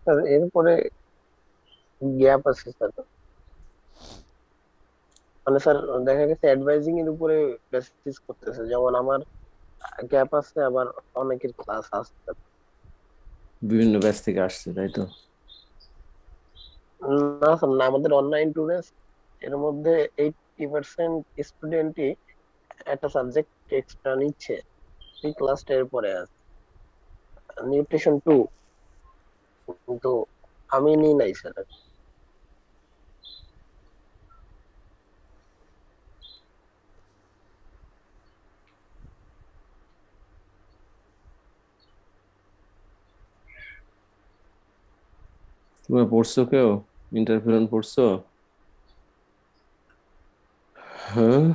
Sir এরপরে gap আছে sir. মানে স্যার দেখা গেছে অ্যাডভাইজিং এর উপরে বেসিস করতেছে, যেমন আমার গ্যাপ আছে, আবার অনেকের ক্লাস আছে। বিভিন্ন ব্যাচ থেকে আসছে, তাই তো? না স্যার, না, আমাদের অনলাইন স্টুডেন্টস এর মধ্যে 80% স্টুডেন্টই একটা সাবজেক্ট এক্সট্রা নিচ্ছে, এই ক্লাসটা এর পরে আছে, নিউট্রিশন 2, কিন্তু আমি নিই নাই স্যার। তোমরা পড়ছো কেউ? ইন্টারফেরন পড়ছো? হ্যাঁ।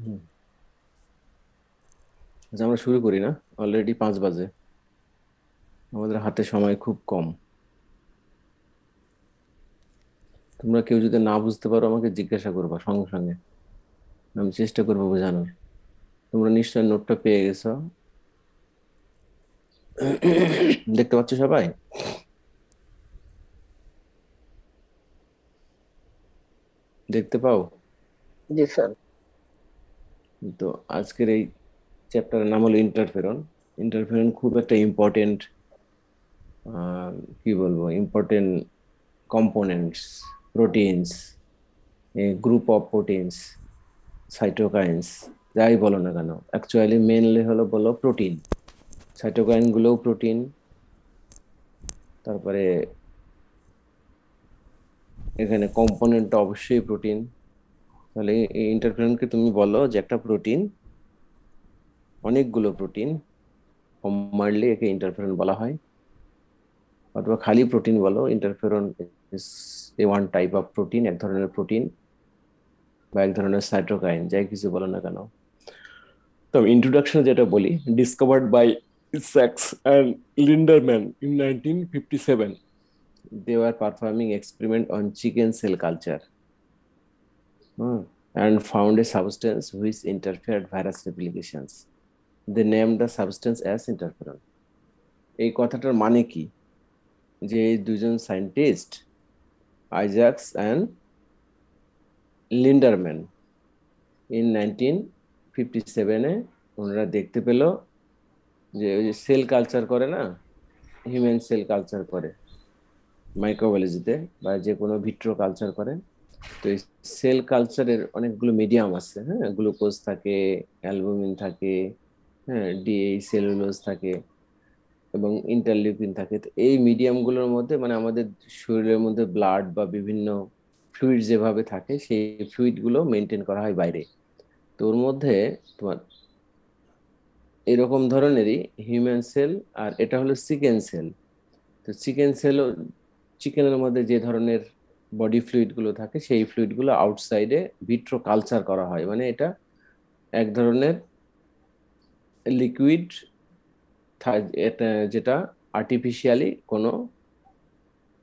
হুম। আচ্ছা, আমরা শুরু করি না? অলরেডি 5 বাজে। আমাদের হাতে সময় খুব কম। তোমরা কেউ যদি না বুঝতে পারো আমাকে জিজ্ঞাসা করবা সঙ্গে সঙ্গে, আমি চেষ্টা করবো বোঝানোর। তোমরা নিশ্চয় নোটটা পেয়ে গেছো। দেখতে পাচ্ছ সবাই? দেখতে পাও? জি স্যার। তো আজকের এই চ্যাপ্টারের নাম হলো ইন্টারফেরন। ইন্টারফেরন খুব একটা ইম্পর্টেন্ট, কি বলবো, important components, proteins, group of proteins, cytokines, যাই বলো না কেন, অ্যাকচুয়ালি মেনলি হলো বলো প্রোটিন। সাইটোকাইন গুলোও প্রোটিন। তারপরে এখানে কম্পোনেন্টটা অবশ্যই প্রোটিন। তাহলে এই ইন্টারফেরনকে তুমি বলো যে একটা প্রোটিন, অনেকগুলো প্রোটিন, কমান্ডলি একে ইন্টারফেরন বলা হয়। অথবা খালি প্রোটিন বলো, interferon is a one type of protein, এক ধরনের প্রোটিন বা এক ধরনের সাইটোকাইন, যাই কিছু বলো না কেন। তো ইন্ট্রোডাকশন যেটা বলি, discovered by Isaacs and Lindenmann in 1957, they were performing experiment on chicken cell culture, and found a substance which interfered virus replications. They named the substance as interferon. এই কথাটার মানে কি? যে এই দুজন সায়েন্টিস্ট, আইজাকস অ্যান্ড লিন্ডারম্যান, ইন 1957-এ ওনারা দেখতে পেল যে ওই যে সেল কালচার করে না, হিউম্যান সেল কালচার করে মাইক্রোবায়োলজিতে, বা যে কোনো ভিট্রো কালচার করে। তো এই সেল কালচারের অনেকগুলো মিডিয়াম আছে, হ্যাঁ, গ্লুকোজ থাকে, অ্যালবুমিন থাকে, হ্যাঁ, সেলুলোজ থাকে, এবং ইন্টারলিউকিন থাকে। তো এই মিডিয়ামগুলোর মধ্যে মানে আমাদের শরীরের মধ্যে ব্লাড বা বিভিন্ন ফ্লুইড যেভাবে থাকে, সেই ফ্লুইড গুলো মেনটেন করা হয় বাইরে। তো ওর মধ্যে তোমার এরকম ধরনেরই হিউম্যান সেল, আর এটা হলো চিকেন সেল। তো চিকেন সেল, চিকেনের মধ্যে যে ধরনের বডি ফ্লুইড গুলো থাকে, সেই ফ্লুইড গুলো আউটসাইডে ভিট্রো কালচার করা হয়। মানে এটা এক ধরনের লিকুইড, এটা যেটা আর্টিফিশিয়ালি কোনো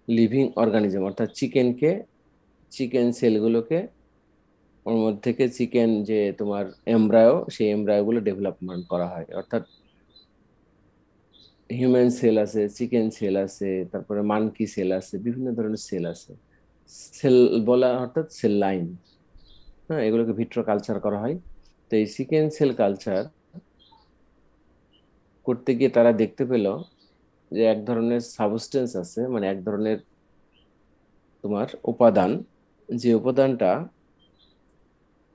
লিভিং অর্গানিজম, অর্থাৎ চিকেনকে, চিকেন সেলগুলোকে ওর মধ্যে থেকে চিকেন যে তোমার এমব্রায়ো, সেই এমব্রায়ো গুলো ডেভেলপমেন্ট করা হয়। অর্থাৎ হিউম্যান সেল আছে, চিকেন সেল আছে, তারপরে মানকি সেল আছে, বিভিন্ন ধরনের সেল আছে। সেল বলা অর্থাৎ সেল লাইন, হ্যাঁ, এগুলোকে ভিট্রো কালচার করা হয়। তো এই চিকেন সেল কালচার করতে গিয়ে তারা দেখতে পেল যে এক ধরনের সাবস্টেন্স আছে, মানে এক ধরনের তোমার উপাদান, যে উপাদানটা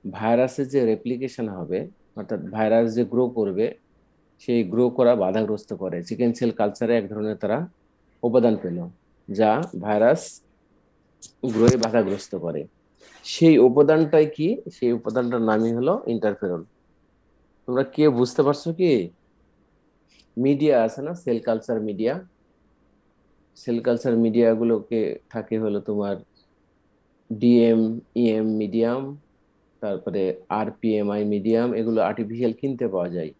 ভাইরাসের যে রেপ্লিকেশন হবে, অর্থাৎ ভাইরাস যে গ্রো করবে, সেই গ্রো করা বাধাগ্রস্ত করে। চিকেন সেল কালচারে এক ধরনের তারা উপাদান পেল যা ভাইরাস গ্রোয়ে বাধাগ্রস্ত করে। সেই উপাদানটাই কি? সেই উপাদানটার নামই হলো ইন্টারফেরন। তোমরা কে বুঝতে পারছো কি? মিডিয়া আছে না, cell culture media, cell culture media গুলোকে থাকে হলো তোমার ডিএম, ইএম মিডিয়াম, তারপরে আরপিএমআই মিডিয়াম, এগুলো আর্টিফিশিয়াল কিনতে পাওয়া যায়।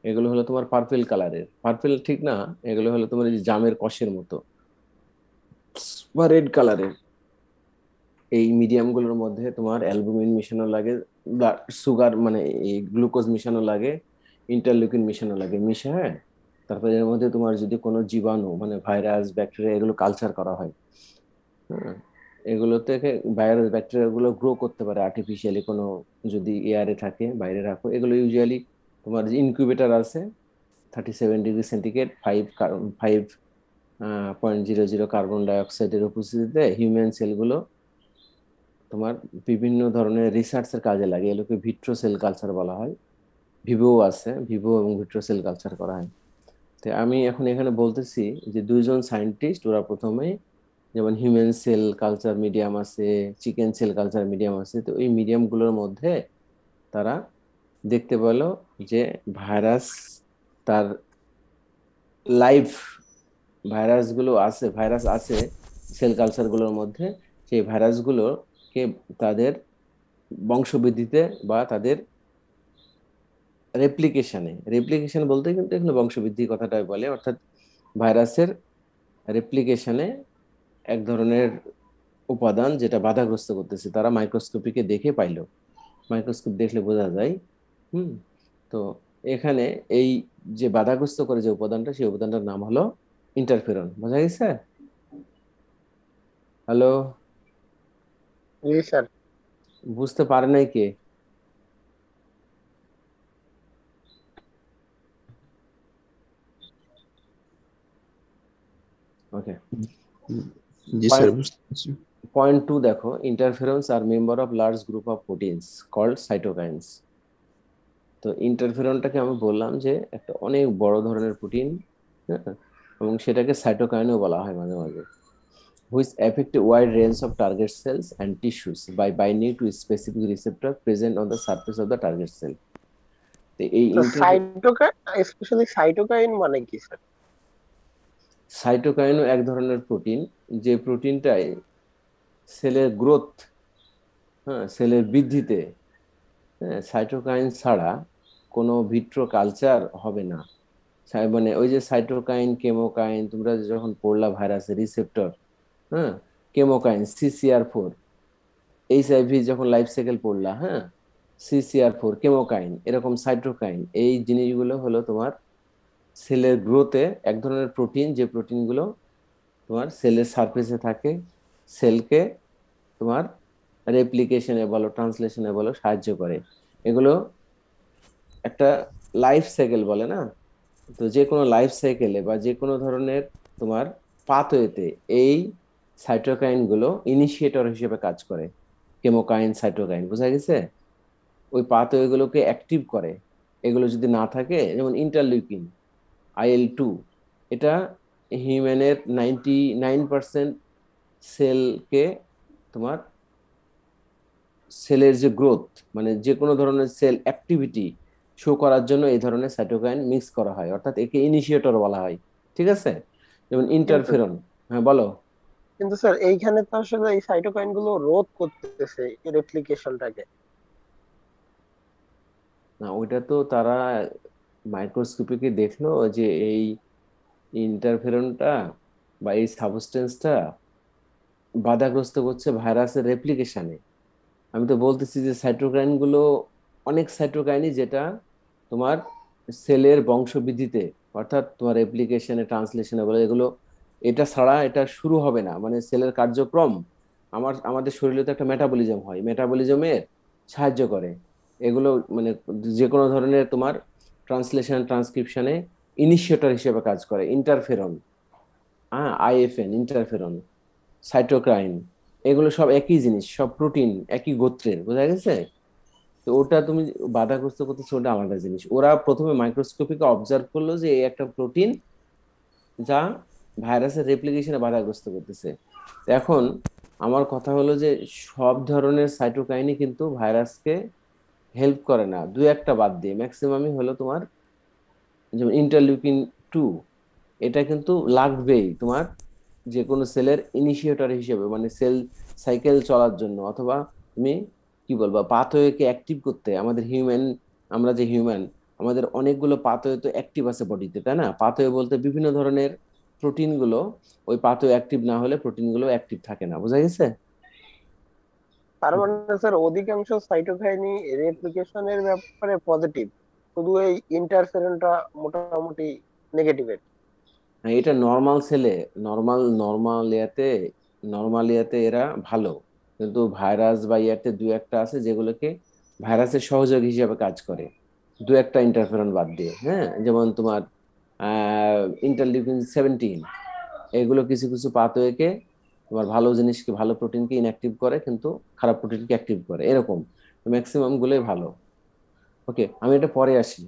এগুলো হলো তোমার পার্পেল কালারের, পার্পেল ঠিক না, এগুলো হলো তোমার এই যে জামের কষের মতো বা রেড কালারের। এই মিডিয়াম গুলোর মধ্যে তোমার অ্যালবুমিন মিশানো লাগে, সুগার মানে এই গ্লুকোজ মিশানো লাগে, ইন্টারলিউকিন মিশানো লাগে, মিশায় তারপরে এর মধ্যে তোমার যদি কোনো জীবাণু মানে ভাইরাস ব্যাকটেরিয়া এগুলো কালচার করা হয়, হ্যাঁ, এগুলো থেকে ভাইরাস ব্যাকটেরিয়া গুলো গ্রো করতে পারে আর্টিফিশিয়ালি। কোনো যদি এয়ারে থাকে, বাইরে রাখো, এগুলো ইউজুয়ালি তোমার যে ইনকিউবেটর আছে 37 ডিগ্রি সেন্টিগ্রেড, 5.00 কার্বন ডাই অক্সাইডের উপস্থিতিতে হিউম্যান সেলগুলো তোমার বিভিন্ন ধরনের রিসার্চের কাজে লাগে। এগুলোকে ভিট্রো সেল কালচার বলা হয়। ভিভো আছে, ভিভো এবং ভিট্রো সেল কালচার করা হয়। তো আমি এখন এখানে বলতেছি যে দুইজন সায়েন্টিস্ট ওরা প্রথমে, যেমন হিউম্যান সেল কালচার মিডিয়াম আছে, চিকেন সেল কালচার মিডিয়াম আছে, তো এই মিডিয়াম গুলোর মধ্যে তারা দেখতে পেল যে ভাইরাস তার লাইভ ভাইরাসগুলো আছে, ভাইরাস আছে সেল কালচার গুলোর মধ্যে। সেই ভাইরাসগুলোকে তাদের বংশবৃদ্ধিতে বা তাদের রেপ্লিকেশনে, রেপ্লিকেশন বলতে কিন্তু এখানে বংশবৃদ্ধি কথাটাই বলে, অর্থাৎ ভাইরাসের রেপ্লিকেশনে এক ধরনের উপাদান যেটা বাধাগ্রস্ত করতেছে, তারা মাইক্রোস্কোপিকে দেখে পাইলো। মাইক্রোস্কোপ দেখলে বোঝা যায়। হুম। তো এখানে এই যে বাধাগ্রস্ত করে যে উপাদানটা, সেই উপাদানটার নাম হলো ইন্টারফেরন। বোঝা গেছে? হ্যালো? জি স্যার। বুঝতে পারে নাই কে? ওকে। জি স্যার, বুঝতে পারছি। পয়েন্ট 2 দেখো, interferons are member of large group of proteins called cytokines. তো ইন্টারফেরনটাকে আমি বললাম যে একটা অনেক বড় ধরনের প্রোটিন, হ্যাঁ, এবং সেটাকে সাইটোকাইনও বলা হয় মাঝে মাঝে, which affect a wide range of target cells and tissues by binding to specific receptor present on the surface of the target cell. তো এই তো সাইটোকাইন, স্পেশালি সাইটোকাইন মানে কি স্যার? সাইটোকাইনও এক ধরনের প্রোটিন, যে প্রোটিনটাই সেলের গ্রোথ, হ্যাঁ, সেলের বৃদ্ধিতে, হ্যাঁ, সাইটোকাইন ছাড়া কোনো ভিট্রো কালচার হবে না। মানে ওই যে সাইটোকাইন, কেমোকাইন, তোমরা যখন পড়লা ভাইরাসের রিসেপ্টর, হ্যাঁ, কেমোকাইন, CCR4, HIV যখন লাইফ সাইকেল পড়লা, হ্যাঁ, CCR4, কেমোকাইন, এরকম সাইটোকাইন, এই জিনিসগুলো হলো তোমার সেলের গ্রোথে এক ধরনের প্রোটিন, যে প্রোটিনগুলো তোমার সেলের সারফেসে থাকে, সেলকে তোমার রেপ্লিকেশনে বলো, ট্রান্সলেশনে বলো, সাহায্য করে। এগুলো একটা লাইফ সাইকেল বলে না, তো যে কোনো লাইফ সাইকেলে বা যে কোনো ধরনের তোমার পাথওয়েতে এই সাইটোকাইন গুলো ইনিশিয়েটর হিসেবে কাজ করে। কেমোকাইন, সাইটোকাইন, বোঝা গেছে? ওই পাথওয়ে গুলোকে অ্যাক্টিভ করে। এগুলো যদি না থাকে, যেমন ইন্টারলিউকিন, IL-2, এটা হিউম্যানের 99% সেলকে তোমার সেলের যে গ্রোথ মানে যে কোনো ধরনের সেল অ্যাক্টিভিটি শো করার জন্য এই ধরনের সাইটোকাইন মিক্স করা হয়, অর্থাৎ একে ইনিশিয়েটর বলা হয়। ঠিক আছে? যেমন কিন্তু ইন্টারফেরন। হ্যাঁ, বলো। কিন্তু স্যার এইখানে তো আসলে এই সাইটোকাইন গুলো রোধ করতেছে রেপ্লিকেশনটাকে। না, ওইটা তো তারা মাইক্রোস্কোপিকে দেখলো যে এই ইন্টারফেরনটা বা এই সাবস্টেন্সটা বাধাগ্রস্ত করছে ভাইরাসের রেপ্লিকেশনে। আমি তো বলতেছি যে সাইটোকাইন গুলো অনেক সাইটোকাইনই যেটা তোমার সেলের বংশবৃদ্ধিতে, অর্থাৎ তোমার রেপ্লিকেশনে, ট্রান্সলেশনে বলে, এগুলো এটা ছাড়া এটা শুরু হবে না। মানে সেলের কার্যক্রম, আমাদের শরীরে তো একটা মেটাবলিজম হয়, মেটাবলিজমের সাহায্য করে এগুলো। মানে যে কোনো ধরনের তোমার ট্রান্সলেশন, ট্রান্সক্রিপশনে ইনিশিয়েটর হিসেবে কাজ করে ইন্টারফেরন, হ্যাঁ, আইএফএন, ইন্টারফেরন, সাইটোকাইন, এগুলো সব একই জিনিস, সব প্রোটিন, একই গোত্রের, বোঝা গেছে? তো ওটা তুমি বাধাগ্রস্ত করতেছো, ওটা আলাদা জিনিস। ওরা প্রথমে মাইক্রোস্কোপিকে অবজার্ভ করলো যে এই একটা প্রোটিন যা ভাইরাসের রেপ্লিকেশনে বাধাগ্রস্ত করতেছে। তো এখন আমার কথা হলো যে সব ধরনের সাইটোকাইনই কিন্তু ভাইরাসকে হেল্প করে না, দু একটা বাদ দিয়ে ম্যাক্সিমামই হলো তোমার, যেমন ইন্টারলিউকিন 2, এটা কিন্তু লাগবেই তোমার যে কোনো সেলের ইনিশিয়েটর হিসেবে, মানে সেল সাইকেল চলার জন্য, অথবা তুমি কি বলবা, পাথওয়েকে অ্যাক্টিভ করতে। আমাদের হিউম্যান, আমরা যে হিউম্যান, আমাদের অনেকগুলো পাথওয়ে তো অ্যাক্টিভ আছে বডিতে, তাই না? পাথওয়ে বলতে বিভিন্ন ধরনের প্রোটিন গুলো, ওই পাথওয়ে অ্যাক্টিভ না হলে প্রোটিন গুলো অ্যাক্টিভ থাকে না, বোঝা গেছে? তার মানে স্যার অধিকাংশ সাইটোকাইনই রেপ্লিকেশনের ব্যাপারে পজিটিভ, শুধু এই ইন্টারফেরনটা মোটামুটি নেগেটিভ। হ্যাঁ, এটা নর্মাল সেলে, নর্মাল ইয়াতে এরা ভালো, কিন্তু ভাইরাস বা ইয়াতে দু একটা আছে যেগুলোকে ভাইরাসের সহযোগী হিসেবে কাজ করে, দু একটা ইন্টারফেরন বাদ দিয়ে। হ্যাঁ, যেমন তোমার ইন্টারলিউকিন 17, এগুলো কিছু কিছু পাথওয়েকে, তোমার ভালো জিনিসকে, ভালো প্রোটিনকে ইনঅ্যাক্টিভ করে, কিন্তু খারাপ প্রোটিনকে অ্যাক্টিভ করে, এরকম। ম্যাক্সিমাম গুলোই ভালো। ওকে, আমি এটা পরে আসি।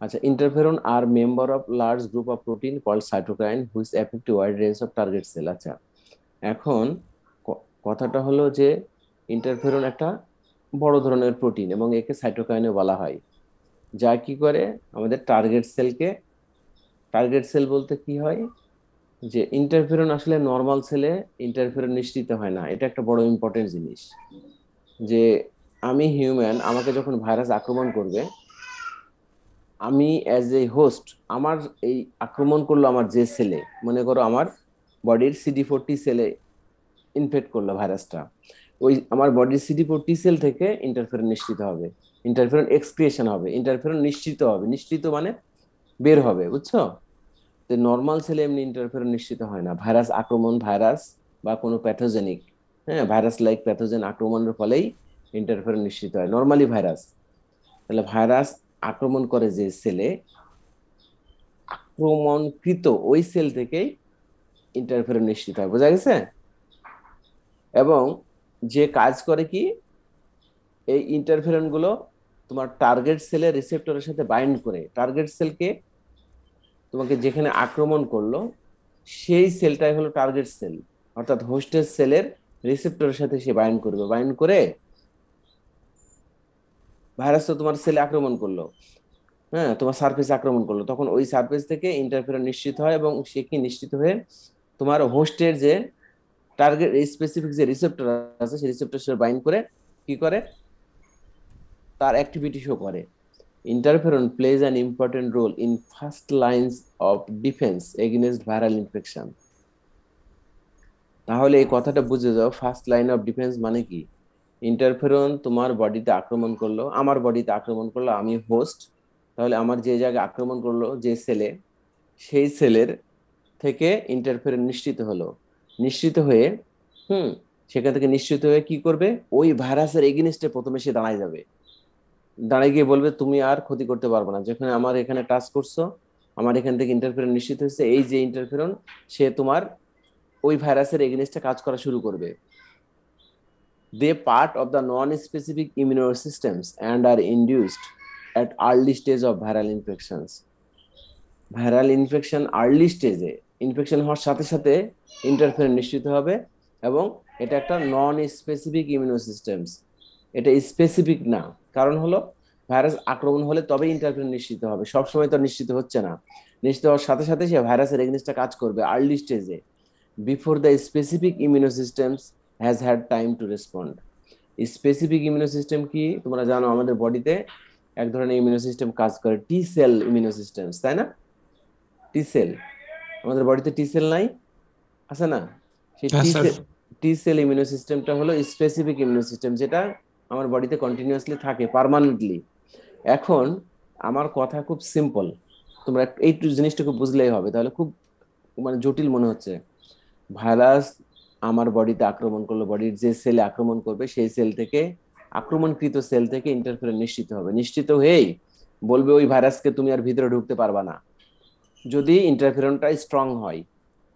আচ্ছা, interferon are member of large group of protein called cytokine which affect wide range of target cell. আচ্ছা, এখন কথাটা হলো যে ইন্টারফেরন একটা বড় ধরনের প্রোটিন এবং একে সাইটোকাইনও বলা হয়, যা কি করে আমাদের টার্গেট সেলকে, টার্গেট সেল বলতে কি হয়, যে ইন্টারফেরন আসলে নর্মাল সেলে ইন্টারফেরন নিশ্চিত হয় না। এটা একটা বড় ইম্পর্টেন্ট জিনিস, যে আমি হিউম্যান, আমাকে যখন ভাইরাস আক্রমণ করবে, আমি অ্যাজ এ হোস্ট, আমার এই আক্রমণ করলো আমার যে সেলে, মনে করো আমার বডির CD4 T সেলে ইনফেক্ট করলো ভাইরাসটা, ওই আমার বডির CD4 T সেল থেকে ইন্টারফেরন নিশ্চিত হবে, ইন্টারফেরন এক্সক্রিয়েশন হবে, ইন্টারফেরন নিশ্চিত হবে, নিশ্চিত মানে বের হবে, বুঝছো? তো নর্মাল সেলে এমনি ইন্টারফেরন নিশ্চিত হয় না। ভাইরাস আক্রমণ, ভাইরাস বা কোনো প্যাথোজেনিক, হ্যাঁ, ভাইরাস লাইক প্যাথোজেন আক্রমণের ফলেই ইন্টারফেরন নিশ্চিত হয় নর্মালি ভাইরাস। তাহলে ভাইরাস আক্রমণ করে যে সেলে, আক্রমণকৃত ওই সেল থেকেই ইন্টারফেরন নিশ্চিত হয়, বোঝা গেছে? এবং যে কাজ করে কি, এই ইন্টারফেরন গুলো তোমার টার্গেট সেলের রিসেপ্টরের সাথে বাইন্ড করে, টার্গেট সেলকে, তোমাকে যেখানে আক্রমণ করলো সেই সেলটাই হলো টার্গেট সেল, অর্থাৎ হোস্টের সেলের রিসেপ্টরের সাথে সে বাইন্ড করবে, বাইন্ড করে, ভাইরাস তো তোমার সেলে আক্রমণ করলো, হ্যাঁ, তোমার সার্ফেস আক্রমণ করলো, তখন ওই সার্ফেস থেকে ইন্টারফেরন নিশ্চিত হয়, এবং সে কি নিশ্চিত হয়ে তোমার হোস্টের যে টার্গেট স্পেসিফিক যে রিসেপ্টর আছে, সেই রিসেপ্টর সাথে বাইন্ড করে কি করে, তার অ্যাক্টিভিটি শো করে। Interferon plays an important role in first lines of defence against viral infection. তাহলে এই কথাটা বুঝে যাও, ফার্স্ট লাইন অফ ডিফেন্স মানে কি। ইন্টারফেরন তোমার বডিতে আক্রমণ করলো, আমার বডিতে আক্রমণ করলো, আমি হোস্ট, তাহলে আমার যে জায়গায় আক্রমণ করলো যে সেলে, সেই সেলের থেকে ইন্টারফেরন নিশ্চিত হলো, নিশ্চিত হয়ে, হুম, সেখান থেকে নিশ্চিত হয়ে কি করবে, ওই ভাইরাসের এগেইনস্টে প্রথমে সে দাঁড়ায় যাবে, দাঁড়িয়ে গিয়ে বলবে তুমি আর ক্ষতি করতে পারবে না, যেখানে আমার এখানে টাচ করছো, আমার এখান থেকে ইন্টারফেরন নিশ্চিত হয়েছে, এই যে ইন্টারফেরন, সে তোমার ওই ভাইরাসের এগেইনস্টে কাজ করা শুরু করবে। They part of the non-specific immune systems and are induced at early stage of viral infections. Viral infection early স্টেজে, ইনফেকশন হওয়ার সাথে সাথে ইন্টারফেরন নিশ্চিত হবে, এবং এটা একটা নন স্পেসিফিক ইমিউনো সিস্টেমস, এটা স্পেসিফিক না। কারণ হলো ভাইরাস আক্রমণ হলে তবে ইন্টারফেরন নিশ্চিত হবে, সবসময় তো নিশ্চিত হচ্ছে না। নিশ্চিত হওয়ার সাথে সাথে সে ভাইরাসের এগেইনস্টে কাজ করবে আর্লি স্টেজে, before the specific immuno systems has had time to respond. Specific immuno system কি তোমরা জানো, আমাদের বডিতে এক ধরনের ইমিউনো সিস্টেম কাজ করে, টি সেল ইমিউনো সিস্টেম, তাই না? টি সেল, আমাদের বডিতে টি সেল নাই, আছে না? সেই হ্যাঁ স্যার। টি সেল ইমিউনো সিস্টেমটা হলো স্পেসিফিক ইমিউনো সিস্টেম, যেটা আমার বডিতে কন্টিনিউয়াসলি থাকে পার্মানেন্টলি। এখন আমার কথা খুব সিম্পল, তোমরা এই জিনিসটা খুব বুঝলেই হবে, তাহলে খুব মানে জটিল মনে হচ্ছে। ভাইরাস আমার বডিতে আক্রমণ করলো, বডির যে সেলে আক্রমণ করবে সেই সেল থেকে, আক্রমণকৃত সেল থেকে ইন্টারফেরন নিশ্চিত হবে, নিশ্চিত হয়েই বলবে ওই ভাইরাসকে তুমি আর ভিতরে ঢুকতে পারবা না, যদি ইন্টারফেরনটা স্ট্রং হয়।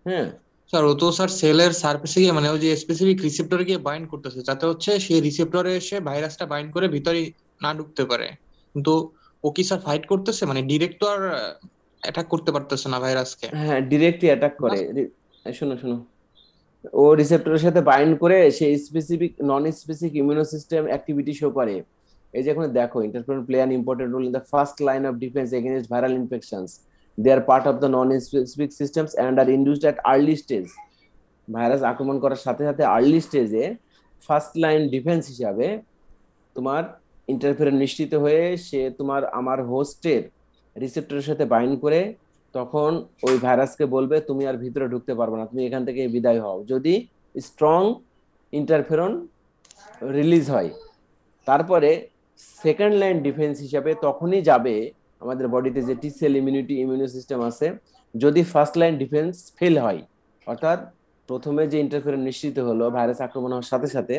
হ্যাঁ স্যার ও তো স্যার সেলের সারফেসে গিয়ে মানে ওই যে স্পেসিফিক রিসেপ্টরে গিয়ে বাইন্ড করতেছে, যাতে হচ্ছে সেই রিসেপ্টরে এসে ভাইরাসটা বাইন্ড করে ভিতরে না ঢুকতে পারে। কিন্তু ও কি স্যার ফাইট করতেছে, মানে ডিরেক্ট তো আর অ্যাটাক করতে পারতেছে না ভাইরাসকে। হ্যাঁ, ডিরেক্টলি অ্যাটাক করে। শোনো শোনো, ও রিসেপ্টরের সাথে বাইন্ড করে সেই specific non specific immuno system activity show করে। এই যে এখন দেখো, interferon play an important role in the first line of defence against viral infections. They are part of the non specific systems and are induced at early stage. Virus আক্রমণ করার সাথে সাথে early স্টেজে ফার্স্ট লাইন ডিফেন্স হিসাবে তোমার interferon নিশ্চিত হয়ে সে তোমার আমার হোস্টের রিসেপ্টরের সাথে বাইন্ড করে তখন ওই ভাইরাসকে বলবে তুমি আর ভিতরে ঢুকতে পারবে না, তুমি এখান থেকে বিদায় হও, যদি স্ট্রং ইন্টারফেরন রিলিজ হয়। তারপরে সেকেন্ড লাইন ডিফেন্স হিসাবে তখনই যাবে আমাদের বডিতে যে টি সেল ইমিউনিটি ইমিউনো সিস্টেম আছে, যদি ফার্স্ট লাইন ডিফেন্স ফেল হয়, অর্থাৎ প্রথমে যে ইন্টারফেরন নিশ্চিত হলো ভাইরাস আক্রমণ হওয়ার সাথে সাথে,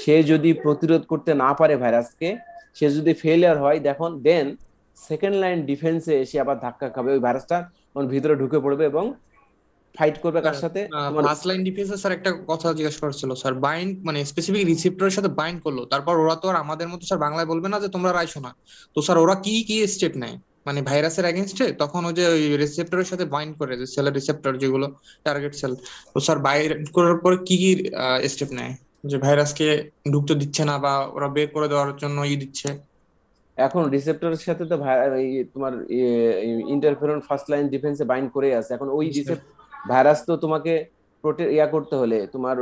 সে যদি প্রতিরোধ করতে না পারে ভাইরাসকে, সে যদি ফেলিয়ার হয়, দেখুন দেন সেকেন্ড লাইন ডিফেন্সে এসে আবার ধাক্কা খাবে, ওই ভাইরাসটা ভিতরে ঢুকে পড়বে এবং ফাইট করবে কার সাথে? ফার্স্ট লাইন ডিফেন্সে স্যার একটা কথা জিজ্ঞেস করছিল স্যার, বাইন্ড মানে স্পেসিফিক রিসেপ্টরের সাথে বাইন্ড করলো, তারপর ওরা তো আর আমাদের মতো স্যার বাংলায় বলবে না যে তোমরা রাইছো না। তো স্যার ওরা কি কি স্টেপ নেয় মানে ভাইরাসের এগেইনস্টে, তখন ওই যে ওই রিসেপ্টরের সাথে বাইন্ড করে, যে সেলের রিসেপ্টর যেগুলো টার্গেট সেল, তো স্যার বাইন্ড করার পর কি কি স্টেপ নেয় যে ভাইরাসকে ঢুকতে দিচ্ছে না বা ওরা বের করে দেওয়ার জন্য দিচ্ছে? এখন রিসেপ্টরের সাথে তো তোমার ইন্টারফেরন ফার্স্ট লাইন ডিফেন্সে বাইন্ড করে আছে। এখন ওই ভাইরাস তো তোমাকে করতে হলে, তোমার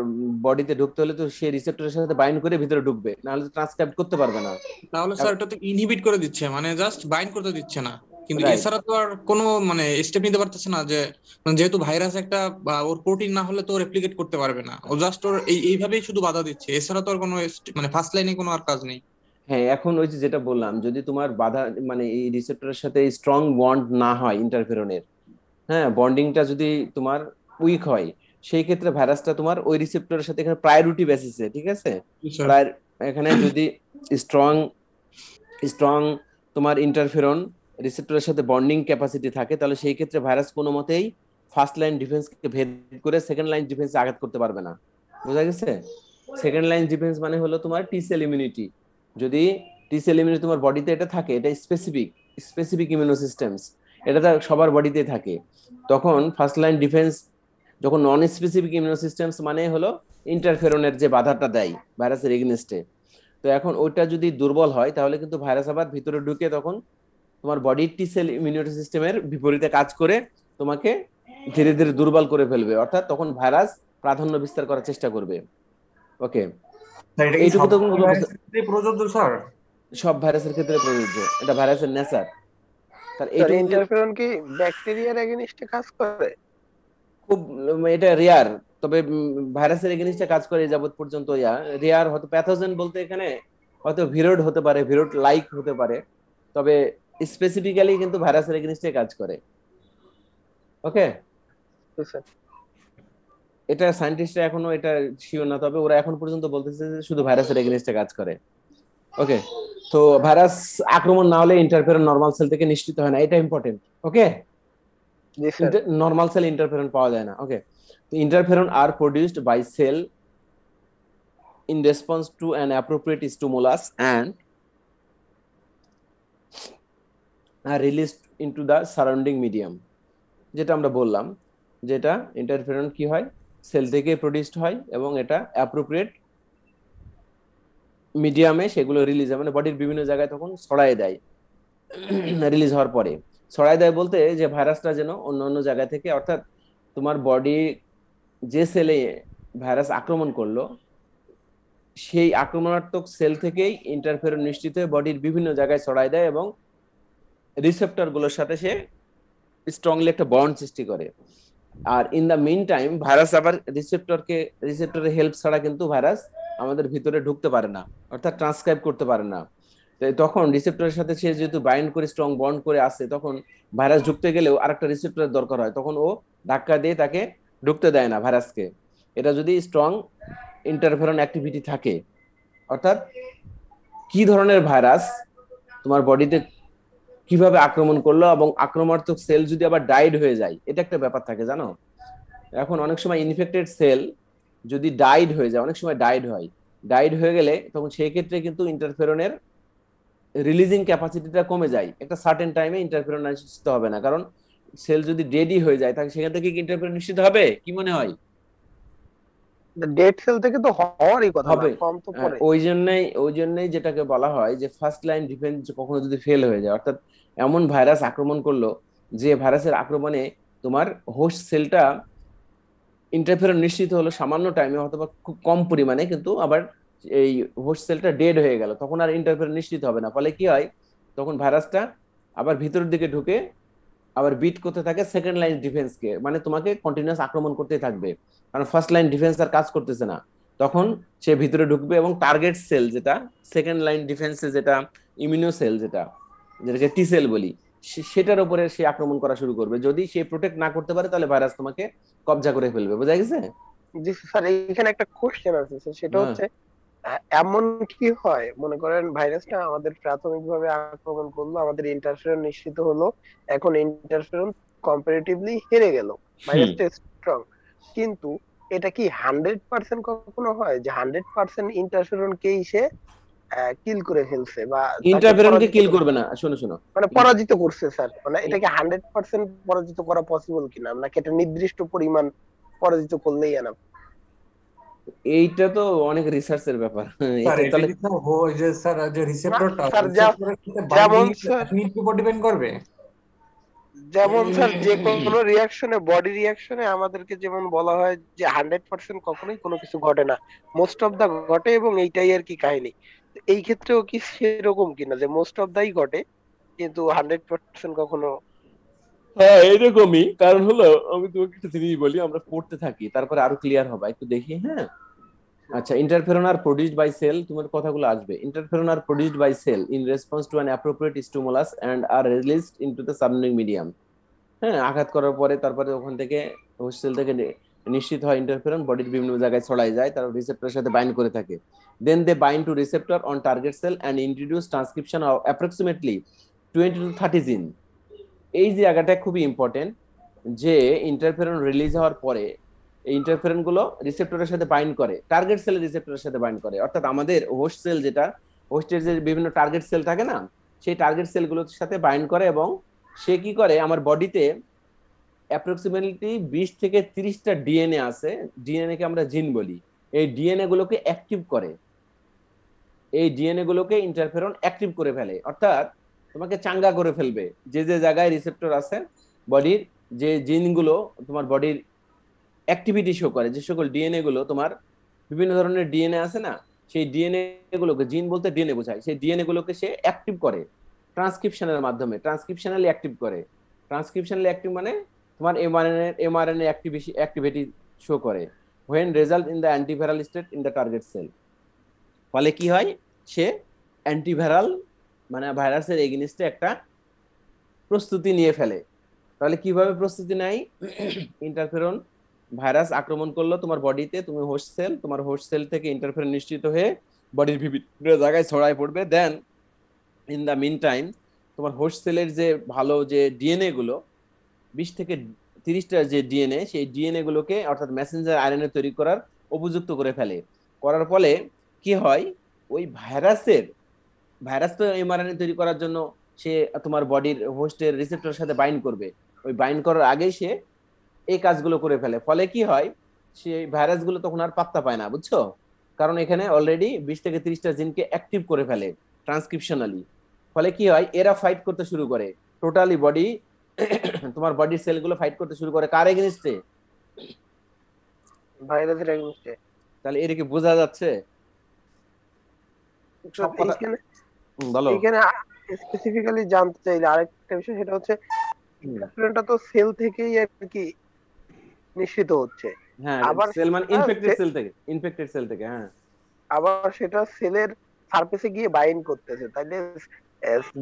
বডিতে ঢুকতে হলে তো সে রিসেপ্টরের সাথে বাইন্ড করে ভিতরে ঢুকবে, নাহলে তো ট্রান্সক্রাইব করতে পারবে না। তাহলে স্যার এটা তো ইনহিবিট করে দিচ্ছে, মানে জাস্ট বাইন্ড করতে দিচ্ছে না, কিন্তু এছাড়া তো আর কোনো মানে স্টেপ নিতে পারতেছে না, যে যেহেতু ভাইরাস একটা ওর প্রোটিন না হলে তো রেপ্লিকেট করতে পারবে না, ও জাস্ট ওর এইভাবেই শুধু বাধা দিচ্ছে, এছাড়া তো আর কোনো মানে ফার্স্ট লাইনে কোনো আর কাজ নেই। হ্যাঁ, এখন ওই যে যেটা বললাম, যদি তোমার বাধা মানে এই রিসেপ্টরের সাথে স্ট্রং বন্ড না হয় ইন্টারফেরনের, হ্যাঁ বন্ডিংটা যদি তোমার উইক হয়, সেই ক্ষেত্রে ভাইরাসটা তোমার ওই রিসেপ্টরের সাথে এখানে প্রায়োরিটি বেসিসে, ঠিক আছে, এখানে যদি স্ট্রং স্ট্রং তোমার ইন্টারফেরন রিসেপ্টরের সাথে বন্ডিং ক্যাপাসিটি থাকে, তাহলে সেই ক্ষেত্রে ভাইরাস কোনো মতেই ফার্স্ট লাইন ডিফেন্সকে ভেদ করে সেকেন্ড লাইন ডিফেন্সে আঘাত করতে পারবে না। বোঝা গেছে? সেকেন্ড লাইন ডিফেন্স মানে হলো তোমার টি সেল ইমিউনিটি। যদি টি সেল ইমিউনিটি তোমার বডিতে এটা থাকে, এটা স্পেসিফিক ইমিউনো সিস্টেমস, এটা তো সবার বডিতে থাকে, তখন ফার্স্ট লাইন ডিফেন্স যখন নন স্পেসিফিক ইমিউনো সিস্টেমস মানে হলো ইন্টারফেরনের যে বাধাটা দেয় ভাইরাসের এগেইনস্টে, তো এখন ওইটা যদি দুর্বল হয় তাহলে কিন্তু ভাইরাস আবার ভিতরে ঢুকে তখন তোমার বডির টি সেল ইমিউনিটি সিস্টেমের বিপরীতে কাজ করে তোমাকে ধীরে ধীরে দুর্বল করে ফেলবে, অর্থাৎ তখন ভাইরাস প্রাধান্য বিস্তার করার চেষ্টা করবে। ওকে, এইটুকু তো প্রযোজ্য স্যার? সব ভাইরাসের ক্ষেত্রে প্রযোজ্য, এটা ভাইরাসের নেচার। তার ইন্টারফেরন কি ব্যাকটেরিয়ার এগেইনস্টে কাজ করে? খুব এটা রেয়ার, তবে ভাইরাসের এগেইনস্টে কাজ করে যাবত পর্যন্ত রেয়ার। হয়তো প্যাথোজেন বলতে এখানে হয়তো ভিরোড হতে পারে, ভিরোড লাইক হতে পারে, তবে স্পেসিফিক্যালি কিন্তু ভাইরাসের এগেইনস্টে কাজ করে। ওকে, এটা সায়েন্টিস্টরা এখনো এটা শিওর না, তবে ওরা এখন পর্যন্ত বলতেছে যে শুধু ভাইরাসের এগেইনস্টে কাজ করে। ওকে, তো ভাইরাস আক্রমণ না হলে ইন্টারফেরন নরমাল সেল থেকে নিশ্চিত হয় না, এটা important. Okay, normal cell interferon পাওয়া যায় না। ওকে, তো interferon are produced by cell in response to an appropriate stimulus and are released into the surrounding medium। যেটা আমরা বললাম, যেটা ইন্টারফেরন কি হয়, সেল থেকে প্রোডিউসড হয় এবং এটা অ্যাপ্রোপ্রিয়েট মিডিয়ামে সেগুলো রিলিজ হয়, মানে বডির বিভিন্ন জায়গায় তখন ছড়ায় দেয়। রিলিজ হওয়ার পরে ছড়ায় দেয় বলতে যে ভাইরাসটা যেন অন্য অন্য জায়গা থেকে, অর্থাৎ তোমার বডি যে সেলে ভাইরাস আক্রমণ করলো সেই আক্রমণাত্মক সেল থেকেই ইন্টারফেরন নিশ্চিত হয়ে বডির বিভিন্ন জায়গায় ছড়ায় দেয় এবং রিসেপ্টর গুলোর সাথে সে স্ট্রংলি একটা বন্ড সৃষ্টি করে। আর in the meantime virus আবার রিসেপ্টরের হেল্প ছাড়া কিন্তু ভাইরাস আমাদের ভিতরে ঢুকতে পারে না, অর্থাৎ ট্রান্সক্রাইব করতে পারে না। তো তখন রিসেপ্টরের সাথে সে যেহেতু বাইন্ড করে স্ট্রং বন্ড করে আসে, তখন ভাইরাস ঢুকতে গেলেও আরেকটা রিসেপ্টরের দরকার হয়, তখন ও ধাক্কা দিয়ে তাকে ঢুকতে দেয় না ভাইরাসকে। এটা যদি স্ট্রং ইন্টারফেরন অ্যাক্টিভিটি থাকে, অর্থাৎ কি ধরনের ভাইরাস তোমার বডিতে কিভাবে আক্রমণ করলো, এবং আক্রমণাত্মক সেল যদি আবার ডাইড হয়ে যায়, এটা একটা ব্যাপার থাকে জানো। এখন অনেক সময় ইনফেক্টেড সেল যদি ডাইড হয়ে যায়, অনেক সময় ডাইড হয়, ডাইড হয়ে গেলে তখন সেই ক্ষেত্রে কিন্তু ইন্টারফেরনের রিলিজিং ক্যাপাসিটিটা কমে যায়। একটা সার্টেন টাইমে ইন্টারফেরন নিশ্চিত হবে না, কারণ সেল যদি ডেডই হয়ে যায় তাহলে সেখান থেকে কি ইন্টারফেরন নিশ্চিত হবে, কি মনে হয়? ডেড সেল থেকে তো হওয়ারই কথা না, হবে। ফর্ম তো পরে। ওই জন্যই যেটাকে বলা হয় যে ফার্স্ট লাইন ডিফেন্স কখনো যদি ফেল হয়ে যায়, অর্থাৎ এমন ভাইরাস আক্রমণ করলো যে ভাইরাসের আক্রমণে তোমার হোস্ট সেলটা ইন্টারফেরন নিশ্চিত হলো সামান্য টাইমে অথবা খুব কম পরিমাণে, কিন্তু আবার এই হোস্ট সেলটা ডেড হয়ে গেল, তখন আর ইন্টারফেরন নিশ্চিত হবে না। ফলে কি হয়, তখন ভাইরাসটা আবার ভিতরের দিকে ঢুকে আবার বিট করতে থাকে সেকেন্ড লাইন ডিফেন্সকে, মানে তোমাকে কন্টিনিউয়াস আক্রমণ করতে থাকবে, কারণ ফার্স্ট লাইন ডিফেন্স আর কাজ করতেছে না। তখন সে ভিতরে ঢুকবে এবং টার্গেট সেল যেটা সেকেন্ড লাইন ডিফেন্সে, যেটা ইমিউনো সেল, যেটাকে টি সেল বলি, সেটার উপরে সে আক্রমণ করা শুরু করবে। যদি সে প্রোটেক্ট না করতে পারে তাহলে ভাইরাস তোমাকে কবজা করে ফেলবে। বোঝা গেছে? জি স্যার, এখানে একটা কোশ্চেন আছে স্যার, সেটা হ্যাঁ। হচ্ছে এমন কি হয়, মনে করেন ভাইরাসটা আমাদের প্রাথমিকভাবে আক্রমণ করলো, আমাদের ইন্টারফেরন নিশ্চিত হলো, এখন ইন্টারফেরন কম্পারেটিভলি হেরে গেল, ভাইরাসটা স্ট্রং, কিন্তু এটা কি 100% কখনো হয় যে 100% ইন্টারফেরনকেই সে কিল করে ফেলছে বা তাকে ইন্টারফেরনকে পরাজিত কিল করবে না, শোনো শোনো, মানে পরাজিত করছে স্যার? মানে এটা কি 100% পরাজিত করা পসিবল কিনা, নাকি এটা নির্দিষ্ট পরিমাণ পরাজিত করলেই এনাফ? এইটা তো অনেক রিসার্চের ব্যাপার। স্যার এটা এটা তাহলে কি স্যার ওই যে স্যার যে রিসেপ্টরটা স্যার রিসেপ্টরের সাথে যেমন বাইন্ডিং স্যার, অ্যাফিনিটির উপর ডিপেন্ড করবে। যে কোনো রিয়াকশনে, বডি রিয়াকশনে আমাদেরকে যেমন বলা হয় যে 100% কখনোই কোনো কিছু ঘটে না, মোস্ট অফ দা ঘটে, এবং এইটাই আর কি কাহিনী। তো এই ক্ষেত্রেও কি সেরকম কিনা যে মোস্ট অফ দাই ঘটে কিন্তু 100% কখনো? হ্যাঁ, এরকমই। কারণ হলো, আমি তোমাকে একটা জিনিস বলি, আমরা পড়তে থাকি তারপরে আরো ক্লিয়ার হবে, একটু দেখি। হ্যাঁ, আচ্ছা, interferon are produced by cell, তোমার কথাগুলো আসবে। Interferon are produced by cell in response to an appropriate stimulus and are released into the surrounding medium. হ্যাঁ, আঘাত করার পরে তারপরে ওখান থেকে হোস্ট সেল থেকে নিশ্চিত হয় ইন্টারফেরন, বডির বিভিন্ন জায়গায় ছড়ায় যায়, তারা রিসেপ্টরের সাথে বাইন্ড করে থাকে। Then they bind to receptor on target cell and introduce transcription of approximately 20 to 30 জিন। এই জায়গাটা খুবই ইম্পর্টেন্ট, যে ইন্টারফেরন রিলিজ হওয়ার পরে এই ইন্টারফেরন গুলো রিসেপ্টরের সাথে বাইন্ড করে, টার্গেট সেলের রিসেপ্টরের সাথে বাইন্ড করে, অর্থাৎ আমাদের হোস্ট সেল যেটা, হোস্টের যে বিভিন্ন টার্গেট সেল থাকে না, সেই টার্গেট সেলগুলোর সাথে বাইন্ড করে, এবং সে কি করে, আমার বডিতে অ্যাপ্রক্সিমেটলি 20 থেকে 30টা ডিএনএ আছে, ডিএনএ কে আমরা জিন বলি, এই ডিএনএ গুলোকে অ্যাক্টিভ করে, এই ডিএনএ গুলোকে ইন্টারফেরন অ্যাক্টিভ করে ফেলে, অর্থাৎ তোমাকে চাঙ্গা করে ফেলবে। যে যে জায়গায় রিসেপ্টর আছে বডির, যে জিনগুলো তোমার বডির অ্যাক্টিভিটি শো করে, যে সকল ডিএনএ গুলো তোমার বিভিন্ন ধরনের ডিএনএ আছে না, সেই ডিএনএ গুলোকে, জিন বলতে ডিএনএ বোঝায়, সেই ডিএনএ গুলোকে সে অ্যাক্টিভ করে ট্রান্সক্রিপশনের মাধ্যমে, ট্রান্সক্রিপশনালি অ্যাক্টিভ করে। ট্রান্সক্রিপশনালি অ্যাক্টিভ মানে তোমার এমআরএনএ অ্যাক্টিভিটি শো করে when result in the antiviral state in the target cell। ফলে কি হয়, সে অ্যান্টিভাইরাল মানে ভাইরাসের এগেইনস্টে একটা প্রস্তুতি নিয়ে ফেলে। তাহলে কিভাবে প্রস্তুতি নেয়? ইন্টারফেরন ভাইরাস আক্রমণ করলো তোমার বডিতে, তুমি হোস্ট সেল, তোমার হোস্ট সেল থেকে ইন্টারফেরন নিশ্চিত হয়ে বডির বিভিন্ন জায়গায় ছড়ায় পড়বে। দেন ইন দ্য মিন টাইম তোমার হোস্ট সেলের যে ভালো যে ডিএনএ গুলো, 20 থেকে 30টা যে ডিএনএ, সেই ডিএনএ গুলোকে অর্থাৎ মেসেঞ্জার আরএনএ তৈরি করার উপযুক্ত করে ফেলে। করার ফলে কি হয়, ওই ভাইরাস তো এমআরএনএ তৈরি করার জন্য সে তোমার বডির হোস্টের রিসেপ্টরের সাথে বাইন্ড করবে, ওই বাইন্ড করার আগেই সে এই কাজগুলো করে ফেলে। ফলে কি হয়, সেই ভাইরাসগুলো তখন আর পাত্তা পায় না, বুঝছো? কারণ এখানে অলরেডি 20 থেকে 30টা জিনকে অ্যাক্টিভ করে ফেলে ট্রান্সক্রিপশনালি। ফলে কি হয়, এরা ফাইট করতে শুরু করে, টোটালি বডি তোমার বডির সেলগুলো ফাইট করতে শুরু করে কার এগেইনস্টে? ভাইরাসের এগেইনস্টে। তাহলে এর কি বোঝা যাচ্ছে? সব কথা বলো। এখানে স্পেসিফিক্যালি জানতে চাইলে আরেকটা বিষয়, সেটা হচ্ছে ইন্টারফেরনটা তো সেল থেকেই আর কি নিশ্চিত হচ্ছে। হ্যাঁ, আবার সেল মানে ইনফেক্টেড সেল থেকে, ইনফেক্টেড সেল থেকে। হ্যাঁ, আবার সেটা সেলের সারফেসে গিয়ে বাইন্ড করতেছে, তাইলে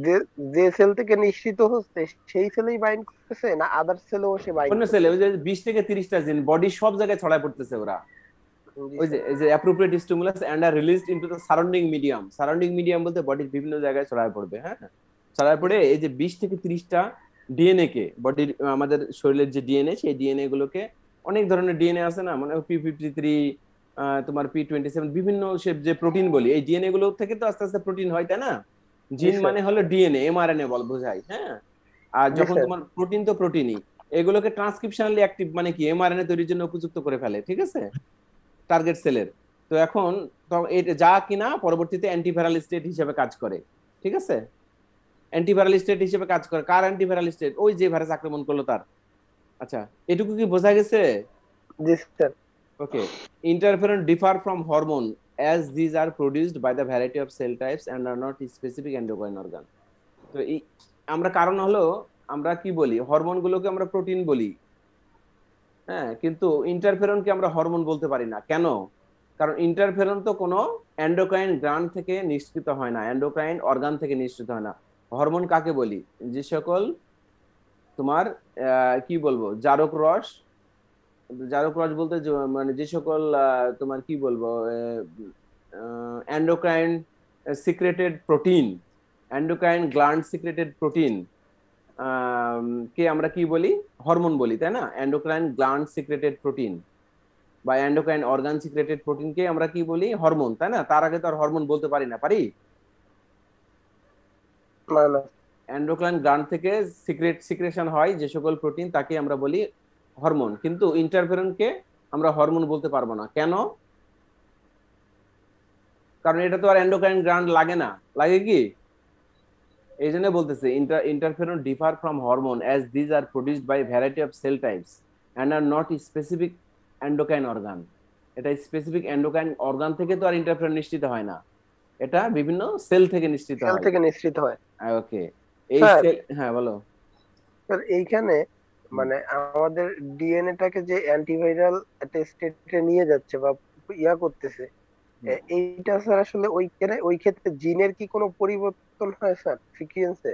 যে যে সেল থেকে নিঃসৃত হচ্ছে সেই সেলেই বাইন্ড করতেছে না আদার সেলেও সে বাইন্ড অন্য সেলে ওই করতেছে? যে 20 থেকে 30টা জিন বডি সব জায়গায় ছড়ায় পড়তেছে ওরা। জি ওই যে স্যার। এই যে appropriate stimulus and are released into the surrounding medium. Surrounding medium বলতে বডির বিভিন্ন জায়গায় ছড়ায় পড়বে। হ্যাঁ, ছড়ায় জি পড়ে স্যার। এই যে 20 থেকে 30টা ডিএনএ কে বডির, আমাদের শরীরের যে ডিএনএ, সেই ডিএনএ গুলোকে, অনেক ধরনের ডিএনএ আছে না, মানে P53, তোমার P27, বিভিন্ন সে যে প্রোটিন বলি, এই ডিএনএ গুলো থেকে তো আস্তে আস্তে প্রোটিন হয়, তাই না? জি জিন স্যার। মানে হলো ডিএনএ, এমআরএনএ বল বোঝায়। হ্যাঁ, আর জি যখন স্যার। তোমার প্রোটিন তো প্রোটিনই, এগুলোকে ট্রান্সক্রিপশনালি অ্যাক্টিভ মানে কি এমআরএনএ তৈরির জন্য উপযুক্ত করে ফেলে, ঠিক আছে, টার্গেট সেলের। তো এখন তো এটা যা কিনা পরবর্তীতে অ্যান্টিভাইরাল স্টেট হিসেবে কাজ করে, ঠিক আছে, অ্যান্টিভাইরাল স্টেট হিসেবে কাজ করে। কার অ্যান্টিভাইরাল স্টেট? ওই যে ভাইরাস আক্রমণ করলো তার। আচ্ছা, এটুকু কি বোঝা গেছে? জি sir. Okay. Interferon differ from hormone as these are produced by the variety of cell types and are not specific endocrine organ. তো এই আমরা কারণ হলো, আমরা কি বলি, হরমোন গুলোকে আমরা প্রোটিন বলি, হ্যাঁ, কিন্তু ইন্টারফেরনকে আমরা হরমোন বলতে পারি না। কেন? কারণ ইন্টারফেরন তো কোনো এন্ডোক্রাইন গ্ল্যান্ড থেকে নিঃসৃত হয় না, এন্ডোক্রাইন অর্গান থেকে নিঃসৃত হয় না। হরমোন কাকে বলি? যে সকল তোমার কি বলবো, জারক রস, জারক রস বলতে মানে যে সকল তোমার কি বলবো, endocrine secreted protein, endocrine gland secreted protein কে আমরা কি বলি? হরমোন বলি, তাই না? এন্ডোক্রাইন গ্ল্যান্ড সিক্রেটেড প্রোটিন বা এন্ডোক্রাইন অর্গান সিক্রেটেড প্রোটিনকে আমরা কি বলি? হরমোন, তাই না? তার আগে তো আর হরমোন বলতে পারি না, পারি? না না। এন্ডোক্রাইন গ্ল্যান্ড থেকে সিক্রেশন হয় যে সকল প্রোটিন, তাকে আমরা বলি হরমোন। কিন্তু ইন্টারফেরনকে আমরা হরমোন বলতে পারবো না। কেন? কারণ এটা তো আর এন্ডোক্রাইন গ্ল্যান্ড লাগে না, লাগে কি? এই জন্য বলতেছে interferon differ from hormone as these are produced by variety of cell types and are not specific endocrine organ. এটা স্পেসিফিক এন্ডোক্রাইন অর্গান থেকে তো আর ইন্টারফেরন নিশ্চিত হয় না, এটা বিভিন্ন সেল থেকে নিশ্চিত সেল হয়। থেকে নিঃসৃত হয়। ওকে। এই স্যার, সেল, হ্যাঁ বলো। স্যার এইখানে মানে আমাদের ডিএনএটাকে যে অ্যান্টিভাইরাল একটা স্টেটে নিয়ে যাচ্ছে বা ইয়া করতেছে, এইটা স্যার আসলে ওইখানে ওই ক্ষেত্রে জিনের কি কোনো পরিবর্তন হয় স্যার সিকুয়েন্সে?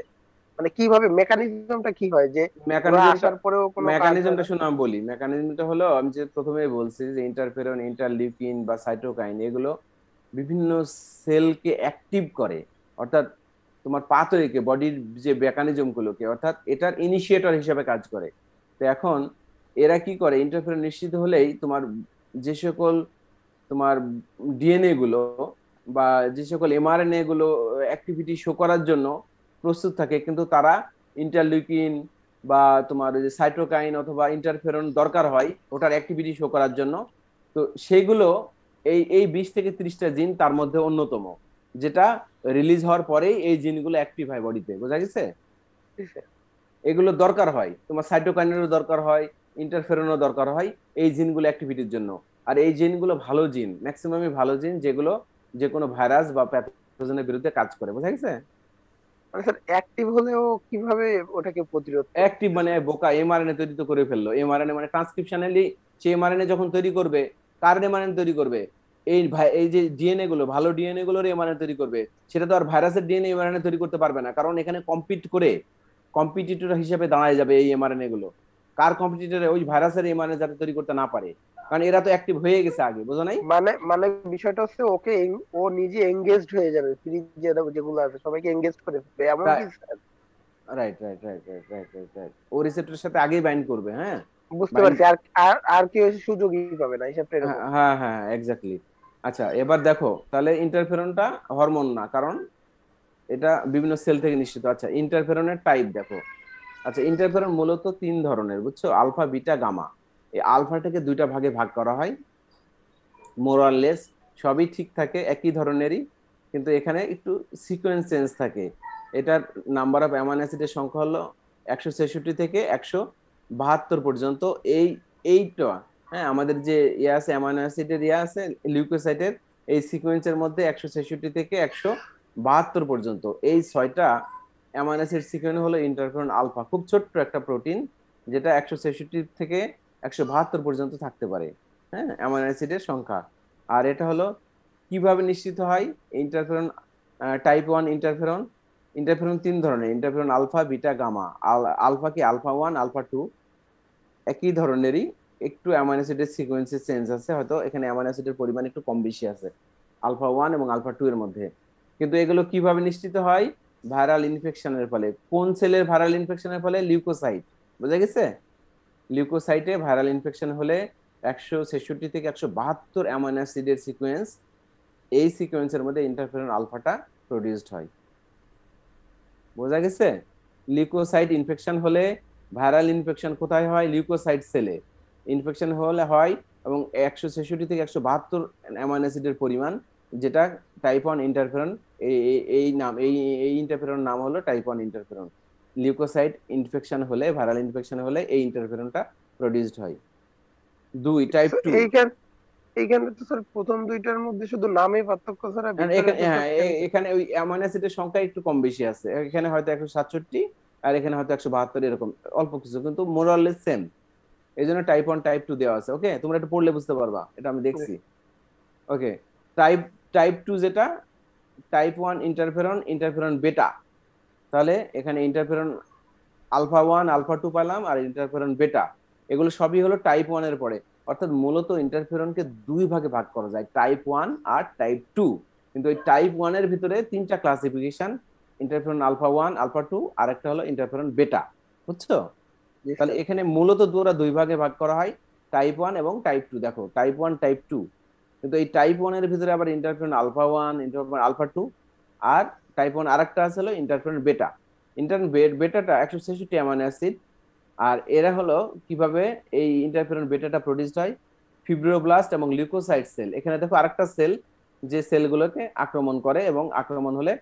মানে কিভাবে মেকানিজমটা কি হয় যে ওরা মেকানিজমটা, আসার পরেও কোনো কাজ হয় মেকানিজমটা না? শুনে আমি বলি। মেকানিজমটা হলো, আমি যে প্রথমেই বলছি যে ইন্টারফেরন, ইন্টারলিউকিন বা সাইটোকাইন, এগুলো বিভিন্ন সেলকে অ্যাক্টিভ করে, অর্থাৎ তোমার পাথওয়েকে, বডির যে মেকানিজম গুলোকে, অর্থাৎ এটার ইনিশিয়েটর হিসেবে কাজ করে। তো এখন এরা কি করে, ইন্টারফেরন নিশ্চিত হলেই তোমার যে সকল তোমার ডিএনএ গুলো বা যে সকল এমআরএনএ গুলো অ্যাক্টিভিটি শো করার জন্য প্রস্তুত থাকে, কিন্তু তারা ইন্টারলিউকিন বা তোমার ওই যে সাইটোকাইন অথবা ইন্টারফেরন দরকার হয় ওটার অ্যাক্টিভিটি শো করার জন্য। তো সেইগুলো এই এই 20 থেকে 30টা জিন তার মধ্যে অন্যতম, যেটা রিলিজ হওয়ার পরেই এই জিনগুলো অ্যাক্টিভ হয় বডিতে। বোঝা গেছে? ঠিক আছে। এগুলো দরকার হয়, তোমার সাইটোকাইনেরও দরকার হয়, ইন্টারফেরনও দরকার হয় এই জিনগুলো অ্যাক্টিভিটির জন্য। আর এই জিনগুলো ভালো জিন, ম্যাক্সিমামই ভালো জিন, যেগুলো যে কোনো ভাইরাস বা প্যাথোজেনের বিরুদ্ধে কাজ করে। বোঝা গেছে? মানে স্যার অ্যাক্টিভ হলেও কিভাবে ওটাকে প্রতিরোধ অ্যাক্টিভ করতেছে মানে স্যার? বোকা, এমআরএনএ তৈরি তো করে ফেললো। এমআরএনএ মানে ট্রান্সক্রিপশনালি সে এমআরএনএ যখন তৈরি করবে, কার এমআরএনএ তৈরি করবে? এই যে ডিএনএ গুলো, ভালো ডিএনএ গুলোর এমআরএনএ তৈরি করবে। সেটা তো আর ভাইরাসের ডিএনএ এমআরএনএ তৈরি করতে পারবে না, কারণ এখানে কম্পিট করে কম্পিটিটর হিসেবে দাঁড়ায় যাবে এই এমআরএনএ গুলো। কার কম্পিটিটরে? ওই ভাইরাসের এমআরএনএ যাতে তৈরি করতে না পারে, কারণ এরা তো অ্যাক্টিভ হয়ে গেছে আগে। বোঝা নাই? মানে মানে বিষয়টা হচ্ছে ওকে ও নিজে এঙ্গেজড হয়ে যাবে, ফ্রিজে যেগুলো আছে সবাইকে এঙ্গেজড করে ফেলবে, এমন কি sir? Right right right right right right right. ও রিসেপ্টরের সাথে আগেই বাইন্ড করবে। হ্যাঁ, বুঝতে বাইন্ড, পারছি। আর আর আর কি হয়েছে, সুযোগই পাবে না, হিসাবটা হ্যাঁ এরকম। হ্যাঁ হ্যাঁ এক্স্যাক্টলি। আচ্ছা, এবার দেখো তাহলে ইন্টারফেরনটা হরমোন না, কারণ এটা বিভিন্ন সেল থেকে নিঃসৃত। আচ্ছা, ইন্টারফেরনের টাইপ দেখো। আচ্ছা, ইন্টারফেরন মূলত 3 ধরনের, বুঝছো? Alpha, beta, gamma. এই আলফাটাকে 2টা ভাগে ভাগ করা হয়, মোরাললেস সবই ঠিক থাকে, একই ধরনেরই, কিন্তু এখানে একটু সিকোয়েন্স চেঞ্জ থাকে। এটার নাম্বার অফ অ্যামাইনো অ্যাসিডের সংখ্যা হলো 166 থেকে 172 পর্যন্ত। এই এইটা, হ্যাঁ, আমাদের যে ইয়ে আছে, অ্যামাইনো অ্যাসিডের ইয়ে আছে লিউকোসাইটের, এই সিকোয়েন্সের মধ্যে 166 থেকে 172 পর্যন্ত এই 6টা অ্যামাইনো অ্যাসিড সিকোয়েন্স হলো ইন্টারফেরন আলফা। খুব ছোট্ট একটা প্রোটিন, যেটা 166 থেকে 172 পর্যন্ত থাকতে পারে, হ্যাঁ, অ্যামাইনো অ্যাসিডের সংখ্যা। আর এটা হলো কিভাবে নিশ্চিত হয় ইন্টারফেরন টাইপ 1 ইন্টারফেরন? ইন্টারফেরন 3 ধরনের, interferon alpha, beta, gamma. Alpha কি আলফা 1, আলফা 2, একই ধরনেরই, একটু অ্যামাইনো অ্যাসিডের সিকোয়েন্সে চেঞ্জ আছে, হয়তো এখানে অ্যামাইনো অ্যাসিডের পরিমাণ একটু কম বেশি আছে আলফা 1 এবং আলফা 2 এর মধ্যে। কিন্তু এগুলো কিভাবে নিশ্চিত হয়? ভাইরাল ইনফেকশনের ফলে। কোন সেলের ভাইরাল ইনফেকশনের ফলে? লিউকোসাইট। বোঝা গেছে? লিউকোসাইটে ভাইরাল ইনফেকশন হলে 166 থেকে 172 অ্যামাইনো অ্যাসিডের সিকোয়েন্স, এই সিকোয়েন্সের মধ্যে ইন্টারফেরন আলফাটা প্রডিউসড হয়। বোঝা গেছে? লিউকোসাইট ইনফেকশন হলে, ভাইরাল ইনফেকশন কোথায় হয়? লিউকোসাইট সেলে ইনফেকশন হলে হয়, এবং 166 থেকে 172 অ্যামাইনো অ্যাসিডের পরিমাণ, যেটা টাইপ 1 ইন্টারফেরন। এই নাম, এই ইন্টারফেরন নাম হলো টাইপ 1 ইন্টারফেরন। লিউকোসাইট ইনফেকশন হলে, ভাইরাল ইনফেকশন হলে এই ইন্টারফেরনটা প্রডিউসড হয়। 2 টাইপ 2। এইখানে তো স্যার প্রথম দুইটার মধ্যে শুধু নামে পার্থক্য ছাড়া ভিতরে তো সব এখানে ওই অ্যামাইনো অ্যাসিডের সংখ্যা একটু কম বেশি আছে, এখানে হয়তো 167 আর এখানে হয়তো 172, এরকম অল্প কিছু, কিন্তু মোরালেস সেম। এই জন্য টাইপ 1 টাইপ 2 দেওয়া আছে। ওকে, তোমরা একটু পড়লে বুঝতে পারবা, এটা আমি দেখছি। ওকে, টাইপ 2 যেটা, টাইপ 1 ইন্টারফেরন বেটা। তাহলে এখানে ইন্টারফেরন আলফা 1, আলফা 2 পেলাম, আর ইন্টারফেরন বেটা, এগুলো সবই হলো টাইপ 1 এর পরে। অর্থাৎ মূলত ইন্টারফেরনকে দুই ভাগে ভাগ করা যায়, টাইপ 1 আর টাইপ 2। কিন্তু ওই টাইপ 1 এর ভিতরে তিনটা ক্লাসিফিকেশন, ইন্টারফেরন আলফা 1, আলফা 2, আর একটা হলো ইন্টারফেরন বেটা। বুঝছো? তাহলে এখানে মূলত দুই ভাগে ভাগ করা হয়, টাইপ 1 এবং টাইপ 2। দেখো, টাইপ 1 টাইপ 2, কিন্তু এই টাইপ 1 এর ভিতরে আবার ইন্টারফেরন আলফা 1, ইন্টারফেরন আলফা 2, আর টাইপ 1 আরেকটা আছে হলো ইন্টারফেরন বেটা। ইন্টারফেরন বেটাটা 166 অ্যামাইনো অ্যাসিড। আর এরা হলো কিভাবে এই ইন্টারফেরন বেটাটা প্রডিউসড হয়? ফিব্রোব্লাস্ট এবং লিউকোসাইট সেল। এখানে দেখো আরেকটা সেল, যে সেলগুলোকে আক্রমণ করে, এবং আক্রমণ হলে,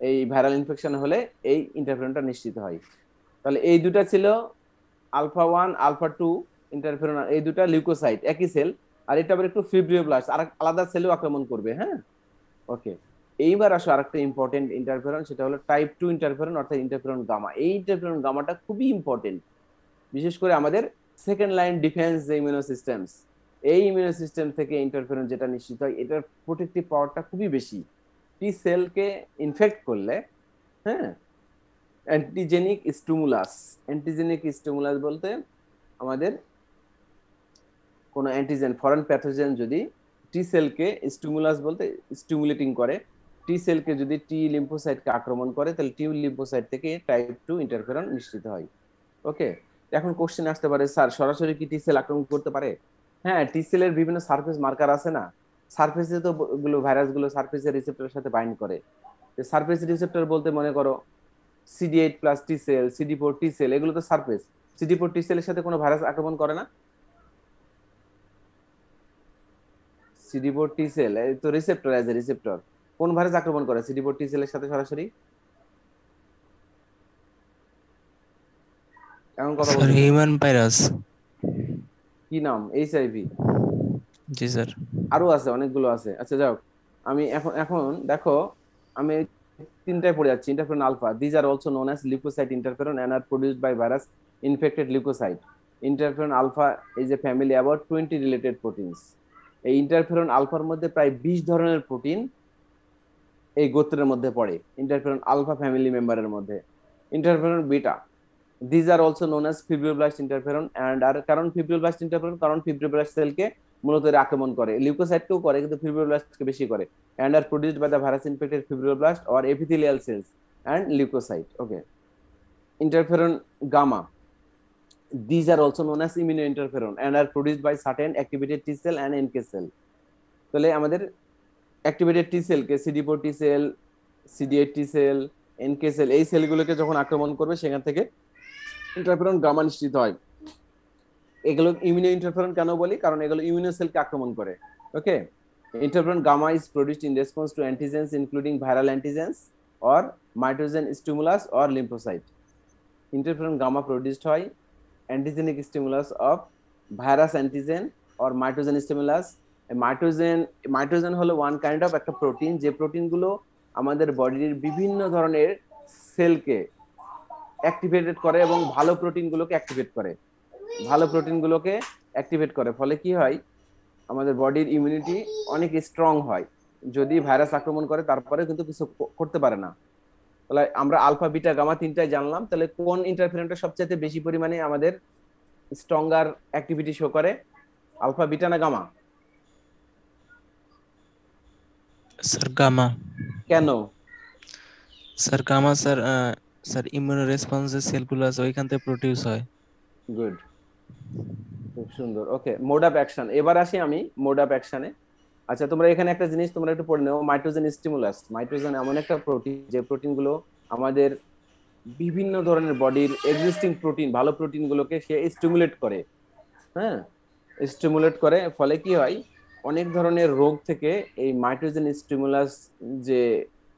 এই ভাইরাল ইনফেকশন হলে এই ইন্টারফেরনটা নিশ্চিত হয়। তাহলে এই দুটা ছিল আলফা 1, আলফা 2 ইন্টারফেরন, এই দুটা লিউকোসাইট, একই সেল। আর এটা আবার একটু ফিব্রিওব্লাস্ট, আর আলাদা সেলও আক্রমণ করবে। হ্যাঁ, ওকে। এইবার আসো আরেকটা ইম্পর্টেন্ট ইন্টারফেরন, সেটা হলো টাইপ 2 ইন্টারফেরন, অর্থাৎ ইন্টারফেরন গামা। এই ইন্টারফেরন গামাটা খুবই ইম্পর্টেন্ট, বিশেষ করে আমাদের সেকেন্ড লাইন ডিফেন্স যে ইমিউনো সিস্টেমস, এই ইমিউনো সিস্টেম থেকে ইন্টারফেরন যেটা নিশ্চিত হয়, এটার প্রোটেক্টিভ পাওয়ারটা খুবই বেশি। টি সেলকে ইনফেক্ট করলে, হ্যাঁ, অ্যান্টিজেনিক স্টিমুলাস বলতে আমাদের কোন অ্যান্টিজেন, ফরেন প্যাথোজেন যদি টি সেলকে, স্টিমুলাস বলতে স্টিমুলেটিং করে, টি সেলকে যদি টি লিম্ফোসাইটকে আক্রমণ করে, তাহলে টি লিম্ফোসাইট থেকে টাইপ 2 ইন্টারফেরন নিশ্চিত হয়। ওকে, এখন কোশ্চেন আসতে পারে, স্যার সরাসরি কি টি সেল আক্রমণ করতে পারে? হ্যাঁ, টি সেলের বিভিন্ন সারফেস মার্কার আছে না, সারফেসে তো গুলো ভাইরাসগুলো সারফেসের রিসেপ্টরের সাথে বাইন্ড করে। সারফেস রিসেপ্টর বলতে মনে করো CD8 প্লাস টি সেল, CD4 টি সেল, এগুলো তো সারফেস। CD4 টি সেলের সাথে কোনো ভাইরাস আক্রমণ করে না? CD4 টি সেল এই তো রিসেপ্টর, অ্যাজ এ রিসেপ্টর কোন ভাইরাস আক্রমণ করে CD4 টি সেলের সাথে সরাসরি? এমন কথা স্যার বলতে হিউম্যান ভাইরাস। কি নাম? HIV? জি স্যার। আরো আছে, অনেকগুলো আছে। আচ্ছা যাও, আমি এখন দেখো, আমি তিনটায় পড়ে যাচ্ছি। Interferon alpha, these are also known as leukocyte interferon and are produced by virus infected leukocyte. Interferon alpha is a family about 20 related proteins. এই ইন্টারফেরন আলফার মধ্যে প্রায় 20 ধরনের প্রোটিন এই গোত্রের মধ্যে পড়ে, ইন্টারফেরন আলফা ফ্যামিলি মেম্বারের মধ্যে। Interferon beta, these are also known as fibroblast interferon and are, কারণ ফিব্রিওব্লাস্ট ইন্টারফেরন, কারণ ফিব্রিওব্লাস্ট সেলকে মূলত আক্রমণ করে, লিউকোসাইটকেও করে কিন্তু ফিব্রিওব্লাস্টকে বেশি করে, and are produced by the virus infected fibroblast or epithelial cells and leukocyte. Okay, interferon gamma, these are also known as immunointerferon and are produced by certain activated T cell and NK cell. তাহলে আমাদের activated T সেলকে CD4 T cell, CD8 T cell, NK cell, এই সেলগুলোকে যখন আক্রমণ করবে সেখান থেকে ইন্টারফেরন গামা নিশ্চিত হয়। এগুলো ইমিউনো ইন্টারফেরন কেন বলি? কারণ এগুলো ইমিউনো সেলকে আক্রমণ করে। ওকে, interferon gamma is produced in response to antigens including viral antigens or mitogen stimulus or lymphocyte. Interferon gamma produced হয় antigenic stimulus of virus antigen or mitogen stimulus. মাইটোজেন হলো ওয়ান কাইন্ড অফ একটা protein, যে প্রোটিনগুলো আমাদের বডির বিভিন্ন ধরনের সেলকে activated করে এবং ভালো প্রোটিনগুলোকে অ্যাক্টিভেট করে, ফলে কি হয়, আমাদের বডির ইমিউনিটি অনেক স্ট্রং হয়। যদি ভাইরাস আক্রমণ করে তারপরে কিন্তু কিছু করতে পারে না। তাহলে আমরা আলফা বিটা গামা তিনটাই জানলাম, তাহলে কোন ইন্টারফেরনটা সবচেয়ে বেশি পরিমাণে আমাদের স্ট্রঙ্গার অ্যাক্টিভিটি শো করে, আলফা বিটা না গামা? Sir gamma. কেন? Sir gamma sir sir immuno response যে সেলগুলো আছে ওইখান থেকে প্রোডিউস হয়। গুড, খুব সুন্দর। ওকে, মোড অফ অ্যাকশন। এবার আসি আমি মোড অফ অ্যাকশনে। আচ্ছা, তোমরা এখানে একটা জিনিস তোমরা একটু পড়ে নেও, মাইটোজেন স্টিমুলাস। মাইটোজেন এমন একটা প্রোটিন যে প্রোটিনগুলো আমাদের বিভিন্ন ধরনের বডির এক্সিস্টিং প্রোটিন, ভালো প্রোটিনগুলোকে সে স্টিমুলেট করে। হ্যাঁ, স্টিমুলেট করে, ফলে কি হয়, অনেক ধরনের রোগ থেকে এই মাইটোজেন স্টিমুলাস যে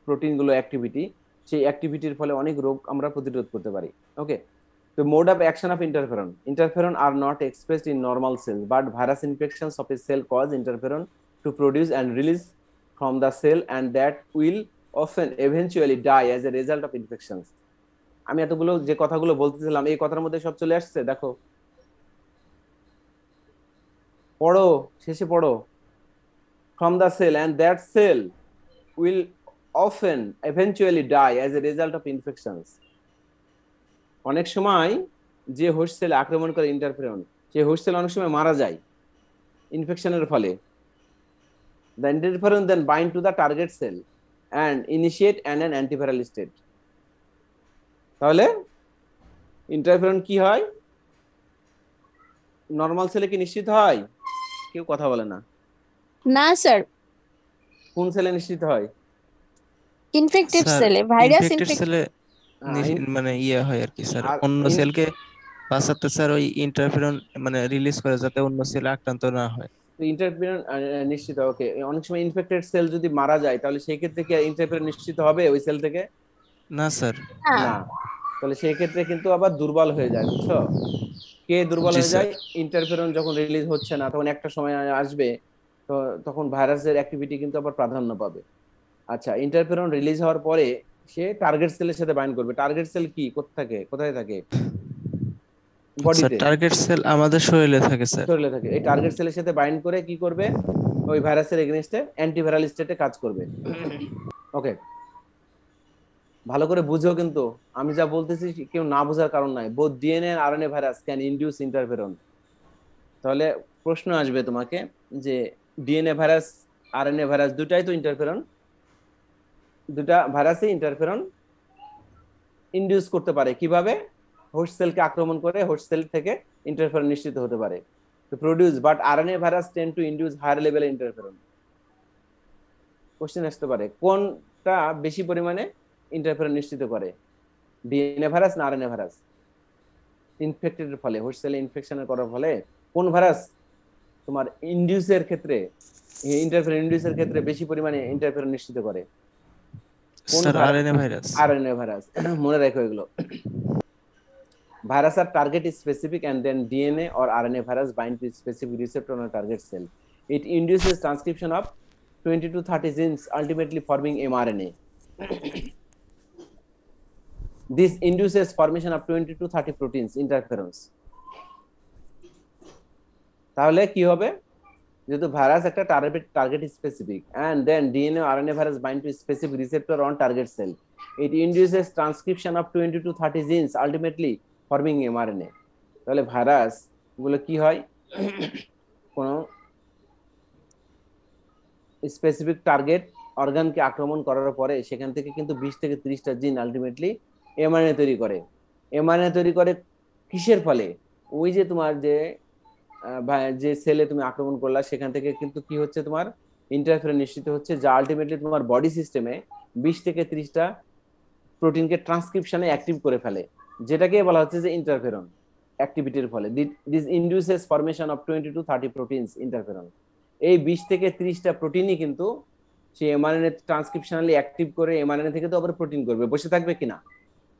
প্রোটিনগুলো অ্যাক্টিভিটি, সেই অ্যাক্টিভিটির ফলে অনেক রোগ আমরা প্রতিরোধ করতে পারি। ওকে, তো mode of action of interferon. Interferon are not expressed in normal cells, but virus infections of a cell cause interferon to produce and release from the cell, and that will often eventually die as a result of infections. আমি এতগুলো যে কথাগুলো বলতেছিলাম এই কথার মধ্যে সব চলে আসছে, দেখো পড়ো, শেষে পড়ো। From the cell, and that cell will often eventually die as a result of infections. অনেক সময় যে হোস্ট সেল আক্রমণ করে ইন্টারফেরন, সেই হোস্ট সেল অনেক সময় মারা যায় ইনফেকশনের ফলে। The interferon then bind to the target cell and initiate an antiviral state. তাহলে ইন্টারফেরন কি হয়, নরমাল সেলে কি নিশ্চিত হয়? কেউ কথা বলে না। না স্যার, কোন সেলে নিশ্চিত হয়? ইনফেক্টেড স্যার সেলে, ভাইরাস ইনফেক্টেড ইনফেক্ট। সেলে মানে ইয়ে হয় আর কি স্যার, আর অন্য সেলকে বাঁচাতে স্যার ওই ইন্টারফেরন মানে রিলিজ করে যাতে অন্য সেল আক্রান্ত না হয়। ইন্টারফেরন নিশ্চিত। ওকে, অনেক সময় ইনফেক্টেড সেল যদি মারা যায় তাহলে সেই ক্ষেত্রে কি ইন্টারফেরন নিশ্চিত হবে ওই সেল থেকে? না স্যার। না, তাহলে সেই ক্ষেত্রে কিন্তু আবার দুর্বল হয়ে যায়, বুঝছো? কে দুর্বল জি হয়ে স্যার। যায়? ইন্টারফেরন যখন রিলিজ হচ্ছে না, তখন একটা সময় আসবে তো তখন ভাইরাসের অ্যাক্টিভিটি কিন্তু আবার প্রাধান্য পাবে। আচ্ছা, ইন্টারফেরন রিলিজ হওয়ার পরে সে টার্গেট সেলের সাথে বাইন্ড করবে। টার্গেট সেল কি কোথায় থাকে? স্যার বডিতে, টার্গেট সেল আমাদের শরীরে থাকে স্যার। শরীরে থাকে। এই টার্গেট সেলের সাথে বাইন্ড করে কি করবে? ওই ভাইরাসের এগেইনস্টে অ্যান্টিভাইরাল স্টেটে কাজ করবে। ওকে, ভালো করে বুঝো, কিন্তু আমি যা বলতেছি কেউ না বোঝার কারণ নাই। বোথ ডিএনএ আর RNA virus can induce interferon. তাহলে প্রশ্ন আসবে তোমাকে যে ডিএনএ ভাইরাস আরএনএ ভাইরাস দুটাই তো ইন্টারফেরন, দুটা ভাইরাসই ইন্টারফেরন ইনডিউস করতে পারে কিভাবে? হোস্ট সেলকে আক্রমণ করে হোস্ট সেল থেকে ইন্টারফেরন নিশ্চিত হতে পারে to produce, but RNA virus tend to induce higher level interferon. Question আসতে পারে কোনটা বেশি পরিমাণে ইন্টারফেরন নিশ্চিত করে, ডিএনএ ভাইরাস না আরএনএ ভাইরাস? ইনফেক্টেডের ফলে, হোস্ট সেলে ইনফেকশনের করার ফলে কোন ভাইরাস তোমার ইনডিউসের ক্ষেত্রে, ইন্টারফেরন ইনডিউসের ক্ষেত্রে বেশি পরিমাণে ইন্টারফেরন নিশ্চিত করে? কোন sir RNA virus. RNA virus. মনে রাখো এগুলো। Virus are target is specific, and then DNA or RNA virus bind to specific receptor on a target cell. It induces transcription of 20 to 30 genes, ultimately forming mRNA. This induces formation of 20 to 30 proteins, interferons. তাহলে কি হবে? যেহেতু virus একটা target specific, and then DNA or RNA virus bind to specific receptor on target cell. It induces transcription of 20 to 30 genes, ultimately forming mRNA. তাহলে virus গুলো কি হয়, কোন স্পেসিফিক টার্গেট অর্গানকে আক্রমণ করার পরে সেখান থেকে কিন্তু 20 থেকে 30টা জিন আলটিমেটলি এমআরএনএ তৈরি করে। এমআরএনএ তৈরি করে কিসের ফলে? ওই যে তোমার যে সেলে তুমি আক্রমণ করলা সেখান থেকে কিন্তু কি হচ্ছে, তোমার ইন্টারফেরন নিশ্চিত হচ্ছে, যা আলটিমেটলি তোমার বডি সিস্টেমে 20 থেকে 30টা প্রোটিনকে ট্রান্সক্রিপশনে অ্যাক্টিভ করে ফেলে, যেটাকে বলা হচ্ছে যে ইন্টারফেরন অ্যাক্টিভিটির ফলে। This ইনডিউসেস formation of 20 to 30 proteins interferon. এই 20 থেকে 30টা প্রোটিনই কিন্তু সে এমআরএনএ ট্রান্সক্রিপশনালি অ্যাক্টিভ করে এমআরএনএ থেকে তো আবার প্রোটিন করবে, বসে থাকবে কিনা?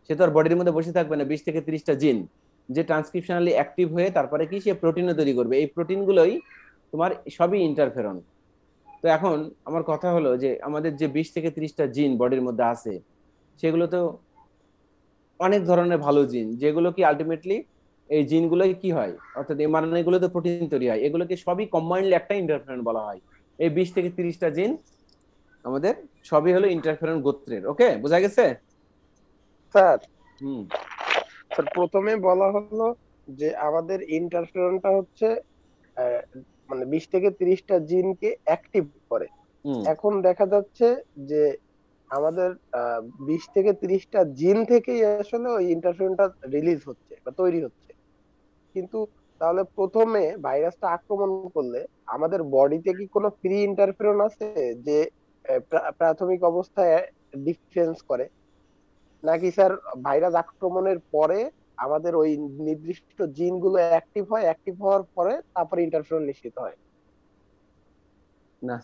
সে তো আর বডির মধ্যে বসে থাকবে না। 20 থেকে 30টা জিন যে ট্রান্সক্রিপশনালি অ্যাক্টিভ হয়ে তারপরে কি সে প্রোটিনও তৈরি করবে। এই প্রোটিনগুলোই তোমার সবই ইন্টারফেরন। তো এখন আমার কথা হলো যে আমাদের যে 20 থেকে 30টা জিন বডির মধ্যে আছে সেগুলো তো অনেক ধরনের ভালো জিন, যেগুলো কি আলটিমেটলি এই জিনগুলোই কি হয়, অর্থাৎ এমআরএনএ গুলোতে প্রোটিন তৈরি হয়, এগুলোকে সবই কম্বাইন্ডলি একটা ইন্টারফেরন বলা হয়। এই 20 থেকে 30টা জিন আমাদের সবই হলো ইন্টারফেরন গোত্রের। ওকে, বোঝা গেছে? স্যার হুম স্যার প্রথমে বলা হলো যে আমাদের ইন্টারফেরনটা হচ্ছে আহ, মানে 20 থেকে 30টা জিনকে অ্যাক্টিভ করে। হুম এখন দেখা যাচ্ছে যে আমাদের 20 থেকে 30টা জিন থেকেই আসলে ওই ইন্টারফেরনটা রিলিজ হচ্ছে বা তৈরি হচ্ছে। কিন্তু তাহলে প্রথমে ভাইরাসটা আক্রমণ করলে আমাদের বডিতে কি কোনো ফ্রি ইন্টারফেরন আছে যে প্রাথমিক অবস্থায় ডিফেন্স করে, নাকি স্যার ভাইরাস আক্রমণের পরে আমাদের ওই নির্দিষ্ট জিনগুলো অ্যাক্টিভ হয়, অ্যাক্টিভ হওয়ার পরে তারপরে ইন্টারফেরন নিশ্চিত হয়? না,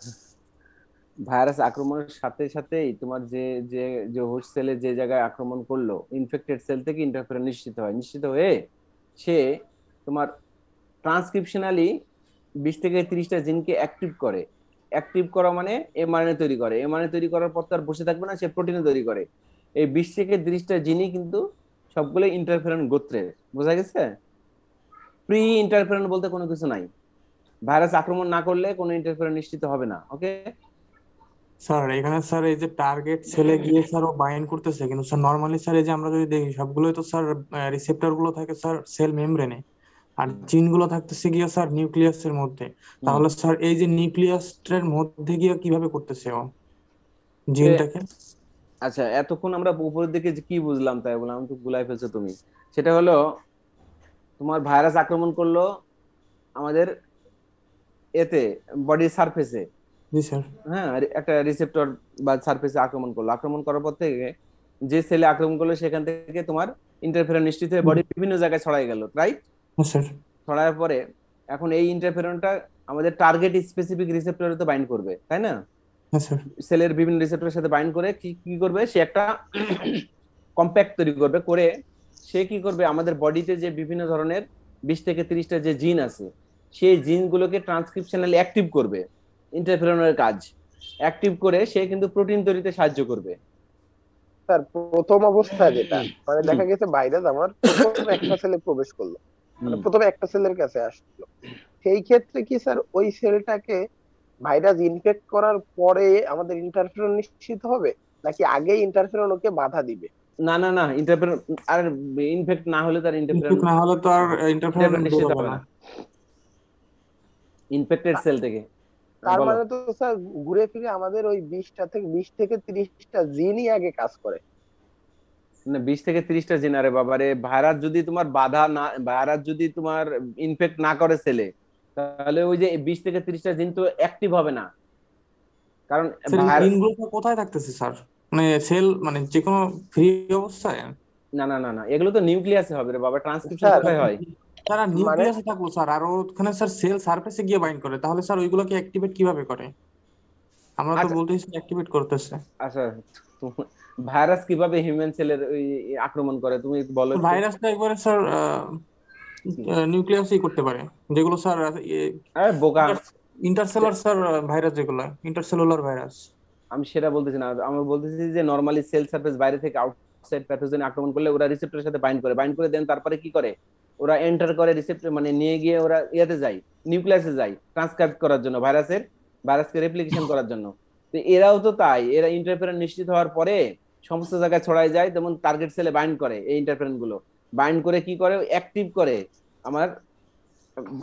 ভাইরাস আক্রমণের সাথে সাথেই তোমার যে যে যে হোস্ট সেলে যে জায়গায় আক্রমণ করলো, ইনফেক্টেড সেল থেকে ইন্টারফেরন নিশ্চিত হয়, নিশ্চিত হয়ে সে তোমার ট্রান্সক্রিপশনালি 20 থেকে 30টা জিনকে অ্যাক্টিভ করে। অ্যাক্টিভ করা মানে এমআরএনএ তৈরি করে। এমআরএনএ তৈরি করার পর তো আর বসে থাকবে না, সে প্রোটিনে তৈরি করে। এই 20 থেকে 30টা জিনই কিন্তু সবগুলো ইন্টারফেরন গোত্রের। বোঝা গেছে? প্রি ইন্টারফেরন বলতে কোনো কিছু নাই। ভাইরাস আক্রমণ না করলে কোনো ইন্টারফেরন নিশ্চিত হবে না। ওকে, স্যার এখানে স্যার এই যে টার্গেট সেলে গিয়ে স্যার ও বাইন্ড করতেছে, কিন্তু স্যার নর্মালি স্যার এই যে আমরা যদি দেখি সবগুলোই তো স্যার রিসেপ্টর গুলো থাকে স্যার সেল মেমব্রেনে, আর জিন গুলো থাকতেছে গিয়ে স্যার নিউক্লিয়াসের মধ্যে। হুম। তাহলে স্যার এই যে নিউক্লিয়াসের মধ্যে গিয়ে কিভাবে করতেছে ও এ, জিনটাকে? আচ্ছা, এতক্ষণ আমরা উপরের দিকে যে কি বুঝলাম তাই বললাম, আমি তো গুলাই ফেলছো তুমি। সেটা হলো তোমার ভাইরাস আক্রমণ করলো আমাদের এতে বডির সারফেসে। জি স্যার। হ্যাঁ, একটা রিসেপ্টর বা সারফেসে আক্রমণ করলো। আক্রমণ করার পর থেকে যে সেলে আক্রমণ করলো সেখান থেকে তোমার ইন্টারফেরন নিশ্চিত হয়ে বডির বিভিন্ন জায়গায় ছড়াই গেল, রাইট? হ্যাঁ স্যার। ছড়ার পরে এখন এই ইন্টারফেরনটা আমাদের টার্গেট স্পেসিফিক রিসেপ্টরে তো বাইন্ড করবে, তাই না? হ্যাঁ স্যার। সেলের বিভিন্ন রিসেপ্টরের সাথে বাইন্ড করে কি কি করবে, সে একটা কম্প্যাক্ট তৈরি করবে। করে সে কি করবে, আমাদের বডিতে যে বিভিন্ন ধরনের 20 থেকে 30টা যে জিন আছে, সেই জিনগুলোকে ট্রান্সক্রিপশনালি অ্যাক্টিভ করবে। ইন্টারফেরনের কাজ অ্যাক্টিভ করে সে কিন্তু প্রোটিন তৈরিতে সাহায্য করবে। স্যার প্রথম অবস্থায় যেটা মানে হুম দেখা গেছে ভাইরাস আমার প্রথম একটা সেলে প্রবেশ করলো, মানে হুম প্রথমে একটা সেলের কাছে আসলো, সেই ক্ষেত্রে কি স্যার ওই সেলটাকে ভাইরাস ইনফেক্ট করার পরে আমাদের ইন্টারফেরন নিশ্চিত হবে, নাকি আগে ইন্টারফেরন ওকে বাধা দিবে? না না না, ইন্টারফেরন আর ইনফেক্ট না হলে তার ইন্টারফেরন ইনফেক্ট না হলে তো আর ইন্টারফেরন ইন্টারফেরন বের নিশ্চিত হবে হবে না। না ইনফেক্টেড সেল থেকে। তার বলো। মানে তো স্যার ঘুরে ফিরে আমাদের ওই 20 থেকে 30টা জিনই আগে কাজ করে। না, 20 থেকে 30টা জিন, আরে বাবারে, ভাইরাস যদি তোমার বাধা না, ভাইরাস যদি তোমার ইনফেক্ট না করে সেলে, তাহলে ওই যে 20 থেকে 30টা জিন তো অ্যাক্টিভ হবে না। কারণ স্যার এই জিনগুলো তো কোথায় থাকতেছে স্যার? মানে সেল মানে যে কোনো ফ্রি অবস্থায়? না না না না, এগুলো তো নিউক্লিয়াসে হবে রে বাবা, ট্রান্সক্রিপশন স্যার কোথায় হয়? তারা মানে নিউক্লিয়াসে থাকলো স্যার, আর ওখানে স্যার সেল সারফেসে গিয়ে বাইন্ড করে, তাহলে স্যার ওইগুলোকে অ্যাক্টিভেট কিভাবে করে? আমরা তো আচ্ছা বলতেছি অ্যাক্টিভেট করতেছে। আচ্ছা, ভাইরাস কিভাবে হিউম্যান সেলের আক্রমণ করে তুমি বলো একটু। ভাইরাসটা একবারে স্যার নিউক্লিয়াসই করতে পারে, যেগুলো স্যার আরে বোকা, ইন্টারসেলার স্যার ভাইরাস, যেগুলো ইন্টারসেলুলার ভাইরাস। আমি সেটা বলতেছি না, আমি বলতেছি যে নর্মালি সেল সারফেস বাইরে থেকে আউটসাইড প্যাথোজেন আক্রমণ করলে ওরা রিসেপ্টরের সাথে বাইন্ড করে, বাইন্ড করে দেন, তারপরে কি করে, ওরা এন্টার করে রিসেপ্টর, মানে নিয়ে গিয়ে ওরা ইয়াতে যায়, নিউক্লিয়াসে যায় ট্রান্সক্রাইব করার জন্য, ভাইরাসকে রেপ্লিকেশন করার জন্য। তো এরাও তো তাই, এরা ইন্টারফেরেন্স নিশ্চিত হওয়ার পরে সমস্ত জায়গায় ছড়ায় যায়, যেমন টার্গেট সেলে বাইন্ড করে, এই ইন্টারফেরেন্স গুলো বাইন্ড করে কি করে, অ্যাক্টিভ করে আমার,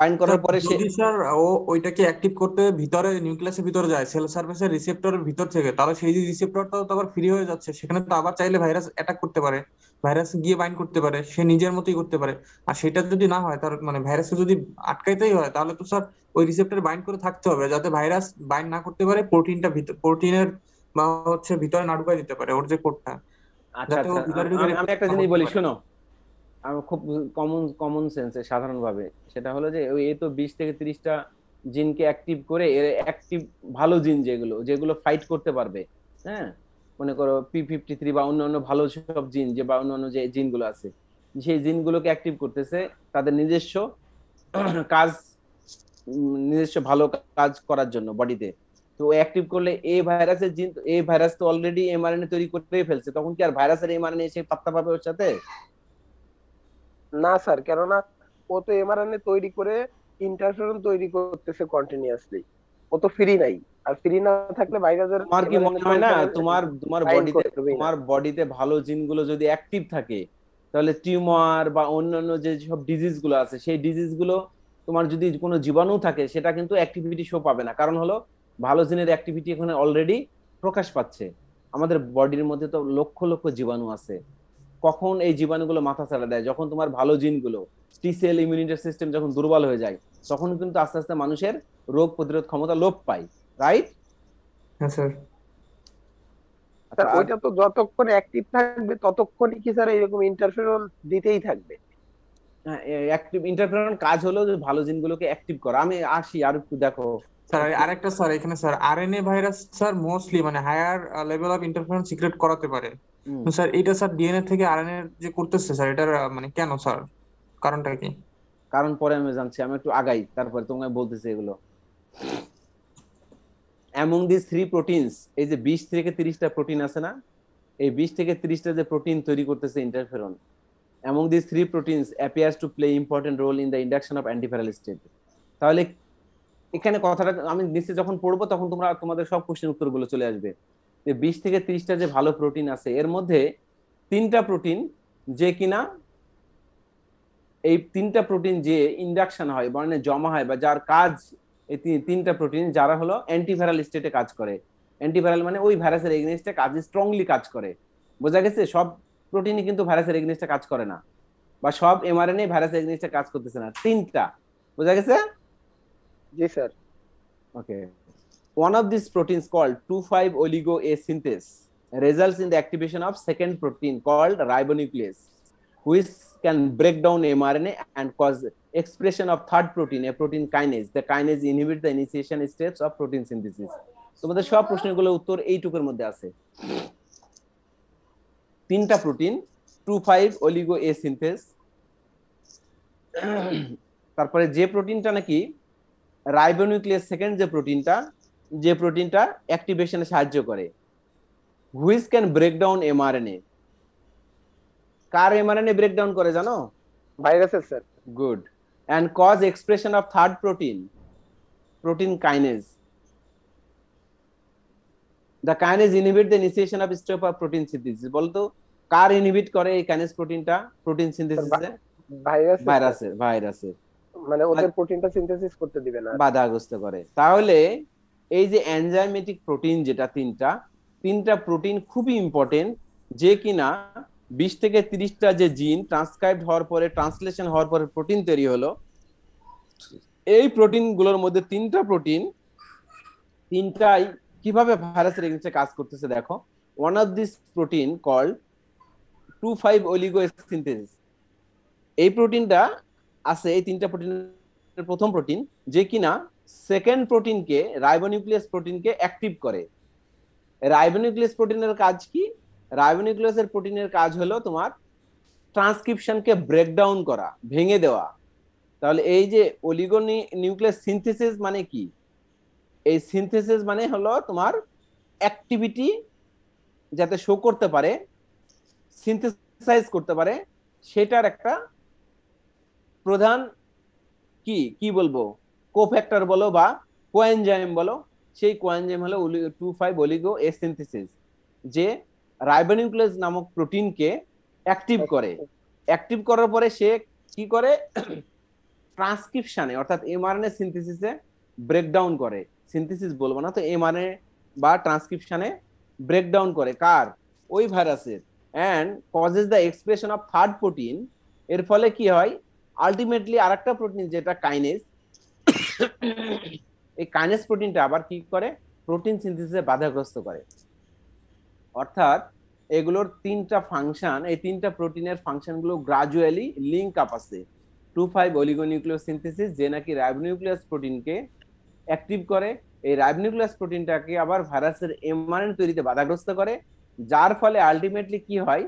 বাইন্ড স্যার করার পরে সে যদি স্যার ও ওইটাকে অ্যাক্টিভ করতে ভিতরে নিউক্লিয়াসের ভিতরে যায় সেল সার্ফেসের রিসেপ্টরের ভিতর থেকে, তাহলে সেই যে রিসেপ্টরটাও তো আবার ফ্রি হয়ে যাচ্ছে, সেখানে তো আবার চাইলে ভাইরাস অ্যাটাক করতে পারে, ভাইরাস গিয়ে বাইন্ড করতে পারে, সে নিজের মতোই করতে পারে। আর সেটা যদি না হয়, তার মানে ভাইরাসকে যদি আটকাইতেই হয়, তাহলে তো স্যার ওই রিসেপ্টর বাইন্ড করে থাকতে হবে, যাতে ভাইরাস বাইন্ড না করতে পারে, প্রোটিনের বা হচ্ছে ভিতরে না ঢুকাই দিতে পারে ওর যে কোডটা, আচ্ছা যাতে ও আচ্ছা, ভিতরে ঢুকে আমি আমি একটা রেপ্লিকেশন জিনিস করতে বলি পারে। শোনো, আমি খুব কমন কমন সেন্সে সাধারণ ভাবে, সেটা হলো যে ওই এই তো 20 থেকে 30টা জিনকে অ্যাক্টিভ করে, এর অ্যাক্টিভ ভালো জিন যেগুলো যেগুলো ফাইট করতে পারবে, হ্যাঁ, মনে করো P53 বা অন্যান্য ভালো সব জিন যে, বা অন্যান্য যে জিনগুলো আছে, সেই জিনগুলোকে অ্যাক্টিভ করতেছে তাদের নিজস্ব কাজ, নিজস্ব ভালো কাজ করার জন্য বডিতে। তো অ্যাক্টিভ করলে এই ভাইরাসের জিন, এই ভাইরাস তো অলরেডি এমআরএনএ তৈরি করে ফেলছে, তখন কি আর ভাইরাসের এমআরএনএ এসে পাত্তা পাবে ওর সাথে? না স্যার, কেননা ও তো এমআরএনএ তৈরি করে ইন্টারফেরন তৈরি করতেছে কন্টিনিউয়াসলি, ও তো ফ্রি নাই। আর ফ্রি না থাকলে ভাইরাসের তোমার কি মনে হয় না তোমার তোমার বাইন্ড বডিতে করবেই না। তোমার বডিতে ভালো জিনগুলো যদি অ্যাক্টিভ থাকে, তাহলে টিউমার বা অন্যান্য যে সব ডিজিজ গুলো আছে সেই ডিজিজ গুলো, তোমার যদি কোনো জীবাণু থাকে সেটা কিন্তু অ্যাক্টিভিটি শো পাবে না। কারণ হলো ভালো জিনের অ্যাক্টিভিটি এখানে অলরেডি প্রকাশ পাচ্ছে। আমাদের বডির মধ্যে তো লক্ষ লক্ষ জীবাণু আছে। কখন এই জীবাণুগুলো মাথা ছাড়া দেয়? যখন তোমার ভালো জিনগুলো, টি সেল ইমিউনিটি সিস্টেম যখন দুর্বল হয়ে যায়, তখন কিন্তু আস্তে আস্তে মানুষের রোগ প্রতিরোধ ক্ষমতা লোপ পায়, রাইট? হ্যাঁ স্যার। স্যার ওইটা তো যতক্ষণ অ্যাক্টিভ থাকবে ততক্ষণই কি স্যার এরকম ইন্টারফেরন দিতেই থাকবে? অ্যাক্টিভ ইন্টারফেরন কাজ হলো যে ভালো জিনগুলোকে অ্যাক্টিভ করা। আমি আসি আর একটু দেখো। স্যার আরেকটা স্যার এখানে sir RNA virus sir mostly মানে higher level of interference secrete করাতে পারে। তো স্যার এটা স্যার ডিএনএ থেকে আরএনএ যে করতেছে স্যার এটার মানে কেন স্যার, কারণটা কি? কারণ পরে আমি জানছি, আমি একটু আগাই তারপরে তোমাকে বলতেছি এগুলো। অ্যামং দিস 3 প্রোটিনস, এই যে 20 থেকে 30টা প্রোটিন আছে না, এই 20 থেকে 30টা যে প্রোটিন তৈরি করতেছে interferon, among this 3 proteins appears to play important role in the induction of antiviral state. তাহলে এখানে কথাটা আমি নিচে যখন পড়বো তখন তোমাদের সব কোশ্চেন উত্তরগুলো চলে আসবে। যে 20 থেকে 30টা যে ভালো প্রোটিন আছে, এর মধ্যে 3টা প্রোটিন যে কিনা, এই 3টা প্রোটিন যে ইন্ডাকশন হয় মানে জমা হয় বা যার কাজ, এই 3টা প্রোটিন যারা হলো অ্যান্টিভাইরাল স্টেটে কাজ করে। অ্যান্টিভাইরাল মানে ওই ভাইরাসের এগেইনস্টে কাজ স্ট্রংলি কাজ করে। বোঝা গেছে? সব প্রোটিনই কিন্তু ভাইরাসের এগেইনস্টে কাজ করে না, বা সব এমআরএনএ ভাইরাসের এগেইনস্টে কাজ করতেছে না। 3টা। বোঝা গেছে? জি sir. Okay. One of these proteins called 2,5 oligo A synthase results in the activation of second protein called ribonuclease, which can break down mRNA and cause expression of third protein, a protein kinase. The kinase inhibits the initiation steps of protein synthesis. তোমাদের সব প্রশ্নগুলোর উত্তর এইটুকুর মধ্যে আছে। 3টা protein 2,5 oligo A synthase, তারপরে যে প্রোটিনটা নাকি রাইবোনিউক্লিয়াস সেকেন্ড যে প্রোটিনটা অ্যাক্টিভেশনে সাহায্য করে, which can break down mRNA. কার এমআরএনএ ব্রেক ডাউন করে জানো? ভাইরাসের sir. Good. And cause expression of third protein kinase. The kinase inhibit the initiation of step of protein synthesis. বলতো কার ইনহিবিট করে এই কাইনেজ প্রোটিনটা প্রোটিন সিনথেসিসে? ভাইরাসের মানে ওদের প্রোটিনটা সিনথেসিস করতে দিবে না, বাধাগ্রস্ত করে। তাহলে এই যে এনজাইমেটিক প্রোটিন যেটা তিনটা প্রোটিন খুবই ইম্পর্টেন্ট, যে কিনা 20 থেকে 30টা যে জিন ট্রান্সক্রাইবড হওয়ার পরে, ট্রান্সলেশন হওয়ার পরে প্রোটিন তৈরি হলো। এই প্রোটিন গুলোর মধ্যে তিনটাই কিভাবে ভাইরাসের এগেইনস্টে কাজ করতেছে দেখো। One of this protein called 2,5 oligo synthesis, এই প্রোটিনটা আছে, এই 3টা প্রোটিনের প্রথম প্রোটিন যে কিনা সেকেন্ড প্রোটিনকে, রাইবোনিউক্লিয়াস প্রোটিনকে অ্যাক্টিভ করে। রাইবোনিউক্লিয়াস প্রোটিনের কাজ কি? রাইবোনিউক্লিয়াসের প্রোটিনের কাজ হলো তোমার ট্রান্সক্রিপশনকে ব্রেকডাউন করা, ভেঙে দেওয়া। তাহলে এই যে অলিগো নিউক্লিয়াস সিনথেসিস মানে কি? এই সিনথেসিস মানে হলো তোমার অ্যাক্টিভিটি যাতে শো করতে পারে, সিনথেসাইজ করতে পারে, সেটার একটা প্রধান কি বলবো, কোফ্যাক্টর বলো বা কোএনজাইম বলো, সেই কোএনজাইম হলো 2,5 oligo A synthesis, যে রাইবোনিউক্লিয়াস নামক প্রোটিনকে অ্যাক্টিভ করে। অ্যাক্টিভ করার পরে সে কি করে? ট্রান্সক্রিপশনে অর্থাৎ এমআরএনএ সিনথেসিসে ব্রেকডাউন করে। সিনথেসিস বলবো না তো, এমআরএনএ বা ট্রান্সক্রিপশনে ব্রেকডাউন করে। কার? ওই ভাইরাসের। And causes the expression of third protein. এর ফলে কি হয়? আলটিমেটলি আরেকটা প্রোটিন যেটা কাইনেজ, এই কাইনেজ প্রোটিনটা আবার কি করে? প্রোটিন সিনথেসিসে বাধাগ্রস্ত করে। অর্থাৎ এগুলোর 3টা ফাংশন, এই 3টা প্রোটিনের ফাংশন গুলো গ্রাজুয়ালি লিঙ্ক আপ আছে। 2,5 oligonucleosynthesis যে নাকি রাইবোনিউক্লিয়াস প্রোটিনকে অ্যাক্টিভ করে, এই রাইবোনিউক্লিয়াস প্রোটিনটাকে আবার ভাইরাসের এমআরএনএ তৈরিতে বাধাগ্রস্ত করে, যার ফলে আলটিমেটলি কি হয়?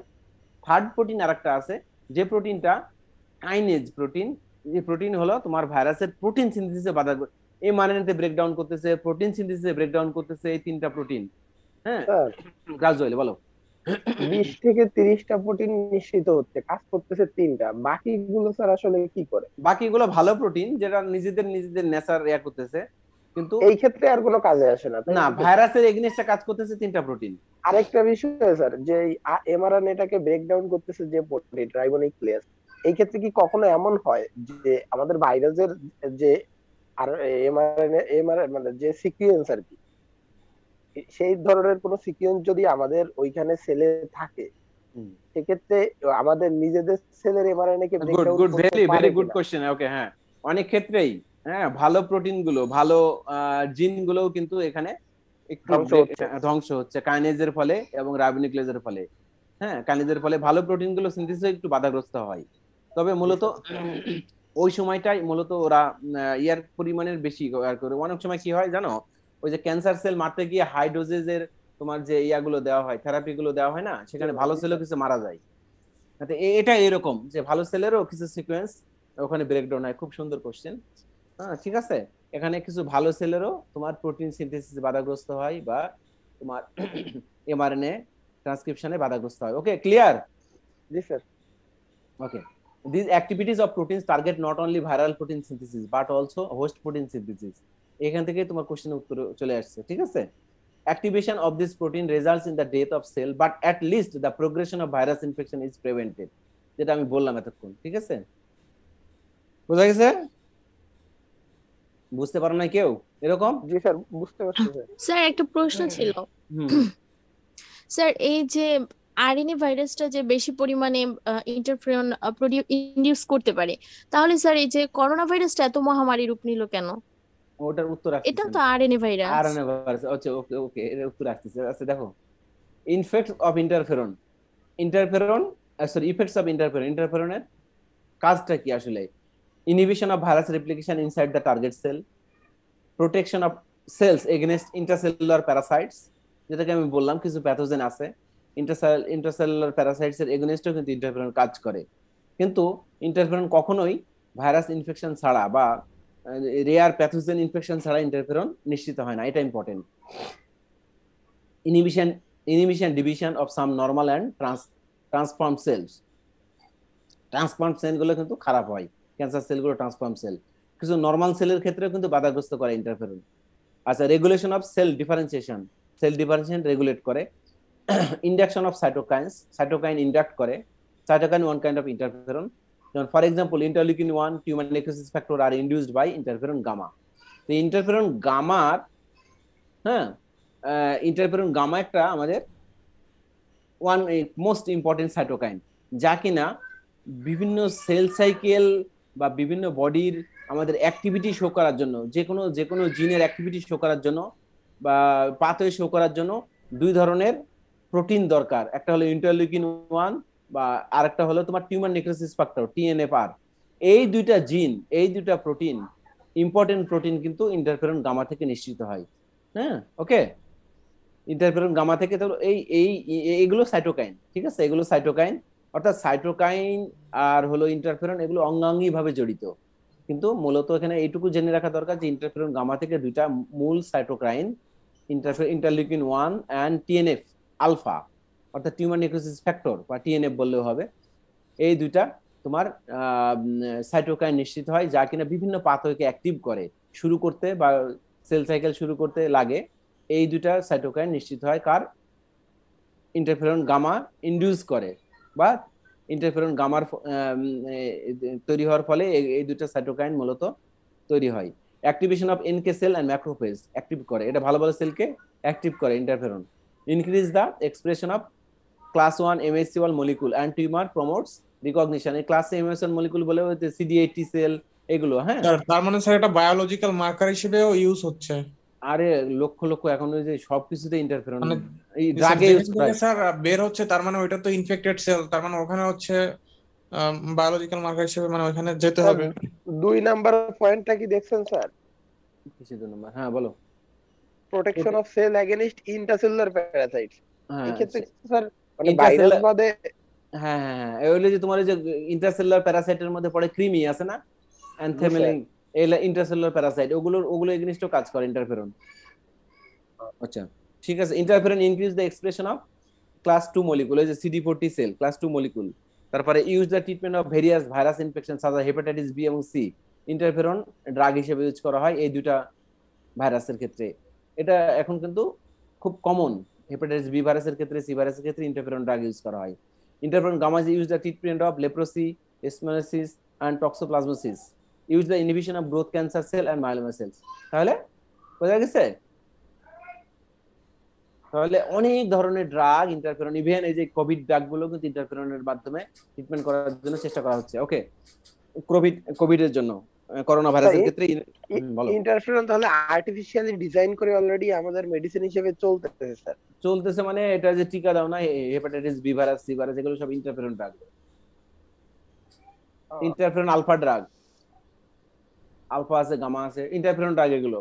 থার্ড প্রোটিন আরেকটা আছে, যে প্রোটিনটা কাইনেজ প্রোটিন। যে প্রোটিন হলো তোমার ভাইরাসের প্রোটিন সিনথেসিসে বাধাগ্রস্ত, এমআরএনএ তে ব্রেকডাউন করতেছে, প্রোটিন সিনথেসিসে ব্রেকডাউন করতেছে, এই 3টা প্রোটিন। হ্যাঁ, গ্রাজুয়ালি বলো। 20 থেকে 30টা প্রোটিন নিশ্চিত হচ্ছে, কাজ করতেছে 3টা, বাকিগুলো স্যার আসলে কি করে? বাকিগুলো ভালো প্রোটিন যেটা নিজেদের নেচার করতেছে, কিন্তু এই ক্ষেত্রে আর কোনো কাজে আসে না, তাই না, তো? ভাইরাসের এগেইনস্টে কাজ করতেছে 3টা প্রোটিন। আরেকটা বিষয় স্যার, যে এমআরএনএটাকে ব্রেকডাউন করতেছে যে প্রোটিন রাইবোনিউক্লিয়াস, এই ক্ষেত্রে কি কখনো এমন হয় যে আমাদের ভাইরাসের যে আর এমআরএনএ মানে যে সিকোয়েন্স আর কি, সেই ধরনের কোনো সিকোয়েন্স যদি আমাদের ওইখানে সেলে থাকে, সেক্ষেত্রে আমাদের নিজেদের সেলের এমআরএনএ কে গুড ব্রেকডাউন গুড, করতে ভেরি পারে ভেরি গুড কিনা? কোশ্চেন। ওকে, হ্যাঁ, অনেক ক্ষেত্রেই হ্যাঁ ভালো প্রোটিন গুলো, ভালো জিন গুলো কিন্তু এখানে একটু ধ্বংস হচ্ছে। ধ্বংস হচ্ছে কাইনেজের ফলে এবং রাইবোনিউক্লিয়াসের ফলে। হ্যাঁ, কাইনেজের ফলে ভালো প্রোটিন গুলো সিনথেসিসে একটু বাধাগ্রস্ত হয়। তবে মূলত ওই সময়টাই মূলত ওরা ইয়ার পরিমাণের বেশি ব্যবহার করে। অনেক সময় কি হয় জানো, ওই যে ক্যান্সার সেল মারতে গিয়ে হাই ডোজেজের তোমার যে ইয়াগুলো দেওয়া হয়, থেরাপি গুলো দেওয়া হয় না, সেখানে ভালো সেলও কিছু মারা যায়। এটা এরকম যে ভালো সেলেরও কিছু সিকোয়েন্স ওখানে ব্রেকডাউন হয়। খুব সুন্দর কোশ্চেন। হ্যাঁ, ঠিক আছে, এখানে কিছু ভালো সেলেরও তোমার প্রোটিন সিনথেসিস বাধাগ্রস্ত হয় বা তোমার এমআরএনএ ট্রান্সক্রিপশনে বাধাগ্রস্ত হয়। Okay, clear? জি sir. Okay. These activities of proteins target not only viral protein synthesis but also host protein synthesis. এখান থেকে তোমার কোশ্চেনের উত্তর চলে আসছে, ঠিক আছে? Activation of this protein results in the death of cell, but at least the progression of virus infection is prevented. যেটা আমি বললাম এতক্ষণ, ঠিক আছে? বোঝা গেছে? বুঝতে পারো না কেউ এরকম? জি স্যার, বুঝতে পারছি স্যার। স্যার একটা প্রশ্ন ছিল। স্যার এই যে আরএনএ ভাইরাসটা যে বেশি পরিমাণে ইন্টারফেরন ইনডিউস করতে পারে, তাহলে স্যার এই যে করোনা ভাইরাসটা এত মহামারী রূপ নিল কেন? ওটার উত্তর আসছে এটা তো আরএনএ ভাইরাস। RNA virus. আচ্ছা, ওকে ওকে, এর উত্তর আসছে। আচ্ছা দেখো, infect of interferon, effects of ইন্টারফেরনের কাজটা কি আসলে? Inhibition of virus replication inside the target cell, protection of cells against intercellular parasites, যেটাকে আমি বললাম কিছু প্যাথোজেন আছে ইন্টারসেলুলার প্যারাসাইটস এর এগেইনস্টও কিন্তু ইন্টারফেরন কাজ করে। কিন্তু ইন্টারফেরন কখনোই ভাইরাস ইনফেকশন ছাড়া বা রেয়ার প্যাথোজেন ইনফেকশন ছাড়া ইন্টারফেরন নিশ্চিত হয় না, এটা important. Inhibition division of some normal and transform cells, transform সেলগুলো কিন্তু খারাপ হয়, ক্যান্সার সেলগুলো ট্রান্সফর্ম সেল, কিছু নরমাল সেলের ক্ষেত্রেও কিন্তু বাধাগ্রস্ত করে ইন্টারফেরন। আচ্ছা, regulation of cell differentiation regulate করে। ইন্ডাকশন অফ সাইটোকাইন ইন্ডাক্ট করে। Cytokine one kind of interferon, যেমন for example interleukin 1 tumour necrosis factor are induced by interferon gamma. তো ইন্টারফেরন গামার ইন্টারফেরন গামা একটা আমাদের ওয়ান মোস্ট ইম্পর্টেন্ট সাইটোকাইন, যা কিনা বিভিন্ন সেল সাইকেল বা বিভিন্ন বডির আমাদের অ্যাক্টিভিটি শো করার জন্য, যে কোনো জিনের অ্যাক্টিভিটি শো করার জন্য বা পাথওয়ে শো করার জন্য দুই ধরনের প্রোটিন দরকার। একটা হলো ইন্টারলিউকিন 1 বা আরেকটা হলো তোমার টিউমার নেক্রোসিস ফ্যাক্টর TNFR। এই দুইটা জিন, এই দুইটা প্রোটিন, ইম্পর্টেন্ট প্রোটিন কিন্তু ইন্টারফেরন গামা থেকে নিশ্চিত হয়। হ্যাঁ, ওকে, ইন্টারফেরন গামা থেকে। তো এইগুলো সাইটোকাইন, ঠিক আছে, এগুলো সাইটোকাইন, অর্থাৎ সাইটোকাইন আর হলো ইন্টারফেরন এগুলো অঙ্গাঙ্গি ভাবে জড়িত। কিন্তু মূলত এখানে এইটুকু জেনে রাখা দরকার যে ইন্টারফেরন গামা থেকে দুইটা মূল cytokine, interleukin 1 and TNF alpha, অর্থাৎ টিউমার নেক্রোসিস ফ্যাক্টর বা TNF বললেও হবে, এই দুইটা তোমার সাইটোকাইন নিশ্চিত হয়, যা কিনা বিভিন্ন পাথওয়েকে অ্যাক্টিভ করে শুরু করতে বা সেল সাইকেল শুরু করতে লাগে। এই দুইটা সাইটোকাইন নিশ্চিত হয় কার? ইন্টারফেরন গামা ইনডিউস করে বা ইন্টারফেরন গামার তৈরি হওয়ার ফলে এই দুইটা সাইটোকাইন মূলত তৈরি হয়। Activation of NK cell and macrophage active করে, এটা ভালো ভালো সেলকে অ্যাক্টিভ করে interferon. Increase the expression of class 1 MHC1 molecule and tumour promotes recognition. এই ক্লাস MHC1 মলিকুল বলে CD8 T সেল এগুলো। হ্যাঁ, তার মানে স্যার এটা বায়োলজিক্যাল মার্কার হিসেবেও ইউজ হচ্ছে। আরে লক্ষ লক্ষ এখন ওই যে সবকিছুতে ইন্টারফেরন মানে এই ড্রাগে ইউজ করে স্যার বের হচ্ছে, তার মানে ওইটা তো ইনফেক্টেড সেল, তার মানে ওখানে হচ্ছে বায়োলজিক্যাল মার্কার হিসেবে মানে ওখানে যেতে হবে। 2 নাম্বার পয়েন্টটা কি দেখছেন স্যার? কিসের জন্য? হ্যাঁ বলো। Protection of cell against intercellular parasites. এই ক্ষেত্রে স্যার মানে Intercellular- ভাইরাস বাদে হ্যাঁ হ্যাঁ হ্যাঁ, এই হলো যে তোমার এই যে ইন্টারসেলুলার প্যারাসাইটের মধ্যে পড়ে ক্রিমি আছে না, অ্যানথেমেলিন, এই ইন্টারসেলুলার প্যারাসাইট, ওগুলো এগেইনস্টও কাজ করে ইন্টারফেরন। আচ্ছা, ঠিক আছে। Interferon increase the expression of class 2 molecule, এই যে CD4 T cell class 2 molecule. তারপরে use the treatment of various virus infection such hepatitis B এবং সি। ইন্টারফেরন ড্রাগ হিসেবে ইউজ করা হয় এই দুইটা ভাইরাসের ক্ষেত্রে। এটা এখন কিন্তু খুব কমন। হেপাটাইটিস বি ভাইরাসের ক্ষেত্রে, সি ভাইরাসের ক্ষেত্রে ইন্টারফেরন ড্রাগ ইউজ করা হয়। Interferon gamma is used the treatment of leprosy, leishmaniasis and toxoplasmosis, use the inhibition of growth cancer cell and myeloma cells. তাহলে বোঝা গেছে? তাহলে অনেক ধরনের ড্রাগ ইন্টারফেরন, ইভেন এই যে কোভিড ড্রাগ গুলো কিন্তু ইন্টারফেরনের মাধ্যমে ট্রিটমেন্ট করার জন্য চেষ্টা করা হচ্ছে। ওকে, কোভিড এর জন্য, করোনা ভাইরাসের ক্ষেত্রে বলো। ইন্টারফেরন তাহলে আর্টিফিশিয়ালি ডিজাইন করে অলরেডি আমাদের মেডিসিন হিসেবে চলতেছে স্যার? চলতেছে মানে এটা যে টিকা দাও না, hepatitis B virus, C virus, এগুলো সব interferon drug. Interferon alpha drug, alpha আছে, গামা আছে, ইন্টারফেরন ড্রাগ। এগুলো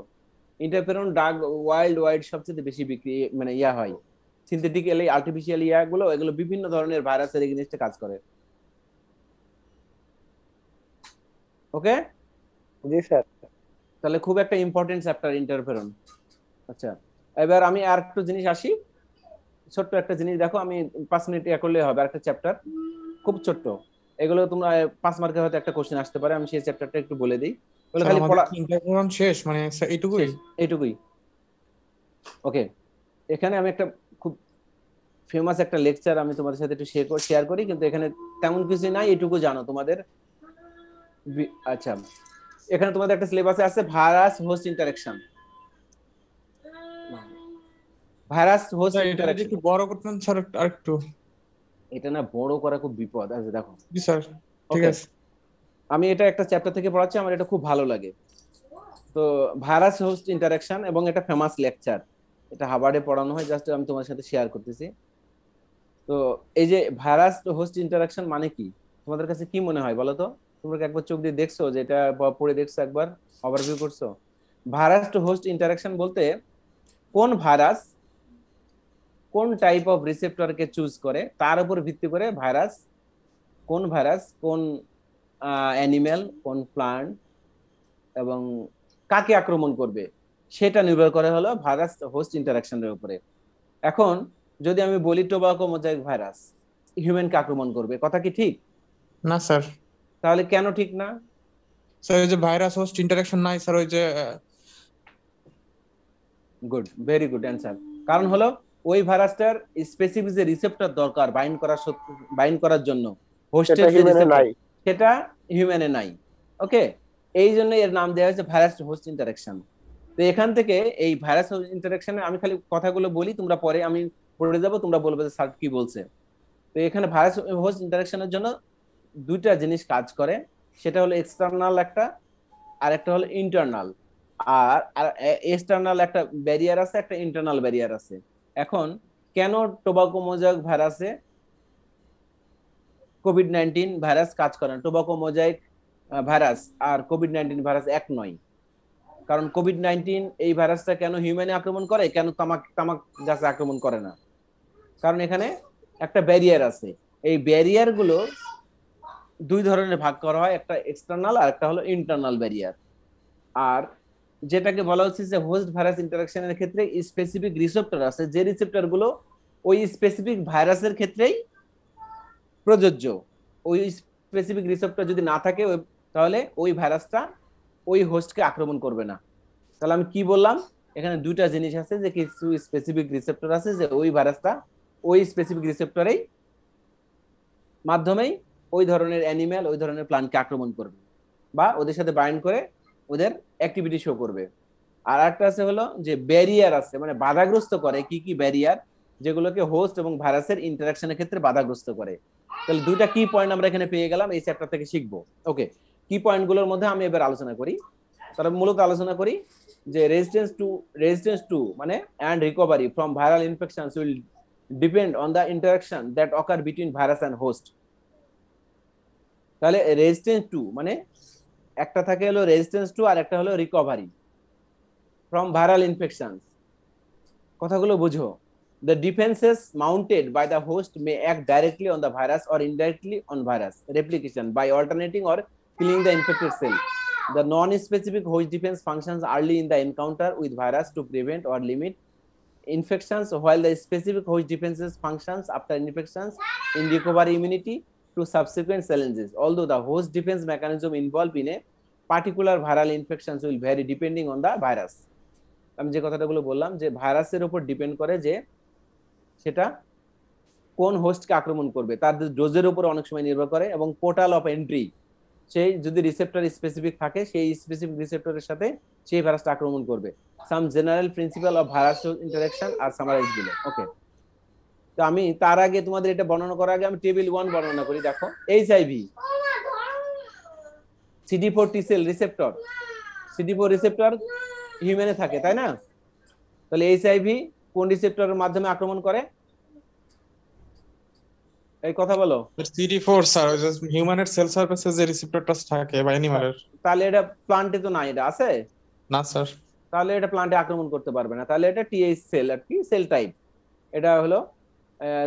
ইন্টারফেরন ড্রাগ ওয়ার্ল্ড ওয়াইড সবচেয়ে বেশি বিক্রি মানে ইয়া হয়। সিনথেটিক্যালি আর্টিফিশিয়াল ইয়াগুলো, এগুলো বিভিন্ন ধরনের ভাইরাসের এগেইনস্টে কাজ করে। ওকে জি স্যার। তাহলে খুব একটা ইম্পর্টেন্ট চ্যাপ্টার ইন্টারফেরন। আচ্ছা, এবার আমি আর একটু জিনিস আসি, ছোট্ট একটা জিনিস দেখো, আমি 5 মিনিট ইয়া করলে হবে। আরেকটা চ্যাপ্টার খুব ছোট্ট, এগুলো তোমরা 5 মার্কের হয়তো একটা কোশ্চেন আসতে পারে, আমি সেই চ্যাপ্টারটা একটু বলে দিই। বলে খালি পড়া ইন্টারফেরন শেষ মানে এইটুকুই? এইটুকুই। ওকে, এখানে আমি একটা খুব ফেমাস একটা লেকচার আমি তোমাদের সাথে একটু শেয়ার করি, কিন্তু এখানে তেমন কিছু নাই, এটুকু জানো তোমাদের। আচ্ছা, এখানে তোমাদের একটা সিলেবাসে আছে virus host interaction. Virus host interaction একটু বড় করতেন স্যার আরেকটু? এটা না বড় করা খুব বিপদ আছে, দেখো। জি স্যার, ঠিক আছে। আমি এটা একটা চ্যাপ্টার থেকে পড়াচ্ছি, আমার এটা খুব ভালো লাগে। তো ভাইরাস হোস্ট ইন্টারঅ্যাকশন, এবং এটা ফেমাস লেকচার, এটা হার্ভার্ডে পড়ানো হয়, জাস্ট আমি তোমার সাথে শেয়ার করতেছি। তো এই যে ভাইরাস হোস্ট ইন্টারঅ্যাকশন মানে কি, তোমাদের কাছে কি মনে হয় বলো তো? তোমরা একবার চোখ দিয়ে দেখছো যে এটা, পড়ে দেখছো, একবার ওভারভিউ করছো? ভাইরাস টু হোস্ট ইন্টারঅ্যাকশন বলতে কোন ভাইরাস কোন টাইপ অফ রিসেপ্টরকে চুজ করে, তার উপর ভিত্তি করে ভাইরাস, কোন অ্যানিমেল, কোন প্লান্ট এবং কাকে আক্রমণ করবে, সেটা নির্ভর করে হলো ভাইরাস হোস্ট ইন্টারঅ্যাকশনের উপরে। এখন যদি আমি বলি টোবাকো মোজাইক ভাইরাস হিউম্যানকে আক্রমণ করবে, কথা কি ঠিক? না স্যার। তাহলে কেন ঠিক না? স্যার ওই যে ভাইরাস হোস্ট ইন্টারঅ্যাকশন নাই স্যার, ওই যে গুড, ভেরি গুড অ্যান্সার। কারণ হলো ওই ভাইরাসটার স্পেসিফিক যে রিসেপ্টর দরকার বাইন্ড করার জন্য, হোস্টের যে রিসেপ্টর, সেটা হিউম্যানে নাই। ওকে, এই জন্য এর নাম দেওয়া হয়েছে ভাইরাস হোস্ট ইন্টারঅ্যাকশন। তো এখান থেকে এই ভাইরাস হোস্ট ইন্টারঅ্যাকশনে আমি খালি কথাগুলো বলি, তোমরা পরে আমি পড়ে যাব, তোমরা বলবে যে স্যার কি বলছে। তো এখানে ভাইরাস হোস্ট ইন্টারঅ্যাকশনের জন্য দুইটা জিনিস কাজ করে, সেটা হলো এক্সটার্নাল একটা, আর একটা হলো ইন্টারনাল। আর এক্সটার্নাল একটা ব্যারিয়ার আছে, একটা ইন্টারনাল ব্যারিয়ার আছে। এখন কেন টোবাকো মোজাইক ভাইরাসে কোভিড-19 ভাইরাস কাজ করে না? টোবাকো মোজাইক ভাইরাস আর কোভিড-19 ভাইরাস এক নয়। কারণ কোভিড-19 এই ভাইরাসটা কেন হিউম্যানে আক্রমণ করে, কেন তামাক গাছে আক্রমণ করে না? কারণ এখানে একটা ব্যারিয়ার আছে। এই ব্যারিয়ার গুলো দুই ধরনের ভাগ করা হয়, একটা এক্সটার্নাল আর একটা হলো ইন্টারনাল ব্যারিয়ার। আর যেটাকে বলা হচ্ছে যে হোস্ট ভাইরাস ইন্টারঅ্যাকশনের ক্ষেত্রে স্পেসিফিক রিসেপ্টর আছে, যে রিসেপ্টর গুলো ওই স্পেসিফিক ভাইরাসের ক্ষেত্রেই প্রযোজ্য। ওই স্পেসিফিক রিসেপ্টর যদি না থাকে, তাহলে ওই ভাইরাসটা ওই হোস্টকে আক্রমণ করবে না। তাহলে আমি কি বললাম, এখানে দুইটা জিনিস আছে, যে কিছু স্পেসিফিক রিসেপ্টর আছে যে ওই ভাইরাসটা ওই স্পেসিফিক রিসেপ্টরেই মাধ্যমেই ওই ধরনের অ্যানিমেল, ওই ধরনের প্লান্টকে আক্রমণ করবে বা ওদের সাথে বাইন্ড করে ওদের অ্যাক্টিভিটি শো করবে। আর একটা আছে হলো যে ব্যারিয়ার আছে, মানে বাধাগ্রস্ত করে। কি কি ব্যারিয়ার? যেগুলোকে হোস্ট এবং ভাইরাসের ইন্টারাকশনের ক্ষেত্রে বাধাগ্রস্ত করে। তাহলে দুইটা কি পয়েন্ট আমরা এখানে পেয়ে গেলাম, এই চ্যাপ্টার থেকে শিখবো। ওকে, কি পয়েন্টগুলোর মধ্যে আমি এবার আলোচনা করি। তাহলে মূলত আলোচনা করি যে রেজিস্ট্যান্স টু মানে and recovery from viral infections will depend on the interaction that occur between virus and host. তাহলে রেজিস্ট্যান্স টু মানে একটা থাকে হলো রেজিস্ট্যান্স টু, আর একটা হলো রিকভারি ফ্রম ভাইরাল ইনফেকশনস। কথাগুলো বুঝো। The defenses mounted by the host may act directly on the virus or indirectly on virus replication by alternating or killing the infected cell. The non-specific host defense functions early in the encounter with virus to prevent or limit infections, while the specific host defenses functions after infections in recovery immunity to subsequent challenges. Although the host defense mechanism involved in a particular viral infections will vary depending on the virus. আমি যে কথাটাগুলো বললাম যে ভাইরাসের উপর depend করে যে সেটা কোন হোস্টকে আক্রমণ করবে, তার ডোজের উপর অনেক সময় নির্ভর করে, এবং পোর্টাল অফ এন্ট্রি, সেই যদি রিসেপ্টর স্পেসিফিক থাকে সেই স্পেসিফিক রিসেপ্টরের সাথে সেই ভাইরাসটা আক্রমণ করবে। Some general principle of virus interaction are summarise below. Okay, তো আমি তার আগে তোমাদের এটা বর্ণনা করার আগে আমি টেবিল 1 বর্ণনা করি। দেখো HIV CD4 T cell receptor, CD4 receptor হিউম্যানে থাকে, তাই না? তাহলে এইচআইভি কোন রিসেপ্টরের মাধ্যমে আক্রমণ করে? এই কথা বলো। CD4 স্যার, ওই যে হিউম্যানের সেল সারফেসে যে রিসেপ্টরটা থাকে বা অ্যানিমালের। তাহলে এটা প্লান্টে তো নাই, এটা আছে? না স্যার। তাহলে এটা প্লান্টে আক্রমণ করতে পারবে না। তাহলে এটা টিএইচ সেল আর কি, সেল টাইপ। এটা হলো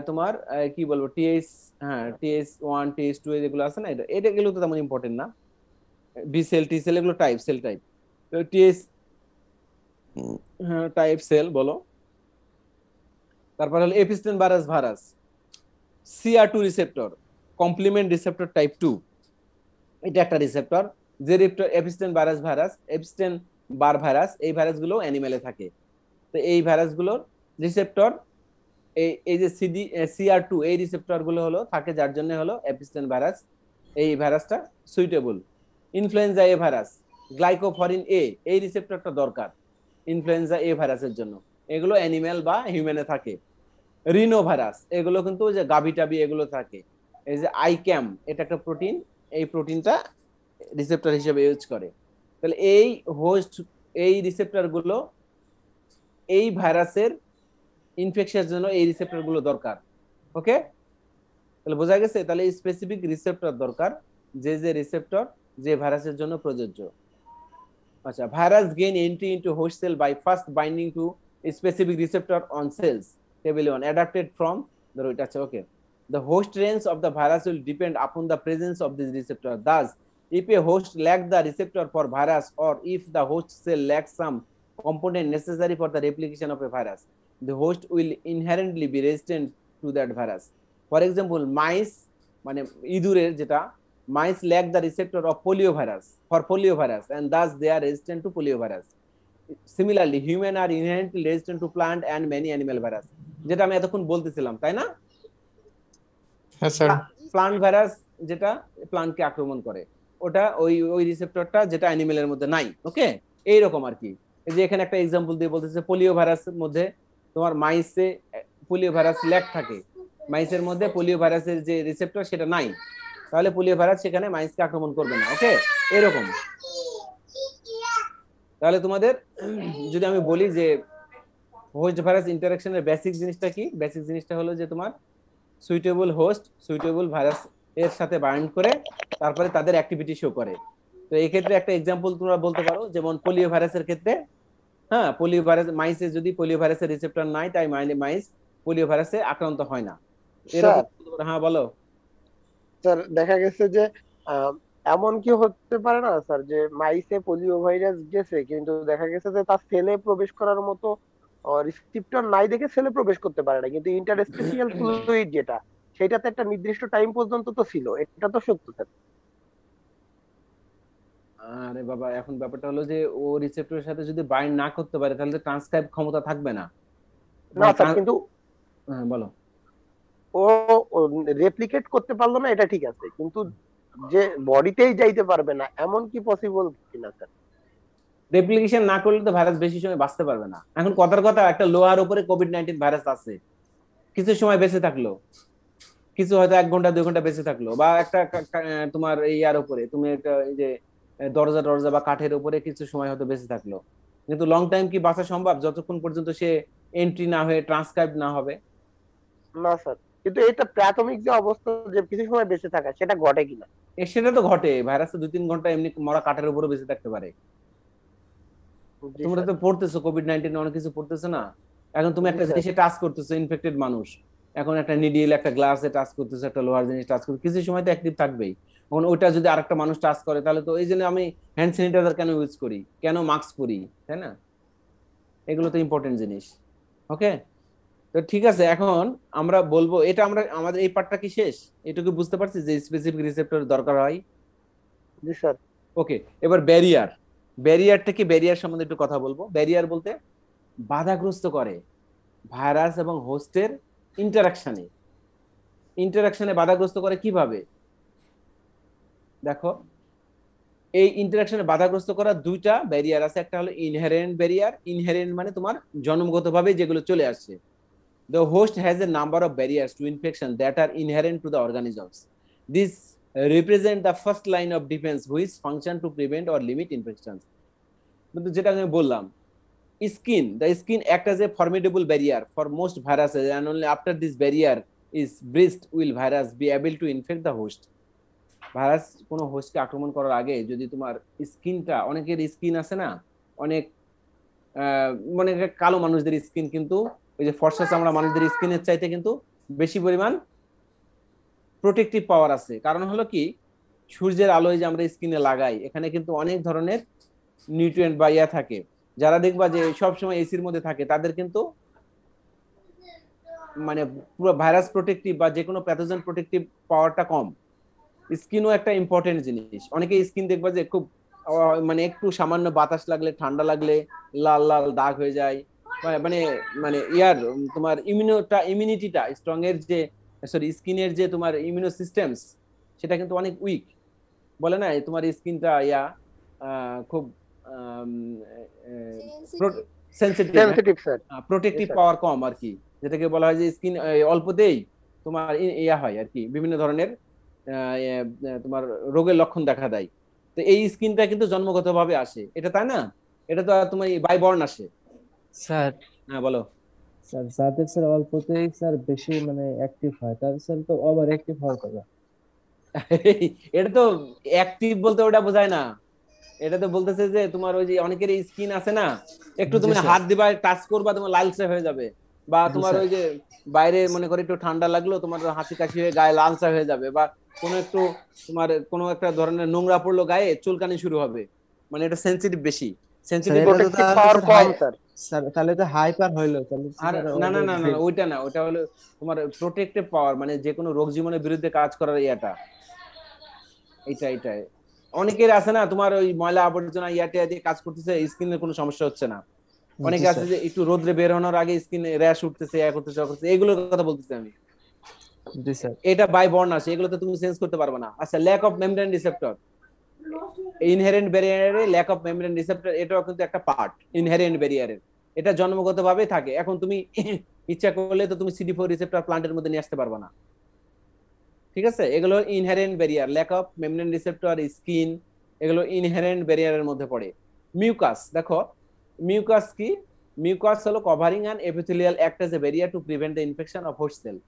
তোমার কি বলবো, টিএইচ, হ্যাঁ TH1 TH2 যেগুলো আছে না, এটা এগুলো তো তেমন ইম্পর্টেন্ট না। বি সেল, টি সেল এগুলো type, cell type. TH type cell বলো। তারপর হলো Epstein virus CR2 receptor, complement receptor type 2। এটা একটা রিসেপ্টর যে এপিস্টেন ভাইরাস, এপিস্টেন বার ভাইরাস, এই ভাইরাসগুলো অ্যানিমেলে থাকে। তো এই ভাইরাসগুলোর রিসেপ্টর এই যে CR2 এই রিসেপ্টর গুলো হলো থাকে, যার জন্য হলো এপিস্টেন ভাইরাস, এই ভাইরাসটা সুইটেবল। ইনফ্লুয়েঞ্জা এ ভাইরাস, গ্লাইকোফরিন এ, এই রিসেপ্টরটা দরকার ইনফ্লুয়েঞ্জা এ ভাইরাসের জন্য। এগুলো অ্যানিমেল বা হিউম্যানে থাকে। রিনো ভাইরাস, এগুলো কিন্তু যে গাভি টাবি এগুলো থাকে। এই যে আইক্যাম, এটা একটা প্রোটিন, এই প্রোটিনটা রিসেপ্টর হিসেবে ইউজ করে। তাহলে এই হোস্ট, এই রিসেপ্টর গুলো এই ভাইরাসের ইনফেকশনের জন্য এই রিসেপ্টর গুলো দরকার। ওকে, তাহলে বোঝা গেছে? তাহলে স্পেসিফিক রিসেপ্টর দরকার, যে রিসেপ্টর যে ভাইরাসের জন্য প্রযোজ্য। আচ্ছা, virus gain entry into host cell by first binding to specific receptor on cells, table 1, adapted from the root. আচ্ছা, ওকে। The host range of the virus will depend upon the presence of this receptor. Thus, if a host lacks the receptor for virus, or if the host cell lacks some component necessary for the replication of a virus, the host will inherently be resistant to that virus. For example, mice, মানে ইঁদুরের যেটা, mice lack the receptor of poliovirus for poliovirus, and thus they are resistant to poliovirus. Similarly, human are inherently resistant to plant and many animal virus, যেটা আমি এতক্ষণ বলতেছিলাম, তাই না? হ্যাঁ স্যার। প্লান্ট ভাইরাস যেটা প্লান্টকে আক্রমণ করে, ওটা ওই রিসেপ্টরটা যেটা অ্যানিমেলের মধ্যে নাই। ওকে, এইরকম আর কি। এই যে এখানে একটা এক্সাম্পল দিয়ে বলতেছে, পোলিও ভাইরাসের মধ্যে তোমার মাইসে পোলিও ভাইরাস ল্যাক থাকে, মাইসের মধ্যে পোলিও ভাইরাসের যে রিসেপ্টর সেটা নাই, তাহলে পোলিও ভাইরাস সেখানে মাইসকে আক্রমণ করবে না। ওকে, এরকম। তাহলে তোমাদের যদি আমি বলি যে হোস্ট ভাইরাস ইন্টারঅ্যাকশনের বেসিক জিনিসটা কি, বেসিক জিনিসটা হলো যে তোমার সুইটেবল হোস্ট সুইটেবল ভাইরাস এর সাথে বাইন্ড করে তারপরে তাদের অ্যাক্টিভিটি শো করে। তো এই ক্ষেত্রে একটা এক্সাম্পল তোমরা বলতে পারো, যেমন পোলিও ভাইরাসের ক্ষেত্রে, হ্যাঁ, পোলিও ভাইরাস মাইসে যদি পোলিও ভাইরাসের রিসেপ্টর নাই, তাই মাইস পোলিও ভাইরাসে আক্রান্ত হয় না। হ্যাঁ বলো। স্যার, দেখা গেছে যে এমন কি হতে পারে না স্যার, যে মাইসে পোলিও ভাইরাস গেছে কিন্তু দেখা গেছে যে তার সেলে প্রবেশ করার মতো রিসেপ্টর নাই দেখে সেলে প্রবেশ করতে পারে না, কিন্তু ইন্টারস্টেশিয়াল ফ্লুইড যেটা, সেটাতে একটা নির্দিষ্ট টাইম পর্যন্ত তো ছিল, এটা তো সত্য স্যার। আরে বাবা, এখন ব্যাপারটা হলো যে ও রিসেপ্টরের সাথে যদি বাইন্ড না করতে পারে তাহলে তো ট্রান্সক্রাইব ক্ষমতা থাকবে না। না স্যার, কিন্তু হ্যাঁ বলো। ও রেপ্লিকেট করতে পারলো না, এটা ঠিক আছে, কিন্তু যে বডিতেই যাইতে পারবে না, এমন কি পসিবল কিনা স্যার? রেপ্লিকেশন না করলে তো ভাইরাস বেশি সময় বাঁচতে পারবে না। এখন কথার কথা, একটা লোহার উপরে কোভিড-19 ভাইরাস আছে, কিছু সময় বেঁচে থাকলো, কিছু হয়তো 1 ঘন্টা 2 ঘন্টা বেঁচে থাকলো, বা একটা তোমার ইয়ার উপরে তুমি একটা এই যে দরজা বা কাঠের উপরে কিছু সময় হয়তো বেঁচে থাকলো, কিন্তু লং টাইম কি বাঁচা সম্ভব যতক্ষণ পর্যন্ত সে এন্ট্রি না হয়ে ট্রান্সক্রাইব না হবে? না স্যার, কিন্তু এটা প্রাথমিক যে অবস্থা যে কিছু সময় বেঁচে থাকা, সেটা ঘটে কিনা? সেটা তো ঘটে, ভাইরাস তো 2-3 ঘন্টা এমনি মরা কাঠের উপরে বেঁচে থাকতে পারে। তোমরা তো পড়তেছো কোভিড-19 অনেক কিছু পড়তেছো না? এখন তুমি একটা জিনিসে টাচ করতেছো, ইনফেক্টেড মানুষ, এখন একটা নিডিল একটা গ্লাসে টাচ করতেছো, একটা লোহার জিনিস টাচ করতেছো, কিছু সময় তো অ্যাক্টিভ থাকবেই। এখন ওইটা যদি আরেকটা মানুষ টাচ করে, তাহলে তো এই জন্য আমি হ্যান্ড স্যানিটাইজার কেন ইউজ করি, কেন মাস্ক পরি, তাই না? এগুলো তো ইম্পর্টেন্ট জিনিস। ওকে, তো ঠিক আছে, এখন আমরা বলবো এটা, আমরা আমাদের এই পার্টটা কি শেষ? এটুকু বুঝতে পারছি যে স্পেসিফিক রিসেপ্টর দরকার হয়। জি স্যার। ওকে, এবার ব্যারিয়ারটা কি, ব্যারিয়ার সম্বন্ধে একটু কথা বলবো। ব্যারিয়ার বলতে বাধাগ্রস্ত করে ভাইরাস এবং হোস্টের ইন্টারাকশনে বাধাগ্রস্ত করে কিভাবে? দেখো, এই ইন্টারাকশনে বাধাগ্রস্ত করার দুইটা ব্যারিয়ার আছে। একটা হলো ইনহেরেন্ট ব্যারিয়ার। ইনহেরেন্ট মানে তোমার জন্মগতভাবে যেগুলো চলে আসছে। The host has a number of barriers to infection that are inherent to the organisms. These represent the first line of defense which function to prevent or limit infections. কিন্তু যেটা আমি বললাম, the skin act as a formidable barrier for most viruses, and only after this barrier is breached will virus be able to infect the host. Virus কোনো হোস্টকে আক্রমণ করার আগে যদি তোমার স্কিনটা, অনেকের স্কিন আছে না, অনেক মানে কালো মানুষদের স্কিন কিন্তু ওই যে ফর্সা চামড়া মানুষদের স্কিনের চাইতে কিন্তু বেশি পরিমাণ প্রোটেক্টিভ পাওয়ার আছে। কারণ হলো কি, সূর্যের আলোয় যে আমরা স্কিনে লাগাই, এখানে কিন্তু অনেক ধরনের নিউট্রিয়েন্ট বা ইয়া থাকে। যারা দেখবা যে সবসময় এসির মধ্যে থাকে তাদের কিন্তু মানে পুরো ভাইরাস প্রোটেক্টিভ বা যে কোনো প্যাথোজেন প্রোটেক্টিভ পাওয়ারটা কম। স্কিনও একটা ইম্পর্টেন্ট জিনিস। অনেকে স্কিন দেখবা যে খুব মানে একটু সামান্য বাতাস লাগলে, ঠান্ডা লাগলে লাল লাল দাগ হয়ে যায়, মানে মানে ইয়ার তোমার ইমিউনিটিটা স্ট্রং এর যে স্কিনের যে তোমার ইমিউনো সিস্টেমস, সেটা কিন্তু অনেক উইক। বলে না তোমার স্কিনটা ইয়া খুব সেনসিটিভ স্যার, প্রোটেক্টিভ পাওয়ার কম আর কি, যেটাকে বলা হয় যে স্কিন অল্পতেই তোমার ইয়া হয় আর কি, বিভিন্ন ধরনের তোমার রোগের লক্ষণ দেখা দেয়। তো এই স্কিনটা কিন্তু জন্মগতভাবে আসে, এটা তাই না? এটা তো তোমার বাই বর্ন আসে। স্যার হ্যাঁ বলো। স্যার যাদের স্যার অল্পতেই স্যার বেশি মানে অ্যাক্টিভ হয়, তাদের স্যার তো ওভার অ্যাক্টিভ হওয়ার কথা। এটা তো অ্যাক্টিভ বলতে ওটা বোঝায় না, এটা তো বলতেছে যে তোমার ওই যে অনেকের স্কিন আছে না, একটু তুমি হাত দিবা, টাচ করবা, তোমার লালচে হয়ে যাবে। বা তোমার ওই যে বাইরে মনে করে একটু ঠান্ডা লাগলো, তোমার হাঁচি কাশি হয়ে গায়ে লালচা হয়ে যাবে। বা কোনো একটু তোমার কোনো একটা ধরনের নোংরা পড়লো গায়ে, চুলকানি শুরু হবে। মানে এটা সেনসিটিভ বেশি, সেনসিটিভ প্রোটেক্টিভ পাওয়ার কম স্যার। স্যার তাহলে তো হাইপার হইলো তাহলে। আর না না না না, ওইটা না, ওটা হলো তোমার প্রোটেক্টিভ পাওয়ার, মানে যে কোনো রোগ জীবনের বিরুদ্ধে কাজ করার ইয়াটা, এটাই অনেকের আছে না, তোমার ওই ময়লা আবর্জনা ইয়াতে দিয়ে কাজ করতেছে, স্কিনের কোনো সমস্যা হচ্ছে না। অনেকে আছে যে একটু রোদ্রে বের হওয়ার আগে স্কিনে র্যাশ উঠতেছে, এগুলোর কথা বলতেছি আমি। এটা বাই বর্ন আসে, এগুলো তো তুমি চেঞ্জ করতে পারবে না। আচ্ছা, lack of membrane receptor, inherent ব্যারিয়ারে ল্যাক অফ মেমব্রেন রিসেপ্টর, এটাও কিন্তু একটা পার্ট ইনহেরেন্ট ব্যারিয়ারের। এটা জন্মগতভাবেই থাকে। এখন তুমি ইচ্ছা করলে তো তুমি CD4 রিসেপ্টর প্লান্টের মধ্যে নিয়ে আসতে পারবে না, ঠিক আছে? এগুলো inherent barrier, lack of membrane receptor, skin, এগুলো ইনহেরেন্ট ব্যারিয়ারের মধ্যে পড়ে। মিউকাস, দেখো মিউকাস কি? মিউকাস হলো covering an epithelial act as a barrier to prevent the infection of host cell.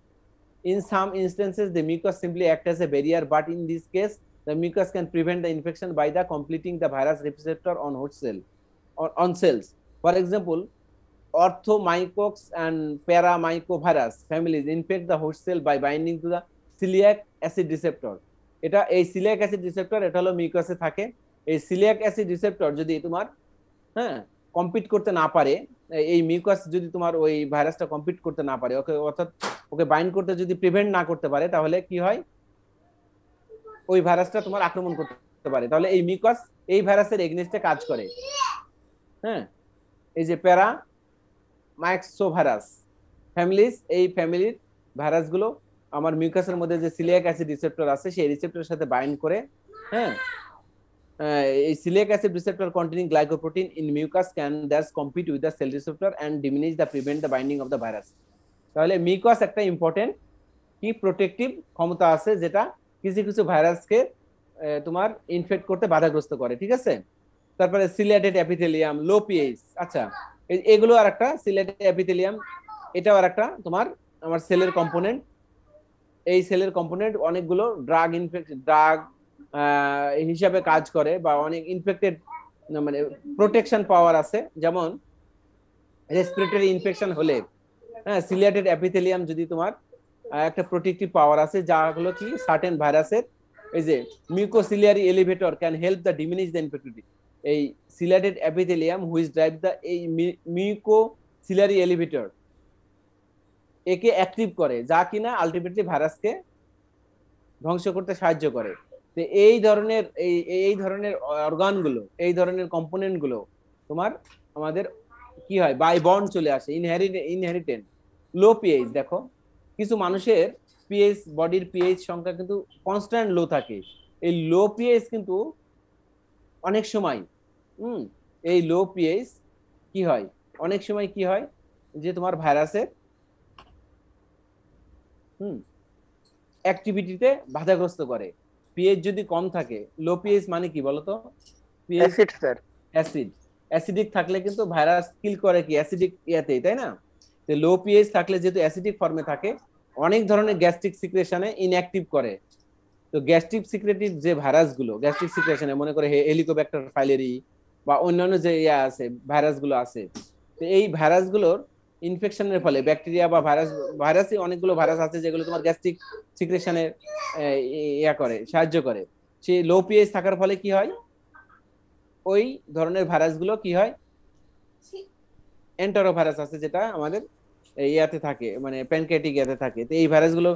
In some instances, the mucus simply act as a barrier, but in this case, the mucus can prevent the infection by the completing the virus receptor on host cell or on cells. For example, orthomycosis and paramycovirus families infect the host cell by binding to the celiac acid receptor. এটা এই celiac acid receptor এটা হলো মিউকাসে থাকে। এই celiac acid receptor যদি তোমার compete করতে না পারে, এই মিউকাস যদি তোমার ওই ভাইরাসটা কম্পিট করতে না পারে, ওকে অর্থাৎ ওকে বাইন্ড করতে যদি প্রিভেন্ট না করতে পারে, তাহলে কি হয়? ওই ভাইরাসটা তোমার আক্রমণ করতে পারে। তাহলে এই মিউকাস এই ভাইরাসের এগেইনস্টে কাজ করে। এই যে প্যারামাইক্সোভাইরাস ফ্যামিলিজ, এই ফ্যামিলির ভাইরাসগুলো আমার মিউকাসের মধ্যে যে সিলিয়াক অ্যাসিড রিসেপ্টর আছে, সেই রিসেপ্টরের সাথে বাইন্ড করে। A celiac acid receptor containing glycoprotein in mucus can thus compete with the cell receptor and diminish the prevent the binding of the virus. তাহলে মিউকাস একটা ইম্পর্টেন্ট কি প্রোটেক্টিভ ক্ষমতা আছে, যেটা কিছু কিছু ভাইরাসকে তোমার ইনফেক্ট করতে বাধাগ্রস্ত করে, ঠিক আছে? তারপরে সিলিয়াটেড এপিথেলিয়াম, লো পিএইচ। আচ্ছা, এগুলো আর একটা সিলিয়াটেড এপিথেলিয়াম, এটাও আর একটা তোমার আমার সেলের কম্পোনেন্ট। এই সেলের কম্পোনেন্ট অনেকগুলো ড্রাগ হিসাবে কাজ করে, বা অনেক ইনফেক্টেড মানে প্রোটেকশন পাওয়ার আছে। যেমন রেসপিরেটরি ইনফেকশন হলে সিলিয়াটেড এপিথেলিয়াম যদি তোমার একটা প্রোটেক্টিভ পাওয়ার আছে, যা হলো কি সার্টেন ভাইরাসের এই যে mucociliary elevator can help the diminish the infectivity. এই সিলিয়াটেড এপিথেলিয়াম হুইচ ড্রাইভ দ্য এই মিউকোসিলিয়ারি এলিভেটর একে অ্যাক্টিভ করে, যা কিনা আলটিমেটলি ভাইরাসকে ধ্বংস করতে সাহায্য করে। তো এই ধরনের অর্গানগুলো, এই ধরনের কম্পোনেন্ট গুলো তোমার আমাদের কি হয়, বাই বন্ড চলে আসে, ইনহেরিটেন্ট। লো পিএইচ, দেখো কিছু মানুষের পিএইচ, বডির পিএইচ সংখ্যা কিন্তু কনস্ট্যান্ট লো থাকে। এই লো পিএইচ কিন্তু অনেক সময় এই লো পিএইচ কি হয়, অনেক সময় কি হয় যে তোমার ভাইরাসের অ্যাক্টিভিটিতে বাধাগ্রস্ত করে। পিএইচ যদি কম থাকে, লো পিএইচ মানে কি বলতো? PH acid sir. অ্যাসিডিক থাকলে কিন্তু ভাইরাস কিল করে কি অ্যাসিডিক ইয়াতেই, তাই না? তো লো পিএইচ থাকলে যেহেতু অ্যাসিডিক ফর্মে থাকে, অনেক ধরনের গ্যাস্ট্রিক সিক্রেশনে ইনঅ্যাক্টিভ করে। তো গ্যাস্ট্রিক সিক্রেটিভ যে ভাইরাসগুলো গ্যাস্ট্রিক সিক্রেশনে, মনে করে হেলিকোব্যাক্টার পাইলোরি বা অন্যান্য যে আছে ভাইরাসগুলো আছে, তো এই ভাইরাসগুলোর ইনফেকশনের ফলে ব্যাকটেরিয়া বা ভাইরাসই অনেকগুলো ভাইরাস আছে যেগুলো তোমার গ্যাস্ট্রিক সিক্রেশনের সাহায্য করে। সেই লো পিএইচ থাকার ফলে কি হয়, ওই ধরনের ভাইরাসগুলো কি হয়, এন্টারোভাইরাস আছে যেটা আমাদের ইয়াতে থাকে, মানে প্যানক্রিয়াটিক ইয়াতে থাকে। তো এই ভাইরাসগুলো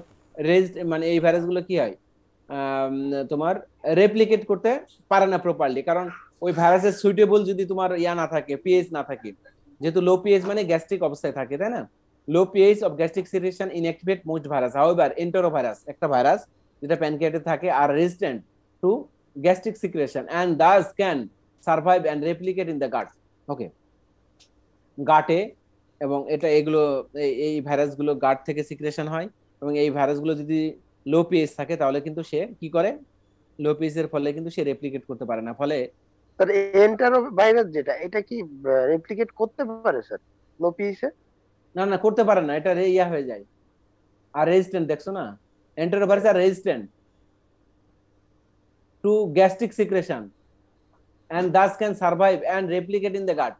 মানে এই ভাইরাসগুলো কি হয়, তোমার রেপ্লিকেট করতে পারে না প্রপারলি, কারণ ওই ভাইরাসের সুইটেবল যদি তোমার ইয়া না থাকে, পিএইচ না থাকে, যেহেতু লো পিএইচ মানে গ্যাস্ট্রিক অবস্থায় থাকে, তাই না? Low pH of gastric secretion inactivate most virus. However enterovirus একটা ভাইরাস যেটা প্যানক্রিয়াটে থাকে are resistant to gastric secretion and thus can survive and replicate in the gut. Okay, গাটে, এবং এগুলো এই ভাইরাসগুলো গাট থেকে সিক্রেশন হয়, এবং এই ভাইরাসগুলো যদি লো পিএইচ থাকে তাহলে কিন্তু সে কি করে, লো পিএইচ এর ফলে কিন্তু সে রেপ্লিকেট করতে পারে না। ফলে স্যার এন্টারো ভাইরাস যেটা, এটা কি রেপ্লিকেট করতে পারে স্যার লো পিএইচে? না করতে পারে না, এটা ইয়া হয়ে যায়। আর রেজিস্ট্যান্ট, দেখছো না, এন্টারোভাইরাস আর resistant to gastric secretion and thus can survive and replicate in the gut.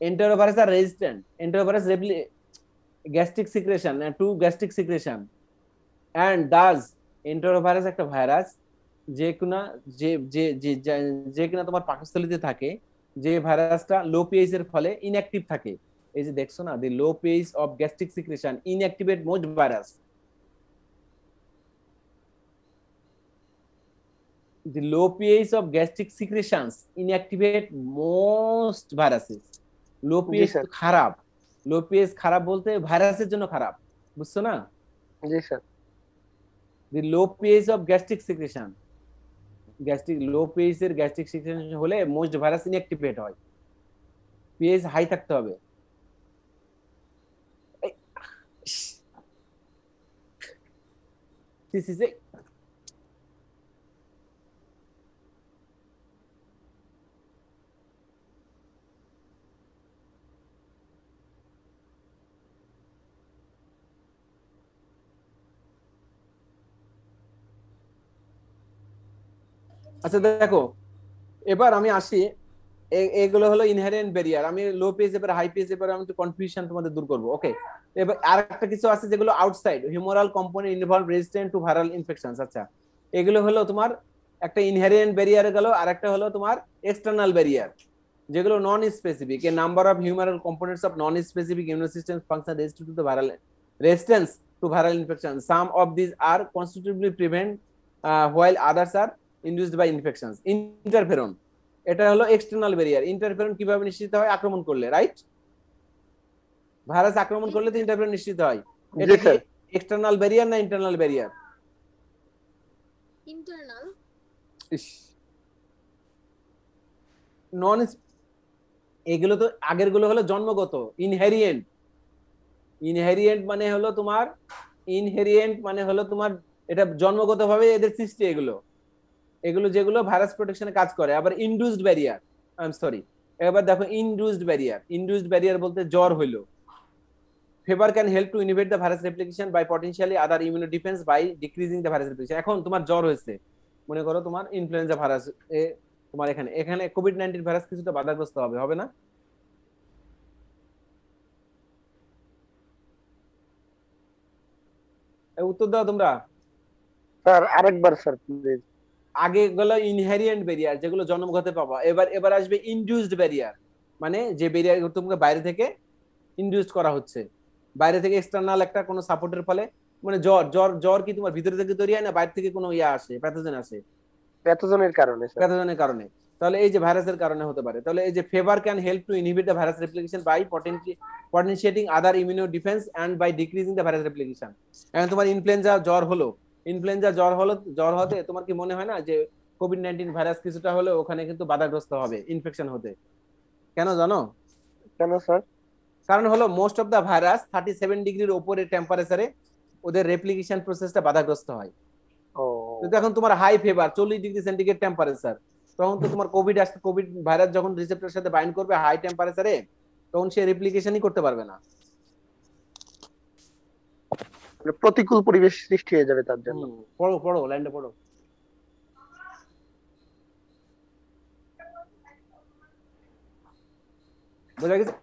Enterovirus are resistant. Enterovirus gastric secretion and to gastric secretion, and thus enterovirus একটা ভাইরাস যে কিনা তোমার পাকস্থলীতে থাকে, যে ভাইরাসটা লো পিএইচ এর ফলে ইনঅ্যাক্টিভ থাকে। এই যে দেখছো না, the low pH of gastric secretion inactivate most virus. The low pH of gastric secretions inactivate most viruses. Low pH sir. খারাপ, লো pH খারাপ বলতে ভাইরাসের জন্য খারাপ, বুঝছো না? জি sir. The low pH of gastric secretion, low pH এর gastric secretion হলে most virus inactivate হয়। pH হাই থাকতে হবে। This is it. আচ্ছা দেখো, এবার আমি আসি, এগুলো হলো ইনহেরেন্ট ব্যারিয়ার। আমি লো পিএইচ এবার হাই পিএইচ এবার আমি একটু কনফিউশন তোমাদের দূর করব। ওকে, এবার আরেকটা কিছু আছে যেগুলো outside humeral component involve resistant two viral infections. আচ্ছা, এগুলো হলো তোমার একটা ইনহেরেন্ট ব্যারিয়ার গেল, আর একটা হলো তোমার এক্সটার্নাল ব্যারিয়ার, যেগুলো non specific. A number of humoral components of non specific immune system function resistant to the viral resistance to viral infection. Some of this are constitutively prevent while others are induced by infections. Interferon, এটা হলো external barrier. Interferon কিভাবে নিশ্চিত হয়? আক্রমণ করলে, right? Virus আক্রমণ করলে তো ইন্টারফেরন নিশ্চিত হয়। এটা কি এক্সটার্নাল ব্যারিয়ার না ইন্টারনাল ব্যারিয়ার? ইন্টারনাল। নন, এগুলো তো আগের গুলো হলো জন্মগত। ইনহেরিয়েন্ট মানে হলো তোমার এটা জন্মগতভাবে এদের সৃষ্টি। এগুলো যেগুলো ভাইরাস প্রোটেকশনে কাজ করে। আবার induced barrier, I am sorry, এবার দেখো ইনডিউসড ব্যারিয়ার বলতে জ্বর হইলো। Fever can help to inhibit the virus replication by potentially other immuno defence by decreasing the virus replication. এখন তোমার জ্বর হয়েছে, মনে করো তোমার ইনফ্লুয়েঞ্জা ভাইরাস, তোমার এখানে কোভিড-19 ভাইরাস কিছুটা বাধাগ্রস্ত হবে না? উত্তর দাও তোমরা। স্যার আরেকবার স্যার প্লিজ। আগে গুলো ইনহেরিয়েন্ট ব্যারিয়ার, যেগুলো জন্মগত পাবা। এবার আসবে ইনডিউসড ব্যারিয়ার, মানে যে ব্যারিয়ার তোমাকে বাইরে থেকে ইনডিউসড করা হচ্ছে, বাইরে থেকে এক্সটার্নাল একটা কোনো সাপোর্টের ফলে। মানে জ্বর কি তোমার ভিতরে থেকে তৈরি হয় না বাইরে থেকে কোনো ইয়া আসে, প্যাথোজেন আসে? প্যাথোজেনের কারণে। প্যাথোজেনের কারণে। তাহলে এই যে ভাইরাসের কারণে হতে পারে। তাহলে এই যে fever can help to inhibit the virus replication by potentiating other immuno defence and by decreasing the virus replication. এখন তোমার ইনফ্লুয়েঞ্জা জ্বর হলো, জ্বর হতে তোমার কি মনে হয় না যে কোভিড-19 ভাইরাস কিছুটা হলে ওখানে কিন্তু বাধাগ্রস্ত হবে ইনফেকশন হতে? কেন জানো? কেন স্যার? কারণ হলো মোস্ট অফ দা ভাইরাস 37 ডিগ্রির উপরে টেম্পারেচারে ওদের রেপ্লিকেশন প্রসেসটা বাধাগ্রস্ত হয়। ও কিন্তু এখন তোমার high fever 40 degree centigrade temperature, তখন তো তোমার কোভিড ভাইরাস যখন রিসেপ্টরের সাথে বাইন্ড করবে হাই টেম্পারেচারে, তখন সে রেপ্লিকেশনই করতে পারবে না। মানে প্রতিকূল পরিবেশ সৃষ্টি হয়ে যাবে তার জন্য। পড়ো লাইনটা পড়ো। বোঝা গেছে?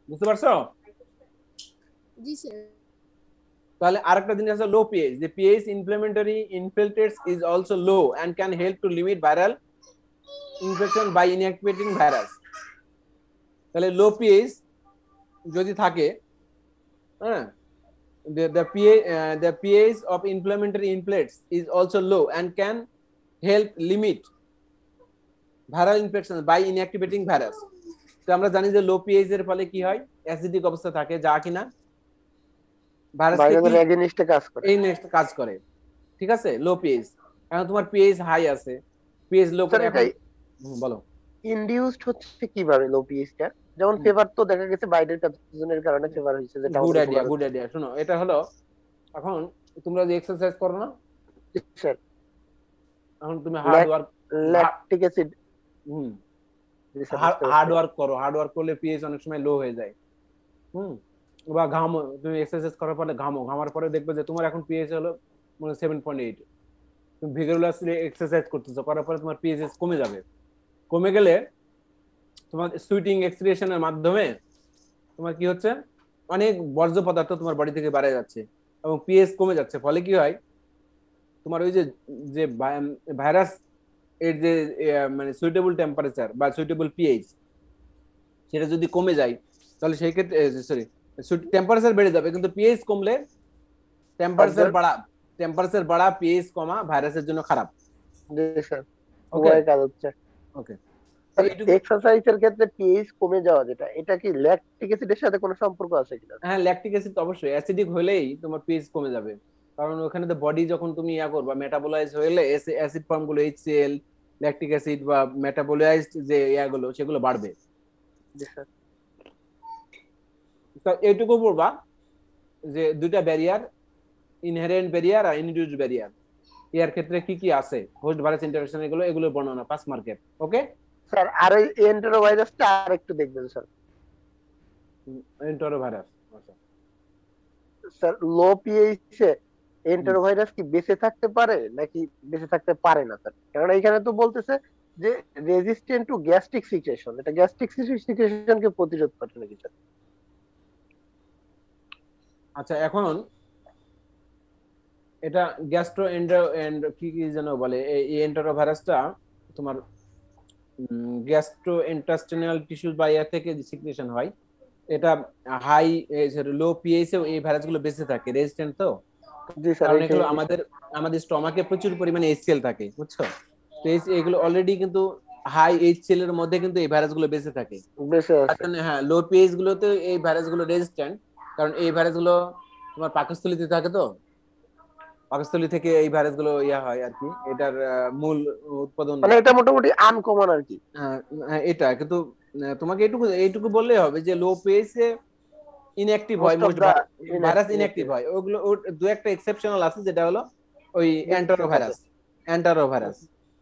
বুঝতে পারছো? জি স্যার। তাহলে আরেকটা জিনিস আছে লো pH. The pH inflammatory infiltrates is also low and can help to limit viral infection by inactivating virus. তাহলে লো পিএইচ যদি থাকে, হ্যাঁ, the pH of inflammatory infiltrates is also low and can help limit viral infection by inactivating virus. তো আমরা জানি যে লো pH এর ফলে কি হয়, অ্যাসিডিক অবস্থা থাকে, যা কিনা ভাইরাসের এগেইনস্টে কাজ করে, এই নেক্সট কাজ করে। ঠিক আছে, লো পিএইচ। এখন তোমার পিএইচ হাই আছে, পিএইচ লো করে এখন বলো ইনডিউসড হচ্ছে কিভাবে লো পিএইচটা? যেমন ফেভার তো দেখা গেছে বাইরের প্যাথোজেনের কারণে ফেভার হইছে, যেটা গুড আইডিয়া। শোনো, এটা হলো এখন তোমরা যে এক্সারসাইজ করো না স্যার, এখন তুমি hard work, lactic acid, hard work করলে পিএইচ অনেক সময় লো হয়ে যায়। বা ঘামো, তুমি এক্সারসাইজ করার পরে ঘামার পরে দেখবে যে তোমার এখন পিএইচ হলো মানে 7.8। তুমি ভিগারোসাসলি এক্সারসাইজ করতেছো, করার পরে তোমার পিএইচ কমে যাবে। কমে গেলে তোমার সুইটিং এক্সক্রিয়েশনের মাধ্যমে তোমার কি হচ্ছে, অনেক বর্জ্য পদার্থ তোমার বডি থেকে বাইরে যাচ্ছে এবং পিএইচ কমে যাচ্ছে। ফলে কি হয়, তোমার ওই যে ভাইরাস এর যে মানে সুইটেবল টেম্পারেচার বা সুইটেবল পিএইচ সেটা যদি কমে যায়, তাহলে সেই ক্ষেত্রে টেম্পারেচার বেড়ে যাবে, কিন্তু পিএইচ কমলে টেম্পারেচার বাড়া পিএইচ কমা ভাইরাসের জন্য খারাপ। ওকে, এক্সারসাইজের ক্ষেত্রে পিএইচ কমে যাওয়া, যেটা এটা কি ল্যাকটিক অ্যাসিডের সাথে কোনো সম্পর্ক আছে কিনা? হ্যাঁ, ল্যাকটিক অ্যাসিড অবশ্যই, অ্যাসিডিক হলেই তোমার পিএইচ কমে যাবে। কারণ ওখানে তো বডি যখন তুমি করবা মেটাবোলাইজ হলে অ্যাসিড ফর্ম গুলো HCl, ল্যাকটিক অ্যাসিড বা মেটাবোলাইজড যে গুলো সেগুলো বাড়বে। তো এইটুকু বলবা যে দুইটা ব্যারিয়ার, ইনহেরেন্ট ব্যারিয়ার আর ইনডিউসড ব্যারিয়ার, এর ক্ষেত্রে কি কি আছে, হোস্ট ভাইরাস ইন্টারঅ্যাকশন, এগুলো বর্ণনা 5 মার্কের। ওকে স্যার, আর এই এন্টেরোভাইরাসটা আরেকটু দেখবেন স্যার। এন্টেরোভাইরাস, আচ্ছা স্যার, লো পিএইচ এ এন্টেরোভাইরাস কি বেঁচে থাকতে পারে নাকি বেঁচে থাকতে পারে না স্যার? কারণ এখানে তো বলতেছে যে রেজিস্ট্যান্ট টু গ্যাস্ট্রিক সিক্রেশন, এটা গ্যাস্ট্রিক সিক্রেশনকে প্রতিরোধ করে নাকি স্যার? আচ্ছা, এখন এটা গ্যাস্ট্রো কি যেন বলে, এই এন্টেরোভাইরাসটা তোমার গ্যাস্ট্রো ইন্টেস্টিনাল টিস্যুস বা এর থেকে সিক্রেশন হয়। এটা হাই লো পিএইচ এও এই ভাইরাসগুলো বেঁচে থাকে, রেজিস্ট্যান্ট তো। জি স্যার, কারণ এগুলো আমাদের স্টমাকে প্রচুর পরিমাণে HCl থাকে, বুঝছো? তো এগুলো অলরেডি কিন্তু হাই HCl এর মধ্যে কিন্তু এই ভাইরাসগুলো বেঁচে থাকে। হ্যাঁ, লো পিএইচ গুলোতে এই ভাইরাসগুলো রেজিস্ট্যান্ট, কারণ এই ভাইরাসগুলো তোমার পাকস্থলীতে থাকে, তো পাকস্থলী থেকে এই ভাইরাসগুলো হয় আর কি। এটার মূল উৎপাদন মানে এটা মোটামুটি আনকমন আর কি। এটা কিন্তু তোমাকে এইটুকু বললেই হবে যে লো পিএইচ এ ইনঅ্যাক্টিভ হয়, ভাইরাস ইনঅ্যাক্টিভ হয়। ওগুলো দু একটা এক্সেপশনাল আছে, যেটা হলো ওই এন্টেরোভাইরাস।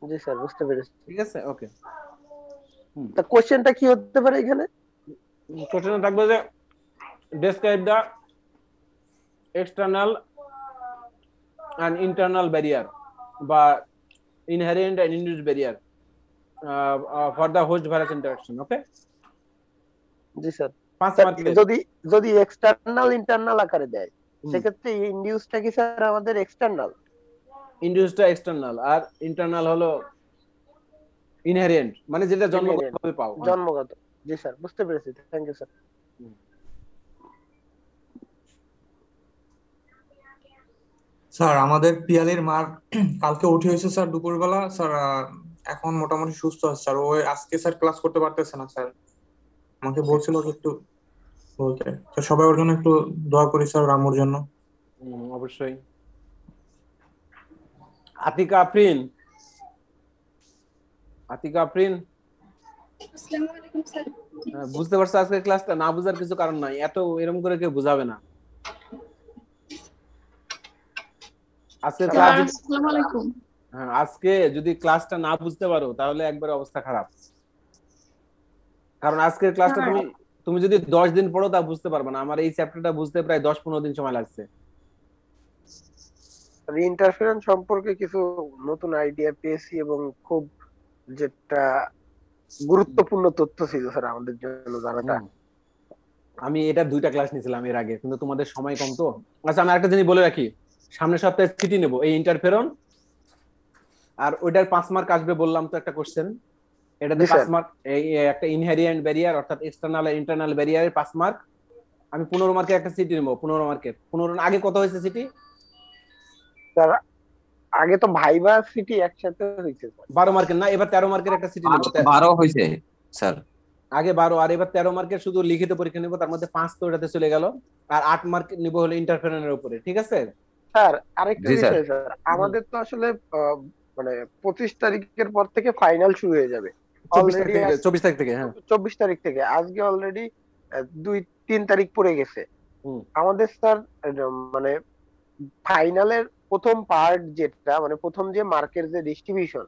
জি স্যার, বুঝতে পেরেছি। ঠিক আছে, ওকে। তা কোশ্চেনটা কি হতে পারে এখানে? কোশ্চেন থাকবে যে describe the external and internal barrier বা inherent and induced barrier for the host virus interaction. Okay, G sir. 5 mark. যদি এক্সটার্নাল ইন্টারনাল আকারে দেয়, সেক্ষেত্রে ইনডিউসটা কি স্যার আমাদের এক্সটার্নাল? ইনডিউসটা এক্সটার্নাল আর ইন্টারনাল হলো ইনহেরেন্ট, মানে যেটা জন্মগতভাবে পাও। জন্মগত। জি স্যার, বুঝতে পেরেছি। Thank you sir. স্যার আমাদের পিয়ালির মার কালকে উঠে হয়েছে স্যার দুপুরবেলা স্যার, এখন মোটামুটি সুস্থ আছে স্যার। ও আজকে স্যার ক্লাস করতে পারতেছে না স্যার, আমাকে বলছিল যে একটু বলতে। তো সবাই ওর জন্য একটু দোয়া করি স্যার, ওর আম্মুর জন্য। অবশ্যই। আতিকা আফরিন, আতিকা আফরিন, আসসালামু আলাইকুম স্যার। বুঝতে পারছো আজকে ক্লাসটা? না বুঝার কিছু কারণ নাই, এত এরকম করে কেউ বুঝাবে না। আজকে স্যার, ক্লাস আসসালামু আলাইকুম। হ্যাঁ, আজকে যদি ক্লাসটা না বুঝতে পারো তাহলে একবারে অবস্থা খারাপ। কারণ আজকের ক্লাসটা তুমি তুমি যদি 10 দিন পড়ো তা বুঝতে পারবে না। আমার এই চ্যাপ্টারটা বুঝতে প্রায় 10-15 দিন সময় লাগছে। ইন্টারফারেন্স সম্পর্কে কিছু নতুন আইডিয়া পেয়েছি এবং খুব যেটা গুরুত্বপূর্ণ তথ্য ছিল স্যার আমাদের জন্য জানাটা। আমি এটা 2টা ক্লাস নিয়েছিলাম এর আগে, কিন্তু তোমাদের সময় কম তো। আচ্ছা, আমি একটা জিনিস বলে রাখি, সামনের সপ্তাহে সিটি নেব এই ইন্টারফেরন, আর ওইটার 5 মার্ক আসবে বললাম তো একটা কোশ্চেন। এটাতে জি, স্যার। 5 মার্ক, এই একটা ইনহেরিয়েন্ট ব্যারিয়ার অর্থাৎ এক্সটার্নাল আর ইন্টারনাল ব্যারিয়ারের 5 মার্ক। আমি 15 মার্কের একটা সিটি নেব, 15 মার্কের। 15 আগে কত হয়েছে সিটি? স্যার আগে তো ভাইবা সিটি একসাথে হয়েছে স্যার। 12 মার্কের না, এবার 13 মার্কের একটা সিটি নেব। 12 হয়েছে স্যার। আগে 12 আর এবার 13 মার্কের শুধু লিখিত পরীক্ষা নেব, তার মধ্যে 5 তো ওটাতে চলে গেল, আর 8 মার্ক নিব হলো ইন্টারফেরেন্সের উপরে। ঠিক আছে স্যার আরেকটা জি স্যার। বিষয় স্যার, আমাদের তো আসলে মানে 25 তারিখের পর থেকে ফাইনাল শুরু হয়ে যাবে। 24 তারিখ অলরেডি থেকে, 24 তারিখ থেকে। হ্যাঁ 24 তারিখ থেকে, আজকে অলরেডি 2-3 তারিখ পড়ে গেছে। হুম। আমাদের স্যার মানে ফাইনালের প্রথম পার্ট যেটা মানে প্রথম যে মার্কের যে ডিস্ট্রিবিউশন,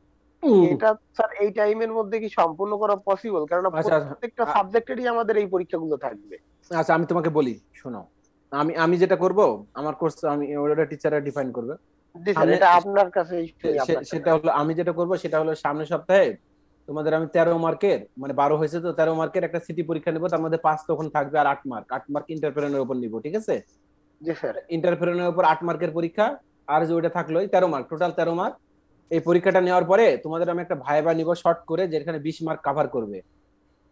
এটা স্যার এই টাইমের মধ্যে কি সম্পূর্ণ করা পসিবল? কারণ আচ্ছা, প্রত্যেকটা সাবজেক্টেরই আমাদের এই পরীক্ষাগুলো থাকবে। আচ্ছা আমি তোমাকে বলি, শোনো। আমি যেটা করব, আমার কোর্স আমি ওটা টিচাররা ডিফাইন করবে। জি স্যার, এটা আপনার কাছে সেটা হলো, আমি যেটা করব সেটা হলো সামনের সপ্তাহে তোমাদের আমি 13 মার্কের, মানে 12 হয়েছে তো 13 মার্কের একটা সিটি পরীক্ষা নেব, তার মধ্যে 5 তখন থাকবে, আর 8 মার্ক ইন্টারফেরেন্সের উপর নিব। ঠিক আছে, জি স্যার। ইন্টারফেরেন্সের উপর 8 মার্কের পরীক্ষা, আর যে ওইটা থাকলো 13 মার্ক, টোটাল 13 মার্ক। এই পরীক্ষাটা নেওয়ার পরে তোমাদের আমি একটা ভাইবা নিব শর্ট করে, যেখানে 20 মার্ক কভার করবে।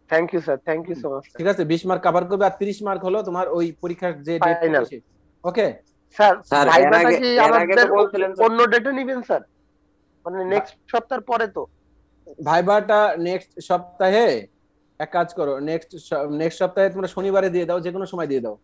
Thank you sir, thank you so much. ঠিক আছে, 20 মার্ক কভার করবে, আর 30 মার্ক হলো তোমার ওই পরীক্ষার যে date final. Okay sir sir, এর ভাইবাটা আগে কি এর আগে তো আমাদের বলছিলেন স্যার। অন্য ডেটে নেবেন স্যার? মানে নেক্সট সপ্তাহের পরে তো? ভাইবাটা নেক্সট সপ্তাহে, এক কাজ করো, নেক্সট সপ্তাহে তোমরা শনিবারে দিয়ে দাও, যে কোনো সময় দিয়ে দাও।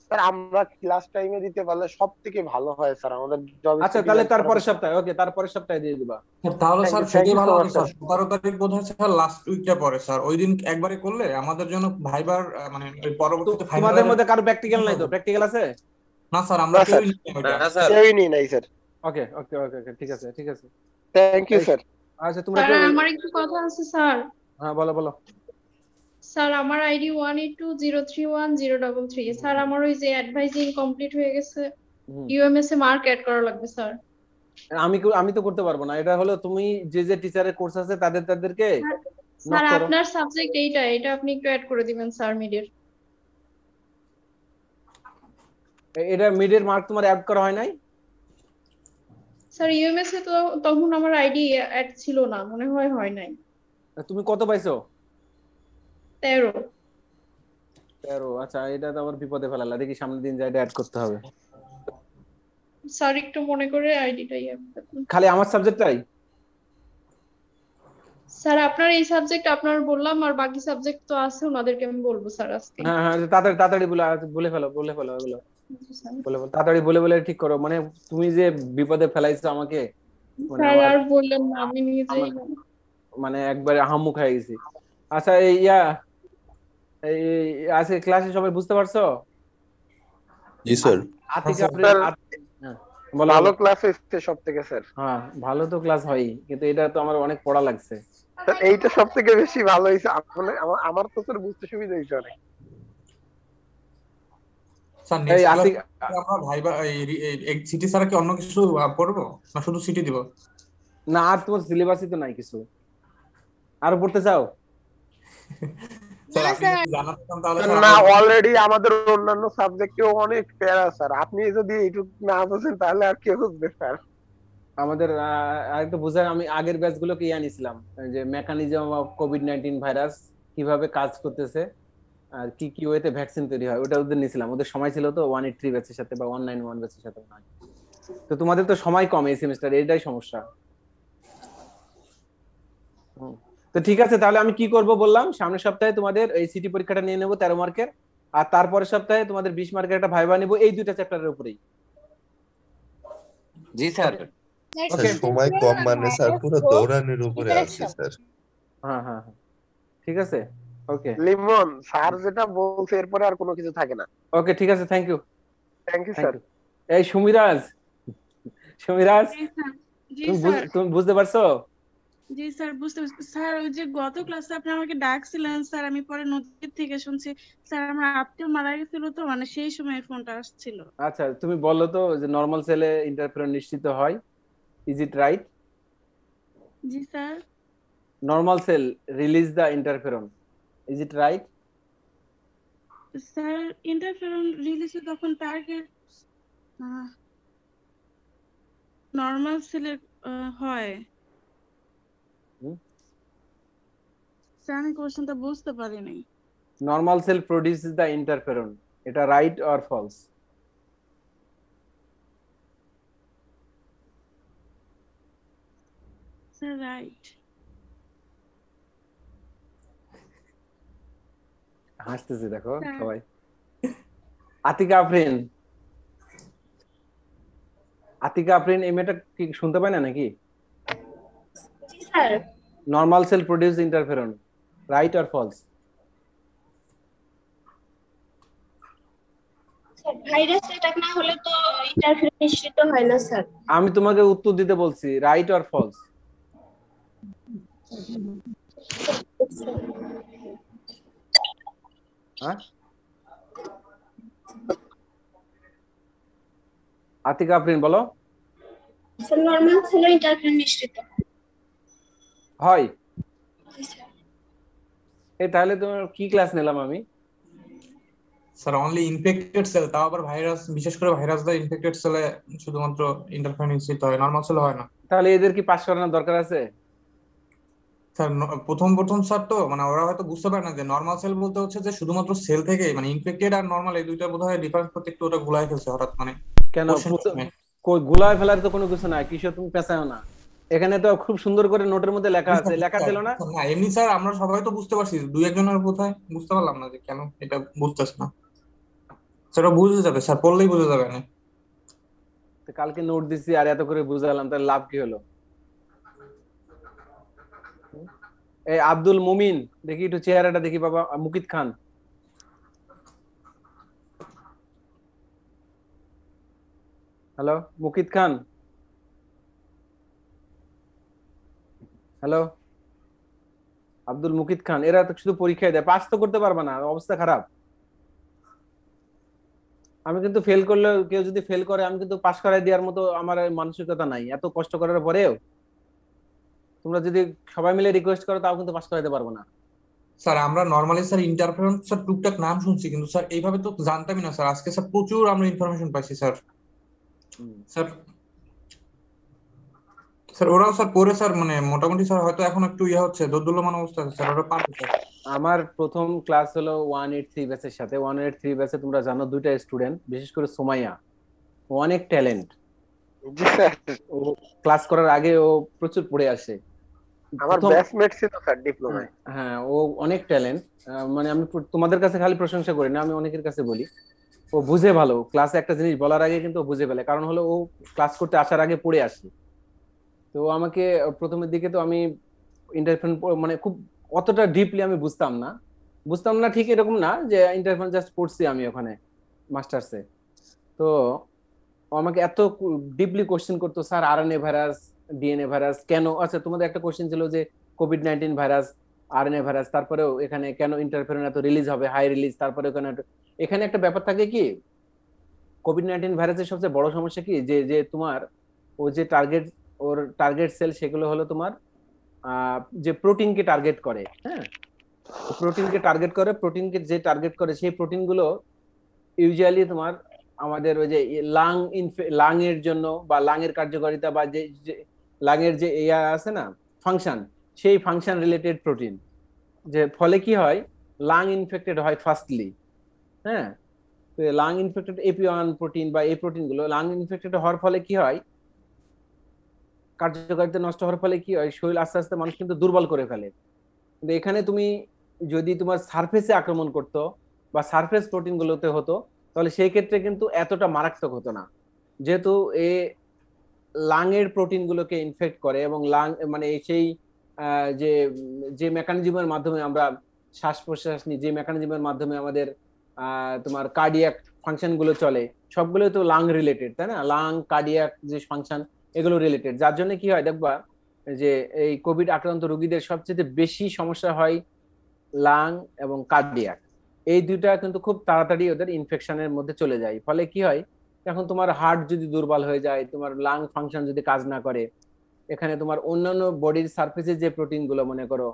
স্যার আমরা ক্লাস টাইমে দিতে পারলে সব থেকে ভালো হয় স্যার, আমাদের জব। আচ্ছা তাহলে তারপরের সপ্তাহে, ওকে তারপরের সপ্তাহে দিয়ে দিবা। তাহলে স্যার Thank you সেটাই ভালো so হবে much, স্যার। sir. 17 তারিখ বোধ হয় স্যার লাস্ট উইকটা পরে স্যার, ওই দিন একবারে করলে আমাদের জন্য ভাইবার মানে ওই পরবর্তীতে তোমাদের ফাইনালের। মধ্যে কারো প্র্যাকটিক্যাল নাই তো? প্র্যাকটিক্যাল আছে? না স্যার, আমরা না, কেউই স্যার। নিই না ওইটা। না স্যার, কেউই নেই নাই স্যার। ওকে ওকে ওকে ওকে, ঠিক আছে ঠিক আছে। Thank you sir. আচ্ছা তোমরা স্যার আমার একটু কথা আছে স্যার। হ্যাঁ বলো বলো। স্যার আমার আইডি 182031033। স্যার আমার ওই যে অ্যাডভাইজিং কমপ্লিট হয়ে গেছে, ইউএমএস এ মার্ক অ্যাড করা লাগবে স্যার। আমি তো করতে পারবো না, এটা হলো তুমি যে টিচারের কোর্স আছে তাদেরকে স্যার knock করো। আপনার সাবজেক্ট এটা আপনি একটু অ্যাড করে দিবেন স্যার মিডের। এটা মিডের মার্ক তোমার অ্যাড করা হয় নাই? স্যার ইউএমএস এ তো তখন আমার আইডি অ্যাড ছিল না, মনে হয় নাই। তুমি কত পাইছো? 13। 13? আচ্ছা এটা তো আবার বিপদে ফেলালা, দেখি সামনের দিন যাই অ্যাড করতে হবে। স্যার একটু মনে করে আইডিটাই অ্যাড করুন। খালি আমার সাবজেক্টটাই? স্যার আপনার এই সাবজেক্ট আপনার বললাম, আর বাকি সাবজেক্ট তো আছে, ওনাদেরকে আমি বলবো স্যার আজকে। হ্যাঁ হ্যাঁ, তাড়াতাড়ি বলে ফেলো এগুলো তাড়াতাড়ি বলে ঠিক করো। মানে তুমি যে বিপদে ফেলাইছো আমাকে, মানে স্যার আর বললেন না, আমি নিজেই মানে একবারে আহাম্মুক হয়ে গেছি। আচ্ছা এই আজকে ক্লাসে সবাই বুঝতে পারছো? জি স্যার। আতিকা ভালো ক্লাস হয়েছে সব থেকে স্যার। হ্যাঁ ভালো তো ক্লাস হয়, কিন্তু এটা তো আমার অনেক পড়া লাগছে। স্যার এইটা সব থেকে বেশি ভালো হয়েছে, আমার তো স্যার বুঝতে সুবিধা হয়েছে অনেক। স্যার নেক্সট ক্লাসে আমরা ভাইবা এই সিটি ছাড়া কি অন্য কিছু পড়বো না শুধু সিটি দিব? না আর তোমার সিলেবাসই তো নাই কিছু, আরো পড়তে চাও? স্যার আপনি যদি জানাতেন তাহলে না, অলরেডি আমাদের অন্যান্য সাবজেক্টেও অনেক প্যারা স্যার, আপনি যদি এইটুকু না বুঝেন তাহলে আর কে বুঝবে স্যার? আমাদের আরেকটু বুঝার, আমি আগের ব্যাচগুলোকে নিছিলাম, যে মেকানিজম অফ কোভিড-19 ভাইরাস কিভাবে কাজ করতেছে আর কি কি ওয়েতে ভ্যাকসিন তৈরি হয়, ওটা ওদের নিছিলাম। ওদের সময় ছিল তো 183 ব্যাচের সাথে বা 191 ব্যাচের সাথে। তো তোমাদের তো সময় কম এই সেমিস্টার, এটাই সমস্যা। তো ঠিক আছে, তাহলে আমি কি করব বললাম, সামনের সপ্তাহে তোমাদের এই সিটি পরীক্ষাটা নিয়ে নেবো 13 মার্কের, আর তারপরের সপ্তাহে তোমাদের 20 মার্কের একটা ভাইবা নেবো এই দুইটা চ্যাপ্টারের উপরেই। জি স্যার। স্যার ওকে, সময় কম মানে স্যার পুরো দৌড়ানোর উপরে আছি স্যার। হ্যাঁ হ্যাঁ হ্যাঁ, ঠিক আছে, ওকে লিমন স্যার যেটা বলছে এরপরে আর কোনো কিছু থাকে না। ওকে, ঠিক আছে, thank you thank you thank sir. You. এই সুমিরাজ, সুমিরাজ জি স্যার। জি তুমি স্যার। তুমি বুঝতে পারছো? জি স্যার, বুঝতে পারছি স্যার। ওই যে গত ক্লাসে আপনি আমাকে ডাকছিলেন স্যার, আমি পরে নদীর থেকে শুনছি স্যার আমার আত্মীয় মারা গেছিল, তো মানে সেই সময় ফোনটা আসছিল। আচ্ছা, তুমি বলো তো যে নরমাল সেলে ইন্টারফেরন নিশ্চিত হয়, ইজ ইট রাইট? জি sir. Normal cell release the interferon, is it right? Sir interferon রিলিজে তখন টার্গেট নরমাল সেলের হয়। স্যার আমি কোশ্চেনটা বুঝতে পারিনি। Normal cell produces the interferon, এটা right or false? Sir right. হাসতেছে দেখো স্যার। সবাই। আতিকা আফরিন, আতিকা আফরিন এই মেয়েটা কি শুনতে পায় না নাকি? জি sir. Normal cell produce interferon, right or false? Virus attack না হলে তো ইন্টারফেরন নিশ্চিত হয় না স্যার। আমি তোমাকে উত্তর দিতে বলছি, রাইট অর ফলস? হ্যাঁ, আতিকা আফরিন বলো। স্যার নরমাল সেলে ইন্টারফেরন নিশ্চিত হয়। জি স্যার। এই তাহলে তোমার কি ক্লাস নিলাম আমি? স্যার অনলি ইনফেক্টেড সেল, তাও আবার ভাইরাস, বিশেষ করে ভাইরাস দ্বারা ইনফেক্টেড সেলে শুধুমাত্র ইন্টারফেরন নিশ্চিত হয়, নরমাল সেলে হয় না। তাহলে এদের কি পাস করানোর দরকার আছে? স্যার প্রথম স্যার তো মানে ওরা হয়তো বুঝতে পারে না যে নরমাল সেল বলতে হচ্ছে যে শুধুমাত্র সেল থেকে, মানে ইনফেক্টেড আর নরমাল এই দুইটা বোধহয় ডিফারেন্স করতে একটু ওটা গুলাই ফেলছে হঠাৎ, মানে কেন কোশ্চেন সময়। কই গুলায় ফেলার তো কোনো কিছু নাই, কিশোর তুমি পেছাও না, এখানে তো খুব সুন্দর করে নোটের মধ্যে লেখা আছে, লেখা ছিল না? না এমনি স্যার আমরা সবাই তো বুঝতে পারছি, দুই একজনের বোধহয় বুঝতে পারলাম না যে কেন এটা বুঝতেছে না। স্যার ওটা বুঝে যাবে স্যার, পড়লেই বুঝে যাবে না। তো কালকে নোট দিছি আর এত করে বুঝালাম, তার লাভ কি হলো? এই আব্দুল মুমিন, দেখি একটু চেহারাটা দেখি বাবা। মুকিত খান, হ্যালো মুকিত খান, হ্যালো আব্দুল মুকিত খান। এরা তো শুধু পরীক্ষায় দেয়, পাস তো করতে পারবে না, অবস্থা খারাপ। আমি কিন্তু ফেল করলে, কেউ যদি ফেল করে আমি কিন্তু পাস করাই দেওয়ার মতো আমার মানসিকতা নাই, এত কষ্ট করার পরেও তোমরা যদি সবাই মিলে রিকোয়েস্ট করো তাও কিন্তু পাস করাইতে পারবো না। স্যার আমরা নরমালি স্যার ইন্টারফেরেন্স স্যার টুকটাক নাম শুনছি, কিন্তু স্যার এইভাবে তো জানতামই না স্যার। আজকে স্যার প্রচুর আমরা ইনফরমেশন পাইছি স্যার। স্যার স্যার ওরাও স্যার পড়ে স্যার মানে মোটামুটি স্যার হয়তো এখন একটু ইয়ে হচ্ছে, দোদুল্যমান অবস্থা আছে স্যার, ওরা পারবে স্যার। আমার প্রথম ক্লাস হলো 183 ব্যাচের সাথে। 183 ব্যাচে তোমরা জানো দুইটা স্টুডেন্ট, বিশেষ করে সুমাইয়া, ও অনেক ট্যালেন্ট। ও ক্লাস করার আগে ও প্রচুর পড়ে আসে। আমার ব্যাচমেট ছিল স্যার ডিপ্লোমায়। হ্যাঁ, ও অনেক ট্যালেন্ট, মানে আমি তোমাদের কাছে খালি প্রশংসা করি না, আমি অনেকের কাছে বলি ও বুঝে ভালো। ক্লাসে একটা জিনিস বলার আগে কিন্তু ও বুঝে ফেলে, কারণ হলো ও ক্লাস করতে আসার আগে পড়ে আসে। তো আমাকে প্রথমের দিকে তো আমি ইন্টারফেরন মানে খুব অতটা ডিপলি আমি বুঝতাম না ঠিক এরকম না যে ইন্টারফেরন জাস্ট পড়ছি আমি ওখানে মাস্টার্সে। তো ও আমাকে এত ডিপলি কোশ্চেন করতো, sir RNA virus, DNA virus কেন, আচ্ছা তোমাদের একটা কোশ্চেন ছিল যে কোভিড-19 ভাইরাস, আরএনএ ভাইরাস, তারপরেও এখানে কেন ইন্টারফেরন এত রিলিজ হবে, হাই রিলিজ, তারপরে এখানে একটা ব্যাপার থাকে কি, কোভিড-19 ভাইরাসের সবচেয়ে বড় সমস্যা কি যে যে তোমার ও যে টার্গেট সেল সেগুলো হলো তোমার যে প্রোটিনকে টার্গেট করে। হ্যাঁ, প্রোটিনকে টার্গেট করে সেই প্রোটিনগুলো ইউজুয়ালি তোমার আমাদের ওই যে লাং এর জন্য বা লাং এর কার্যকারিতা বা যে লাং এর যে এয়া আছে না ফাংশন, সেই ফাংশন রিলেটেড প্রোটিন, যে ফলে কি হয় লাং ইনফেক্টেড হয় ফার্স্টলি। হ্যাঁ, তো তো লাং ইনফেক্টেড এপি1 প্রোটিন বা এই প্রোটিনগুলো লাং ইনফেক্টেড হওয়ার ফলে কি হয়, কার্যকারিতা নষ্ট হওয়ার ফলে কি হয়, শরীর আস্তে আস্তে মানুষ কিন্তু দুর্বল করে ফেলে। কিন্তু এখানে তুমি যদি তোমার সারফেসে আক্রমণ করতো বা সারফেস প্রোটিন গুলোতে হতো, তাহলে সেই ক্ষেত্রে কিন্তু এতটা মারাত্মক হতো না, যেহেতু এ লাং এর প্রোটিন গুলোকে ইনফেক্ট করে এবং লাং মানে সেই যে যে মেকানিজমের মাধ্যমে আমরা শ্বাস প্রশ্বাস নিই, যে মেকানিজমের মাধ্যমে আমাদের তোমার কার্ডিয়াক ফাংশন গুলো চলে, সবগুলো তো লাং রিলেটেড, তাই না? লাং, কার্ডিয়াক যে ফাংশন, এগুলো রিলেটেড। যার জন্য কি হয় দেখবা যে এই কোভিড আক্রান্ত রোগীদের সবচেয়ে বেশি সমস্যা হয় লাং এবং কার্ডিয়াক, এই দুইটা কিন্তু খুব তাড়াতাড়ি ওদের ইনফেকশনের মধ্যে চলে যায়। ফলে কি হয়, এখন তোমার হার্ট যদি দুর্বল হয়ে যায়, তোমার লাং ফাংশন যদি কাজ না করে, এখানে তোমার অন্যান্য বডির সারফেসে যে প্রোটিন গুলো মনে করো,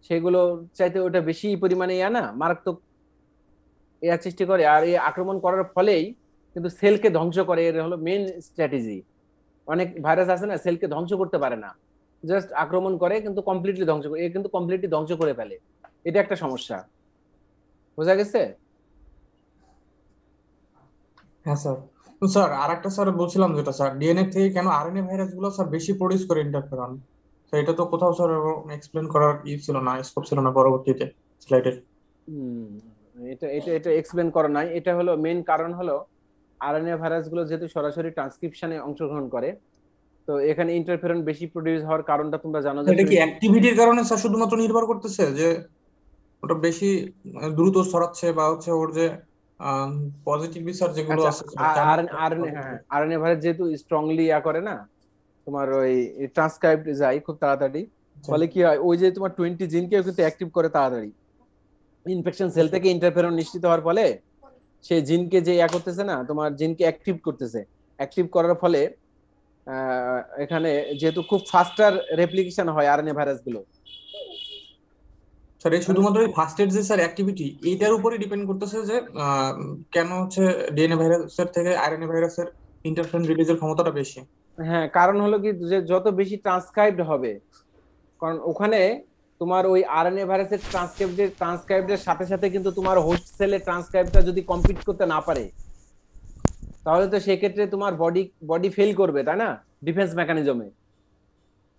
সেগুলো চাইতে ওটা বেশি পরিমাণে না মারাত্মক সৃষ্টি করে। আর এই আক্রমণ করার ফলেই কিন্তু সেলকে ধ্বংস করে, এর হলো মেন স্ট্র্যাটেজি। অনেক ভাইরাস আছে না, সেলকে ধ্বংস করতে পারে না, জাস্ট আক্রমণ করে কিন্তু কমপ্লিটলি ধ্বংস করে, কিন্তু কমপ্লিটলি ধ্বংস করে ফেলে। এটা একটা সমস্যা, বোঝা গেছে? হ্যাঁ স্যার। তো স্যার আরেকটা স্যার বলছিলাম যেটা স্যার, ডিএনএ থেকে কেন আরএনএ ভাইরাস গুলো স্যার বেশি প্রডিউস করে ইন্টারফেরন, তো এটা তো কোথাও স্যার এক্সপ্লেন করার ছিল না, স্কোপ ছিল না পরবর্তীতে স্লাইডে। এটা এটা এটা এক্সপ্লেন করা নাই। এটা হলো মেন কারণ হলো আরএনএ ভাইরাস গুলো যেহেতু সরাসরি ট্রান্সক্রিপশনে অংশগ্রহণ করে, তো এখানে ইন্টারফেরন বেশি প্রডিউস হওয়ার কারণটা তোমরা জানো যে এটা কি অ্যাক্টিভিটির কারণে স্যার শুধুমাত্র নির্ভর করতেছে, যে ওটা বেশি দ্রুত ছড়াচ্ছে, বা হচ্ছে ওর যে পজিটিভ রিসার্চ যেগুলো আছে আরএনএ ভাইরাস যেহেতু স্ট্রংলি করে না, তোমার ওই ট্রান্সক্রাইবড যায় খুব তাড়াতাড়ি, ফলে কি হয় ওই যে তোমার 20 জিনকে কিন্তু অ্যাক্টিভ করে তাড়াতাড়ি। ইনফেকশন সেল থেকে ইন্টারফেরন নিশ্চিত হওয়ার ফলে সেই জিনকে যে করতেছে না, তোমার জিনকে অ্যাক্টিভ করতেছে, অ্যাক্টিভ করার ফলে এখানে যেহেতু খুব ফাস্টার রেপ্লিকেশন হয় আরএনএ ভাইরাস গুলো। স্যার এই শুধুমাত্র এই ফাস্টের যে স্যার অ্যাক্টিভিটি, এইটার উপরে ডিপেন্ড করতেছে যে কেন হচ্ছে ডিএনএ ভাইরাসের থেকে আরএনএ ভাইরাসের ইন্টারফেরন রিলিজের ক্ষমতাটা বেশি। হ্যাঁ, কারণ হলো কি যে যত বেশি ট্রান্সক্রাইবড হবে, কারণ ওখানে তোমার ওই আরএনএ ভাইরাসের ট্রান্সক্রাইবের সাথে সাথে কিন্তু তোমার হোস্ট সেলের ট্রান্সক্রাইবটা যদি কমপ্লিট করতে না পারে, তাহলে তো সেই ক্ষেত্রে তোমার বডি ফেল করবে, তাই না, ডিফেন্স মেকানিজমে।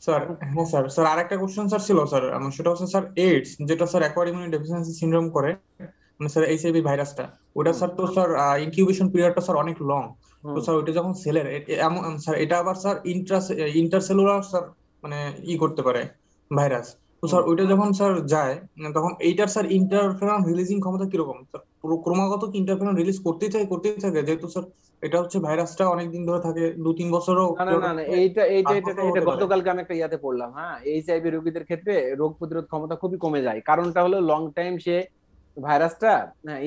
স্যার হ্যাঁ স্যার, স্যার আরেকটা কোশ্চেন স্যার ছিল স্যার আমার, সেটা হচ্ছে স্যার এইডস, যেটা স্যার অ্যাকোয়ার্ড ইমিউনি ডেফিসিয়েন্সি সিনড্রোম করে, মানে স্যার এইচআইভি ভাইরাসটা, ওটা স্যার তো স্যার ইনকিউবেশন পিরিয়ডটা স্যার অনেক লং। তো স্যার ওইটা যখন সেলের এমন স্যার, এটা আবার স্যার ইন্টারসেলুলার স্যার মানে করতে পারে ভাইরাস। তো স্যার ওইটা যখন স্যার যায়, তখন এইটার স্যার ইন্টারফেরন রিলিজিং ক্ষমতা কিরকম স্যার? ক্রমাগত কি ইন্টারফেরন রিলিজ করতেই থাকে, যেহেতু স্যার এটা হচ্ছে ভাইরাসটা অনেকদিন ধরে থাকে, 2-3 বছরও। না, এইটা গতকালকে আমি একটা ইয়াতে পড়লাম। হ্যাঁ, এইচআইভি রোগীদের ক্ষেত্রে রোগ প্রতিরোধ ক্ষমতা খুবই কমে যায়। কারণটা হলো লং টাইম সে ভাইরাসটা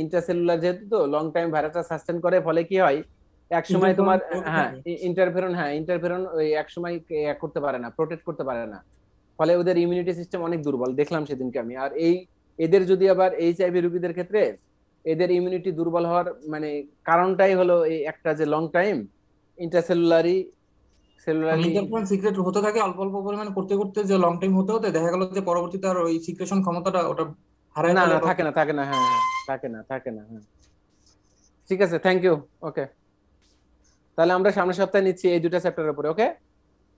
ইন্টারসেলুলার, যেহেতু তো লং টাইম ভাইরাসটা সাস্টেন করে, ফলে কি হয় এক সময় তোমার ইন্টারফেরন ওই এক সময় করতে পারে না, প্রোটেক্ট করতে পারে না, ফলে ওদের ইমিউনিটি সিস্টেম অনেক দুর্বল। দেখলাম সেদিনকে আমি। আর এদের যদি আবার এইচআইভি রোগীদের ক্ষেত্রে এদের ইমিউনিটি দুর্বল হওয়ার মানে কারণটাই হলো এই একটা, যে লং টাইম ইন্টারসেলুলারি ইন্টারফেরন সিক্রেট হতে থাকে অল্প অল্প পরিমাণে করতে করতে, যে লং টাইম হতে দেখা গেল যে পরবর্তীতে আর ওই সিক্রেশন ক্ষমতাটা ওটা হারায় না থাকে না। হ্যাঁ, থাকে না। হ্যাঁ, ঠিক আছে, থ্যাংক ইউ। ওকে, তাহলে আমরা সামনের সপ্তাহে নিচ্ছি এই দুটো চ্যাপ্টারের উপরে। ওকে,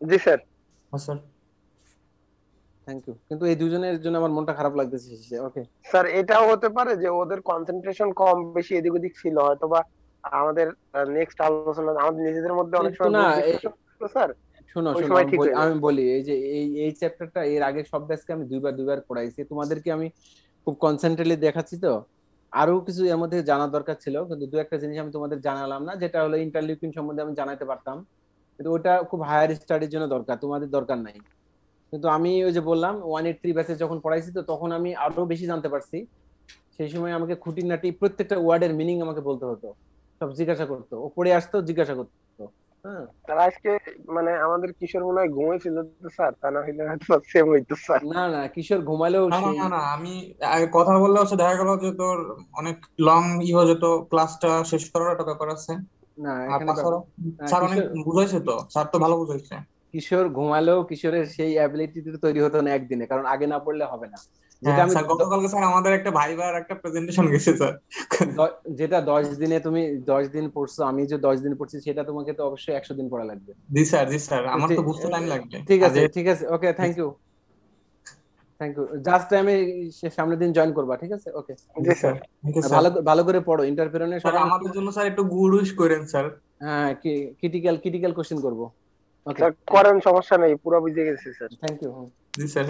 জি স্যার। হ্যাঁ স্যার, থ্যাংক ইউ। কিন্তু এই দুজনের জন্য আমার মনটা খারাপ লাগতেছে। ওকে স্যার, এটাও হতে পারে যে ওদের কনসেন্ট্রেশন কম বেশি এদিক ওদিক ছিল, হয়তো বা আমাদের নেক্সট আলোচনা আমাদের নিজেদের মধ্যে অনেক সময় স্যার। শোনো, আমি বলি, এই যে এই চ্যাপ্টারটা এর আগে সব ব্যাচকে আমি দুইবার পড়াইছি, তোমাদেরকে আমি খুব কনসেন্ট্রেটলি দেখাচ্ছি। তো আরো কিছু এর মধ্যে জানা দরকার ছিল, কিন্তু দু একটা জিনিস আমি তোমাদের জানালাম না, যেটা হলো ইন্টারলিউকিন সম্বন্ধে আমি জানাতে পারতাম, কিন্তু ওটা খুব হায়ার স্টাডির জন্য দরকার, তোমাদের দরকার নাই। কিন্তু আমি ওই যে বললাম 183 ব্যাচে যখন পড়াইছি, তো তখন আমি আরো বেশি জানতে পারছি। সেই সময় আমাকে খুঁটিনাটি প্রত্যেকটা ওয়ার্ডের মিনিং আমাকে বলতে হতো, সব জিজ্ঞাসা করতো, ও পড়ে আসতো, জিজ্ঞাসা করতো। হ্যাঁ, তার আজকে মানে আমাদের কিশোর মনে হয় ঘুমাইছিল তো স্যার, তা না হইলে হয়তো সেম হইতো স্যার। না, কিশোর ঘুমালেও না আমি কথা বললে হচ্ছে দেখা গেল যে তোর অনেক লং হয়ে যেত, ক্লাসটা শেষ করার একটা ব্যাপার আছে না। স্যার অনেক বুঝাইছে, তো স্যার তো ভালো বুঝাইছে। কিশোর ঘুমালেও কিশোরের সেই অ্যাবিলিটি তৈরি হতো না একদিনে, কারণ আগে না পড়লে হবে না। যেটা হ্যাঁ আমি স্যার, গতকালকে স্যার আমাদের একটা ভাইবার একটা প্রেজেন্টেশন গেছে স্যার। যেটা 10 দিনে তুমি 10 দিন পড়ছো, আমি যে 10 দিন পড়ছি, সেটা তোমাকে তো অবশ্যই 100 দিন পড়া লাগবে। জি স্যার, জি স্যার, আমার তো বুঝতে টাইম লাগবে। ঠিক আর আছে, ঠিক আছে, okay, thank you, thank you. Just টাইমে সামনের দিন জয়েন করবা, ঠিক আছে? ওকে, জি স্যার, থ্যাংক ইউ স্যার। ভালো ভালো করে পড়ো, ইন্টারফেরনে স্যার সবাই। আমাদের জন্য স্যার একটু গুড উইশ করেন স্যার। হ্যাঁ, ক্রিটিক্যাল ক্রিটিক্যাল কোশ্চেন করবো। ওকে, স্যার করেন, সমস্যা নেই, পুরো বুঝে গেছি স্যার। Thank you. জি স্যার।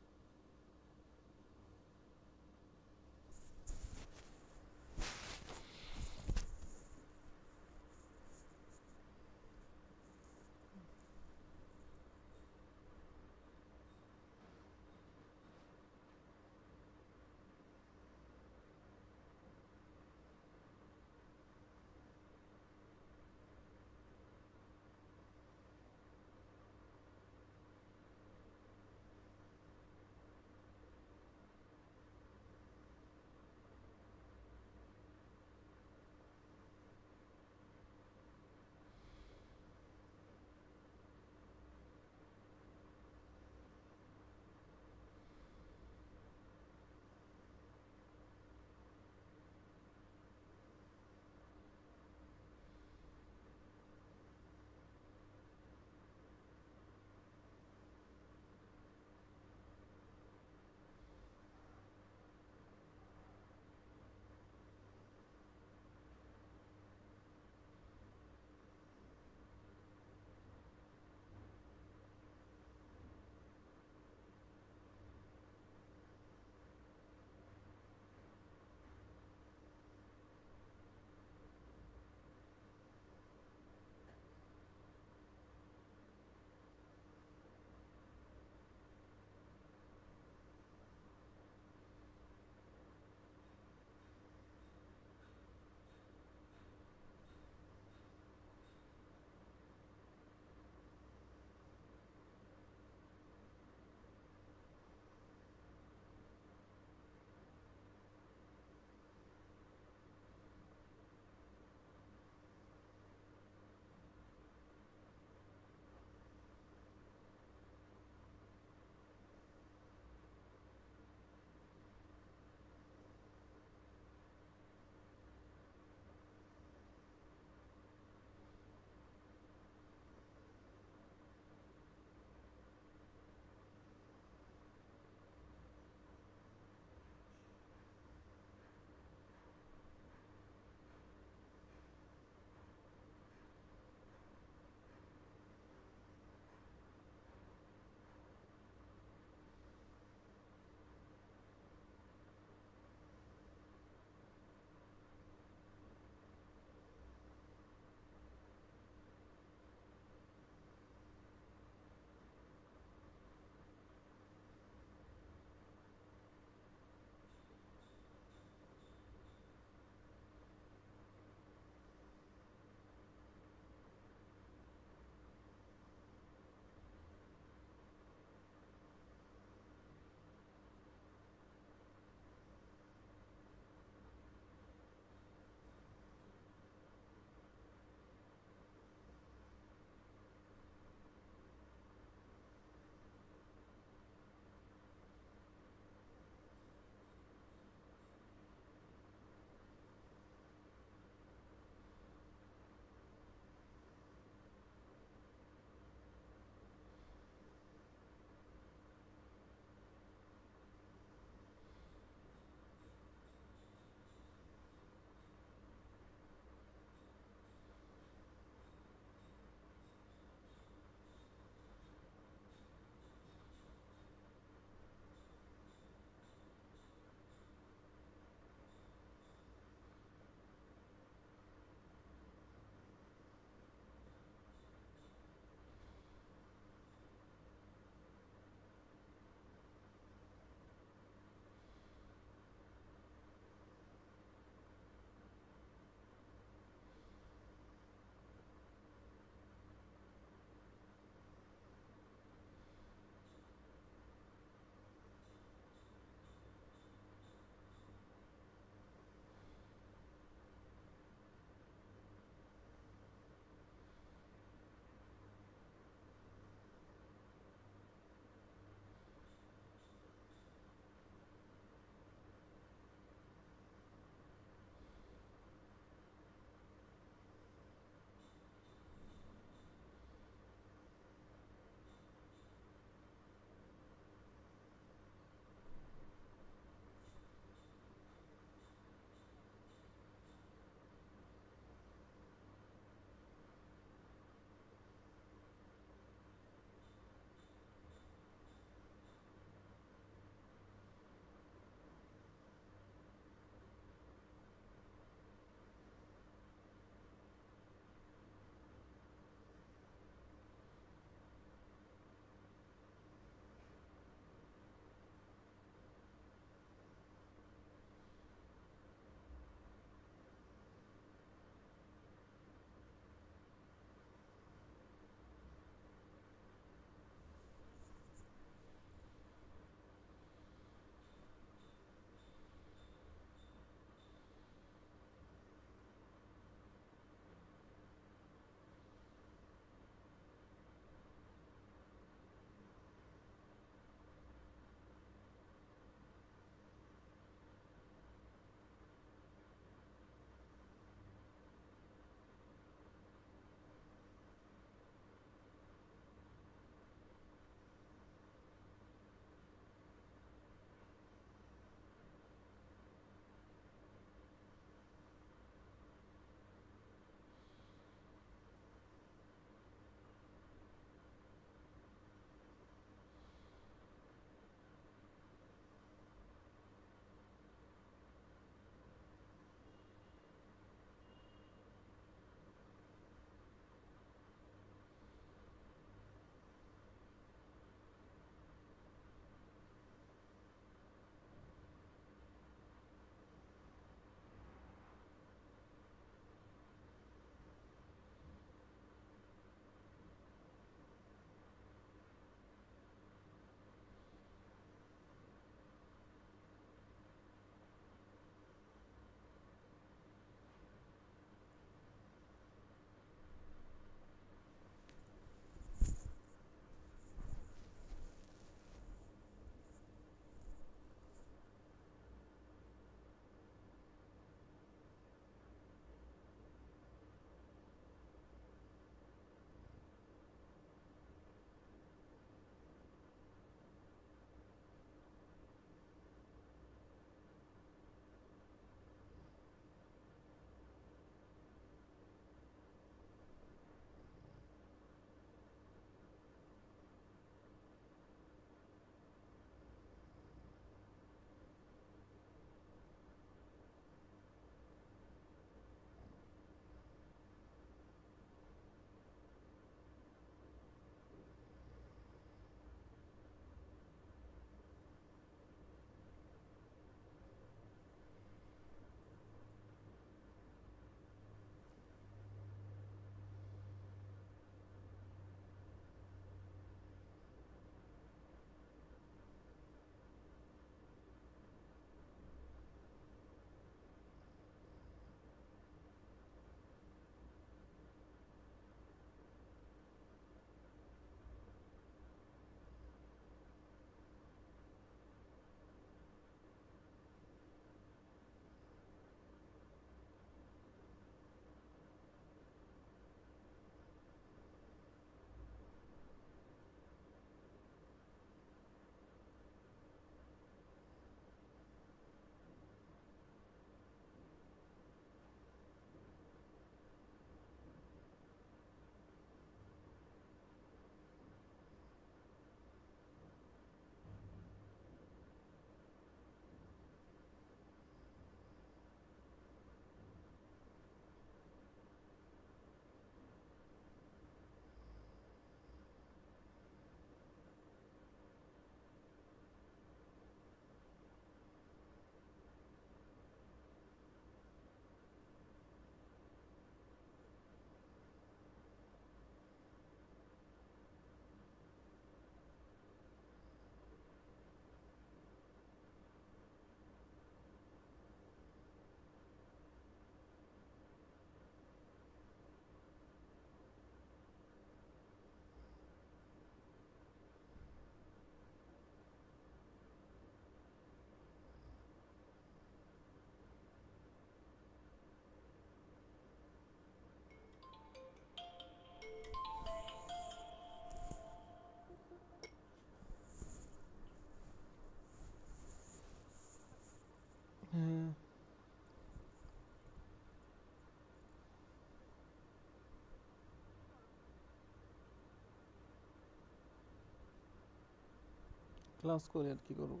ক্লাস করি আর কি করব,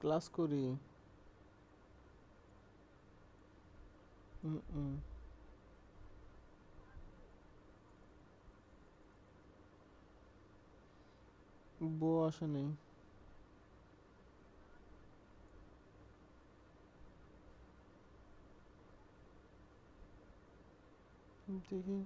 ক্লাস করি। হুম। বউ আসে নাই। দেখি